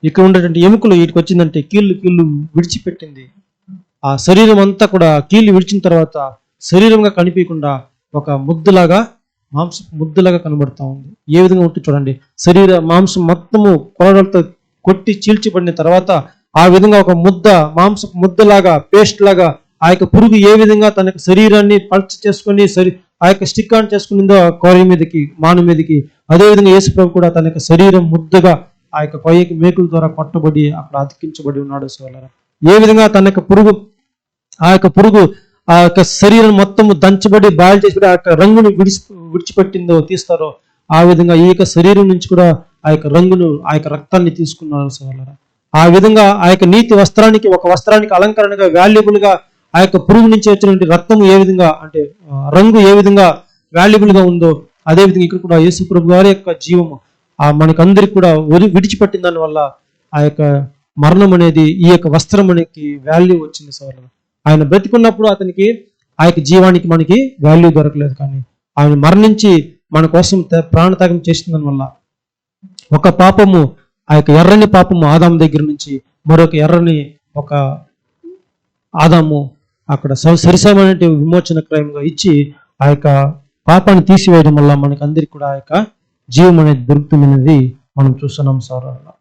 ఇక్కడ ఉండేటువంటి ఎముకలు వీటికి వచ్చిందంటే కీళ్ళు విడిచిపెట్టింది. ఆ శరీరం అంతా కూడా కీళ్ళు విడిచిన తర్వాత శరీరంగా కనిపించకుండా ఒక ముద్దులాగా మాంసపు ముద్దులాగా కనబడతా ఉంది. ఏ విధంగా ఉంటుంది చూడండి. శరీర మాంసం మొత్తము కొరడలతో కొట్టి చీల్చిబడిన తర్వాత ఆ విధంగా ఒక ముద్ద మాంసపు ముద్దలాగా పేస్ట్ లాగా ఆ యొక్క పురుగు ఏ విధంగా తన యొక్క శరీరాన్ని పల్చ చేసుకుని ఆ యొక్క స్టిక్ ఆన్ చేసుకునిందో కోరి మీదకి మాను మీదకి, అదేవిధంగా యేసు ప్రభు కూడా తన యొక్క శరీరం ముద్దగా ఆ యొక్క కొయ్యకి మేకుల ద్వారా కొట్టబడి అక్కడ అతికించబడి ఉన్నాడు. సోదరా ఏ విధంగా తన యొక్క పురుగు ఆ యొక్క శరీరం మొత్తము దంచబడి బాయిల్ చేసి ఆ యొక్క రంగును విడిచిపెట్టిందో తీస్తారో ఆ విధంగా ఈ యొక్క శరీరం నుంచి కూడా ఆ యొక్క రంగును ఆ యొక్క రక్తాన్ని తీసుకున్నారు. సోదరా ఆ విధంగా ఆ యొక్క నీతి వస్త్రానికి ఒక వస్త్రానికి అలంకరణగా వాల్యుబుల్ గా ఆ యొక్క పురుగు నుంచి వచ్చినటువంటి రక్తము ఏ విధంగా అంటే రంగు ఏ విధంగా వాల్యుబుల్ గా ఉందో అదేవిధంగా ఇక్కడ కూడా యేసు ప్రభు గారి యొక్క జీవము మనకందరికి కూడా విడిచిపెట్టిన దాని వల్ల ఆ యొక్క మరణం అనేది ఈ యొక్క వస్త్రం అనేది వాల్యూ వచ్చింది. సోదరులు ఆయన బ్రతికున్నప్పుడు అతనికి ఆ యొక్క జీవానికి మనకి వాల్యూ దొరకలేదు, కానీ ఆయన మరణించి మన కోసం ప్రాణత్యాగం చేసిన దాని వల్ల ఒక పాపము ఆ యొక్క ఎర్రని పాపము ఆదాము దగ్గర నుంచి మరొక ఎర్రని ఒక ఆదాము అక్కడ సరిసమైన విమోచన క్రయంగా ఇచ్చి ఆ యొక్క పాపాన్ని తీసివేయడం వల్ల మనకి అందరికి కూడా ఆ యొక్క జీవం అనేది దొరుకుతుందనేది మనం చూస్తున్నాం. సోదరులు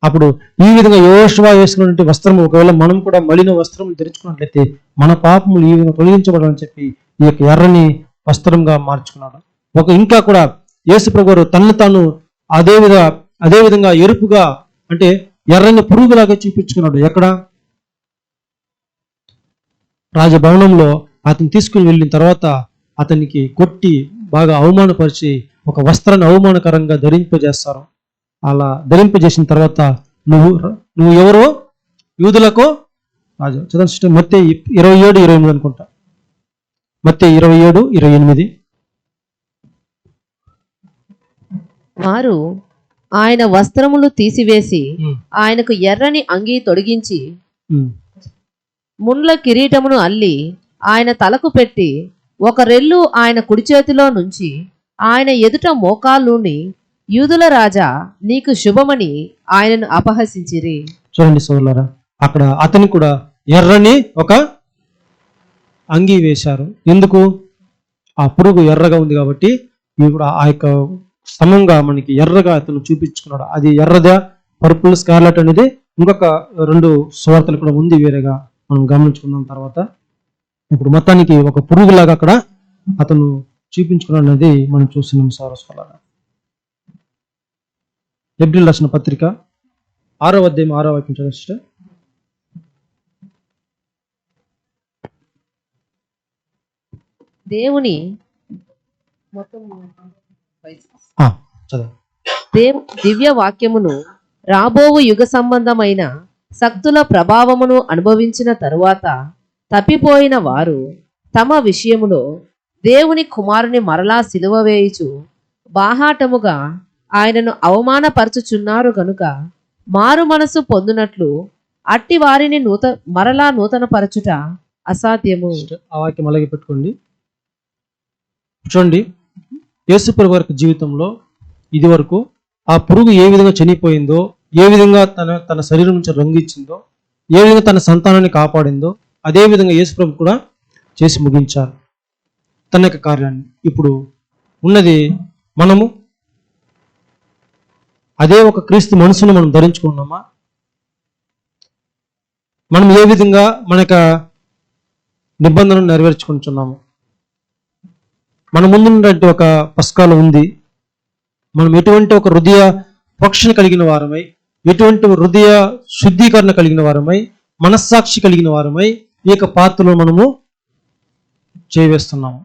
అప్పుడు ఈ విధంగా యెహోషువ వేసుకున్నటువంటి వస్త్రము ఒకవేళ మనం కూడా మలిన వస్త్రం ధరించుకున్నట్లయితే మన పాపములు ఈ విధంగా తొలగించబడాలని చెప్పి ఈ యొక్క ఎర్రని వస్త్రంగా మార్చుకున్నాడు. ఇంకా కూడా యేసు ప్రభు గారు తనను తాను అదే విధంగా ఎరుపుగా అంటే ఎర్రని పురుగులాగా చూపించుకున్నాడు. ఎక్కడ? రాజభవనంలో అతను తీసుకుని వెళ్ళిన తర్వాత అతనికి కొట్టి బాగా అవమానపరిచి ఒక వస్త్రాన్ని అవమానకరంగా ధరింపజేస్తారు. అలా ధరింపజేసిన తర్వాత నువ్వు ఎవరో యూదులకు రాజు. చదవండి మత్తయి 27:28 అనుకుంటా. మత్తయి 27:28. వారు ఆయన వస్త్రములు తీసివేసి ఆయనకు ఎర్రని అంగీ తొడిగించి ముండ్ల కిరీటమును అల్లి ఆయన తలకు పెట్టి ఒక రెల్లు ఆయన కుడి చేతిలో నుంచి ఆయన ఎదుట మోకాళ్ళుని యూదుల రాజా నీకు శుభమని ఆయనను అపహసించిరి. చూడండి సోదరులారా, అక్కడ అతని కూడా ఎర్రని ఒక అంగీ వేశారు. ఎందుకు? ఆ పురుగు ఎర్రగా ఉంది కాబట్టి ఇవి కూడా ఆ యొక్క సమంగా మనకి ఎర్రగా అతను చూపించుకున్నాడు. అది ఎర్రదా, పర్పుల్, స్కార్లెట్ అనేది ఇంకొక 2 సువార్తలు కూడా ఉంది వేరేగా, మనం గమనించుకున్నాం తర్వాత. ఇప్పుడు మొత్తానికి ఒక పురుగులాగా అక్కడ అతను చూపించుకున్నాడు అనేది మనం చూస్తున్నాం సారస్వలాగా. హెబ్రీయులకు రాసిన పత్రిక 6వ అధ్యాయం 6వ వాక్యం చదవండి. దేవుని దివ్య వాక్యమును రాబోవు యుగ సంబంధమైన శక్తుల ప్రభావమును అనుభవించిన తరువాత తప్పిపోయిన వారు తమ విషయములో దేవుని కుమారుని మరలా సిలువ వేయుచు బాహాటముగా ఆయనను అవమానపరచుచున్నారు గనుక మారు మనసు పొందునట్లు అట్టి వారిని మరలా నూతన పరచుట అసాధ్యము. ఆ వాక్యం అలాగే పెట్టుకోండి. చూడండి, యేసుప్రభు వారి జీవితంలో ఇది వరకు ఆ పురుగు ఏ విధంగా చనిపోయిందో, ఏ విధంగా తన శరీరం నుంచి రంగిచ్చిందో, ఏ విధంగా తన సంతానాన్ని కాపాడిందో, అదే విధంగా యేసుప్రభు కూడా చేసి ముగించారు తన యొక్క కార్యాన్ని. ఇప్పుడు ఉన్నది మనము అదే ఒక క్రీస్తు మనసును మనం ధరించుకున్నామా? మనం ఏ విధంగా మన యొక్క నిబంధనను నెరవేర్చుకుంటున్నాము? మన ముందున్నటువంటి ఒక పస్కాలు ఉంది. మనం ఎటువంటి ఒక హృదయ పక్షణ కలిగిన వారమై, ఎటువంటి హృదయ శుద్ధీకరణ కలిగిన వారమై, మనస్సాక్షి కలిగిన వారమై ఈ యొక్క పాత్రలో మనము చేవేస్తున్నాము.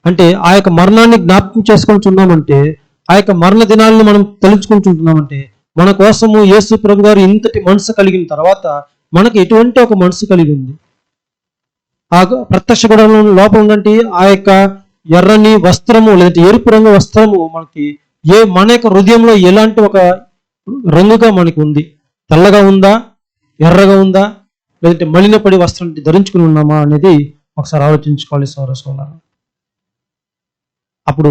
అంటే ఆ యొక్క మరణాన్ని జ్ఞాపకం చేసుకుంటున్నామంటే, ఆ యొక్క మరణ దినాలను మనం తలుచుకుంటున్నామంటే, మన కోసము యేసు ప్రభు గారు ఇంతటి మనసు కలిగిన తర్వాత మనకు ఎటువంటి ఒక మనసు కలిగి ఉంది. ఆ ప్రత్యక్ష గుడంలో లోపల ఉన్నటువంటి ఆ యొక్క ఎర్రని వస్త్రము లేదంటే ఎరుపు రంగు వస్త్రము మనకి మన యొక్క హృదయంలో ఎలాంటి ఒక రంగుగా మనకి ఉంది? తెల్లగా ఉందా, ఎర్రగా ఉందా, లేదంటే మలినపడి వస్త్రం ధరించుకుని ఉన్నామా అనేది ఒకసారి ఆలోచించుకోవాలి సోదరులారా. అప్పుడు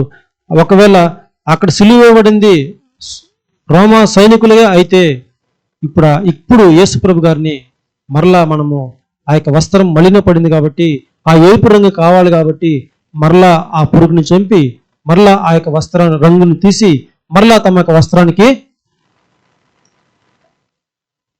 ఒకవేళ అక్కడ సిలువ వేయబడింది రోమా సైనికులుగా అయితే ఇప్పుడు యేసుప్రభు గారిని మరలా మనము ఆ యొక్క వస్త్రం మలినపడింది కాబట్టి, ఆ ఎరుపు రంగు కావాలి కాబట్టి మరలా ఆ పురుగుని చంపి మరలా ఆ యొక్క వస్త్రాన్ని రంగుని తీసి మరలా తమ యొక్క వస్త్రానికి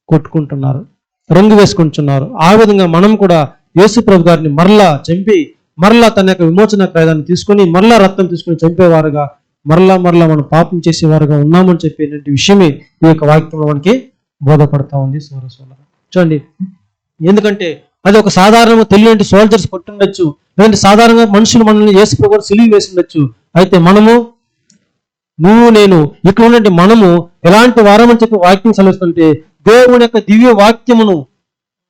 కొట్టుకుంటున్నారు, రంగు వేసుకుంటున్నారు. ఆ విధంగా మనం కూడా యేసుప్రభు గారిని మరలా చంపి మరలా తన యొక్క విమోచన క్రయాన్ని తీసుకొని మరలా రక్తం తీసుకొని చంపేవారుగా మరలా మనం పాపం చేసేవారుగా ఉన్నామని చెప్పేటువంటి విషయమే ఈ యొక్క వాక్యంలో మనకి బోధపడతా ఉంది. చూడండి, ఎందుకంటే అది ఒక సాధారణ తెలియని సోల్జర్స్ కొట్టుండొచ్చు, లేదంటే సాధారణంగా మనుషులు మనల్ని యేసుప్రభు గారు సిలువ వేసి ఉండొచ్చు. అయితే మనము, నువ్వు నేను ఇక్కడ ఉన్నట్టు మనము ఎలాంటి వారమని చెప్పి వాక్యం సెలవుస్తుంటే, దేవుని యొక్క దివ్య వాక్యమును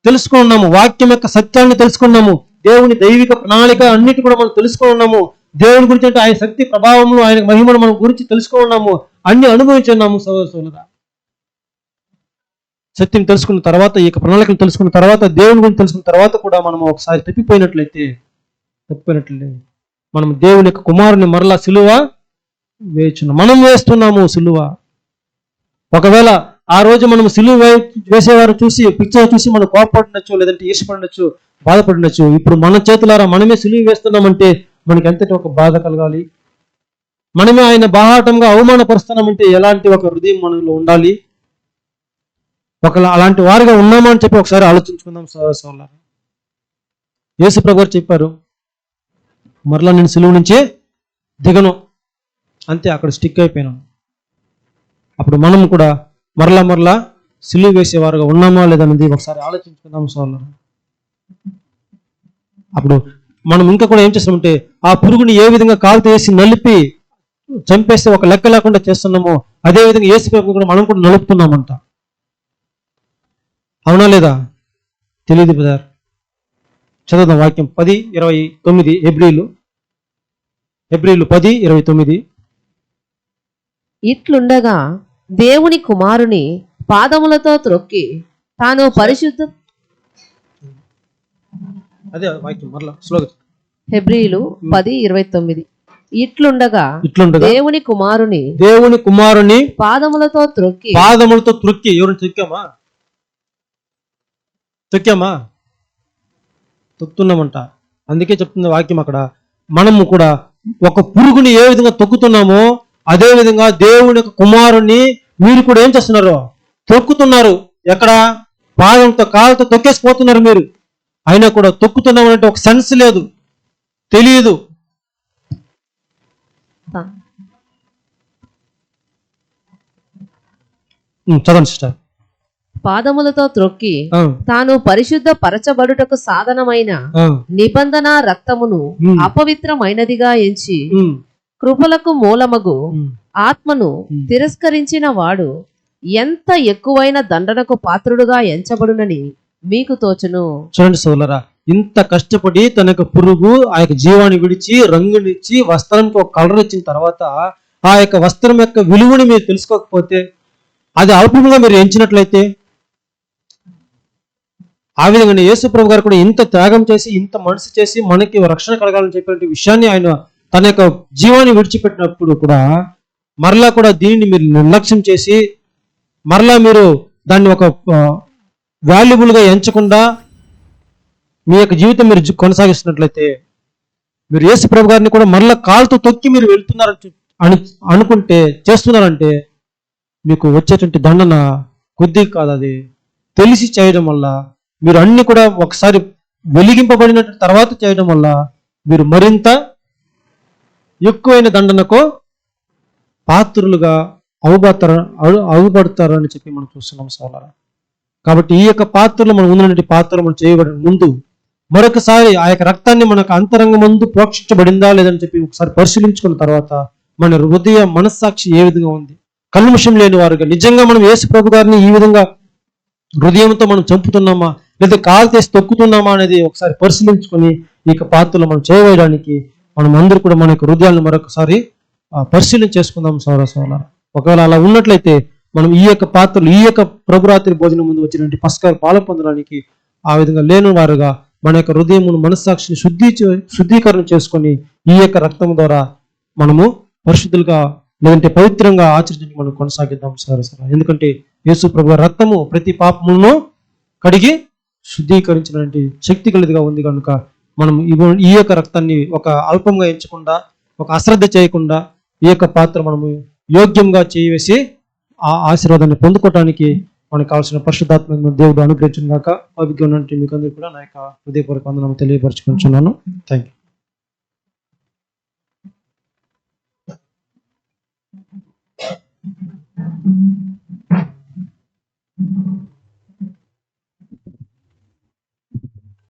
తెలుసుకున్నాము, వాక్యం యొక్క సత్యాన్ని తెలుసుకున్నాము, దేవుని దైవిక ప్రణాళిక అన్నిటి కూడా మనం తెలుసుకున్నాము, దేవుని గురించి అంటే ఆయన శక్తి ప్రభావములు ఆయన మహిమను మనం గురించి తెలుసుకున్నాము, అన్ని అనుభవించున్నాము. సోదరులారా, సత్యం తెలుసుకున్న తర్వాత, ఈ యొక్క ప్రణాళికను తెలుసుకున్న తర్వాత, దేవుని గురించి తెలుసుకున్న తర్వాత కూడా మనం ఒకసారి తప్పిపోయినట్లయితే మనం దేవుని యొక్క కుమారుని మరలా సిలువ వేచున్నాం. మనం వేస్తున్నాము సిలువ. ఒకవేళ ఆ రోజు మనం సిలువ వేసేవారు చూసి, పిక్చర్ చూసి మనం కోపపడినచ్చు, లేదంటే ఈర్షపడినచ్చు, బాధపడినచ్చు. ఇప్పుడు మన చేతులారా మనమే సిలువ వేస్తున్నామంటే మనకి ఎంతటి ఒక బాధ కలగాలి? మనమే ఆయన బాహాటంగా అవమానపరుస్తున్నామంటే ఎలాంటి ఒక హృదయం మనలో ఉండాలి? అలాంటి వారిగా ఉన్నామా అని చెప్పి ఒకసారి ఆలోచించుకుందాం సోదరులారా. యేసు ప్రభు గారు చెప్పారు, మరలా నేను సిలువ నుంచే దిగను, అంతే, అక్కడ స్టిక్ అయిపోయినాను. అప్పుడు మనం కూడా మరలా సిలువ వేసేవారుగా ఉన్నామా లేదన్నది ఒకసారి ఆలోచించుకుందాం సోదరులారా. అప్పుడు మనం ఇంకా కూడా ఏం చేస్తామంటే, ఆ పురుగుని ఏ విధంగా కాలుతో వేసి నలిపి చంపేస్తే ఒక లెక్క లేకుండా చేస్తున్నామో, అదే విధంగా యేసు ప్రభు కూడా మనం కూడా నలుపుతున్నామంట. అవునా లేదా? తెలియదు బ్రదర్. చదువుదాం వాక్యం 10:29, హెబ్రీయులు 10:29. ఇట్లుండగా దేవుని కుమారుని పాదములతో త్రొక్కి తాను పరిశుద్ధ అదే వాక్యం మరలా స్లోగా. హెబ్రీయులు 10:29. ఇట్లుండగా దేవుని కుమారుని పాదములతో త్రొక్కి ఎవరిని తొక్కామా తొక్కుతున్నామంట. అందుకే చెప్తుంది వాక్యం అక్కడ, మనము కూడా ఒక పురుగుని ఏ విధంగా తొక్కుతున్నామో అదే విధంగా దేవుని యొక్క కుమారుని మీరు కూడా ఏం చేస్తున్నారు, తొక్కుతున్నారు. ఎక్కడ? పాదంతో కాళ్ళతో తొక్కేసిపోతున్నారు మీరు. అయినా కూడా తొక్కుతున్నామంటే ఒక సెన్స్ లేదు, తెలియదు. చదవండి సిస్టర్. పాదములతో త్రొక్కి తాను పరిశుద్ధ పరచబడుటకు సాధనమైన నిబంధన రక్తమును అపవిత్రమైనదిగా ఎంచి కృపలకు మూలమగు ఆత్మను తిరస్కరించిన వాడు ఎంత ఎక్కువైన దండనకు పాత్రుడుగా ఎంచబడునని మీకు తోచును. చూడండి సోదరా, ఇంత కష్టపడి తన యొక్క పురుగు ఆ యొక్క జీవాన్ని విడిచి రంగునిచ్చి వస్త్రానికి ఒక కలర్ ఇచ్చిన తర్వాత ఆ యొక్క వస్త్రం యొక్క విలువని మీరు తెలుసుకోకపోతే, అది అల్పంగా మీరు ఎంచినట్లయితే, ఆ విధంగా యేసు ప్రభు గారు కూడా ఇంత త్యాగం చేసి ఇంత మనసు చేసి మనకి రక్షణ కలగాలని చెప్పిన విషయాన్ని ఆయన తన యొక్క జీవాన్ని విడిచిపెట్టినప్పుడు కూడా మరలా కూడా దీనిని మీరు నిర్లక్ష్యం చేసి మరలా మీరు దాన్ని ఒక వాల్యుబుల్గా ఎంచకుండా మీ యొక్క జీవితం మీరు కొనసాగిస్తున్నట్లయితే, మీరు యేసు ప్రభు గారిని కూడా మరలా కాలుతో తొక్కి మీరు వెళ్తున్నారు అని అనుకుంటే, చేస్తున్నారంటే మీకు వచ్చేటువంటి దండన కొద్ది కాదు. అది తెలిసి చేయడం వల్ల మీరు అన్ని కూడా ఒకసారి వెలిగింపబడిన తర్వాత చేయడం వల్ల మీరు మరింత ఎక్కువైన దండనకు పాత్రులుగా అవుపడతారు అని చెప్పి మనం చూస్తున్నాం సోదరా. కాబట్టి ఈ యొక్క పాత్రలు మనం ఉన్నటువంటి పాత్రలు మనం చేయబడిన ముందు మరొకసారి ఆ యొక్క రక్తాన్ని మనకు అంతరంగ ముందు ప్రోక్షించబడిందా లేదని చెప్పి ఒకసారి పరిశీలించుకున్న తర్వాత మన హృదయ మనస్సాక్షి ఏ విధంగా ఉంది, కల్మషం లేని వారుగా నిజంగా మనం యేసు ప్రభు గారిని ఈ విధంగా హృదయంతో మనం చంపుతున్నామా లేదా కాలు తీసి తొక్కుతున్నామా అనేది ఒకసారి పరిశీలించుకొని ఈ యొక్క పాత్రలు మనం చేయవేయడానికి మనం అందరూ కూడా మన యొక్క హృదయాలను మరొకసారి పరిశీలన చేసుకుందాం సోదరా. ఒకవేళ అలా ఉన్నట్లయితే మనం ఈ యొక్క పాత్రలు ఈ యొక్క ప్రభురాత్రి భోజనం ముందు వచ్చినటువంటి పస్కాలు పాలు పొందడానికి ఆ విధంగా లేని వారుగా మన యొక్క హృదయమును మనస్సాక్షిని శుద్ధీకరణ చేసుకొని ఈ యొక్క రక్తం ద్వారా మనము పరిశుద్ధులుగా లేదంటే పవిత్రంగా ఆచరించడానికి మనం కొనసాగిద్దాం సోదరా. ఎందుకంటే యేసు ప్రభు రక్తము ప్రతి పాపమును కడిగి శుద్ధీకరించినటువంటి శక్తి కలిదిగా ఉంది కనుక మనం ఈ యొక్క రక్తాన్ని ఒక అల్పంగా ఎంచకుండా ఒక అశ్రద్ధ చేయకుండా ఈ యొక్క పాత్ర మనము యోగ్యంగా చేయవేసి ఆ ఆశీర్వాదాన్ని పొందుకోవటానికి మనకు కావాల్సిన పరిశుద్ధాత్మ దేవుడు అనుగ్రహించిన గాక. అవిజ్ఞ మీకు అందరూ కూడా నా యొక్క హృదయపూర్వక వందనాలు తెలియపరచుకుంటున్నాను. Thank you.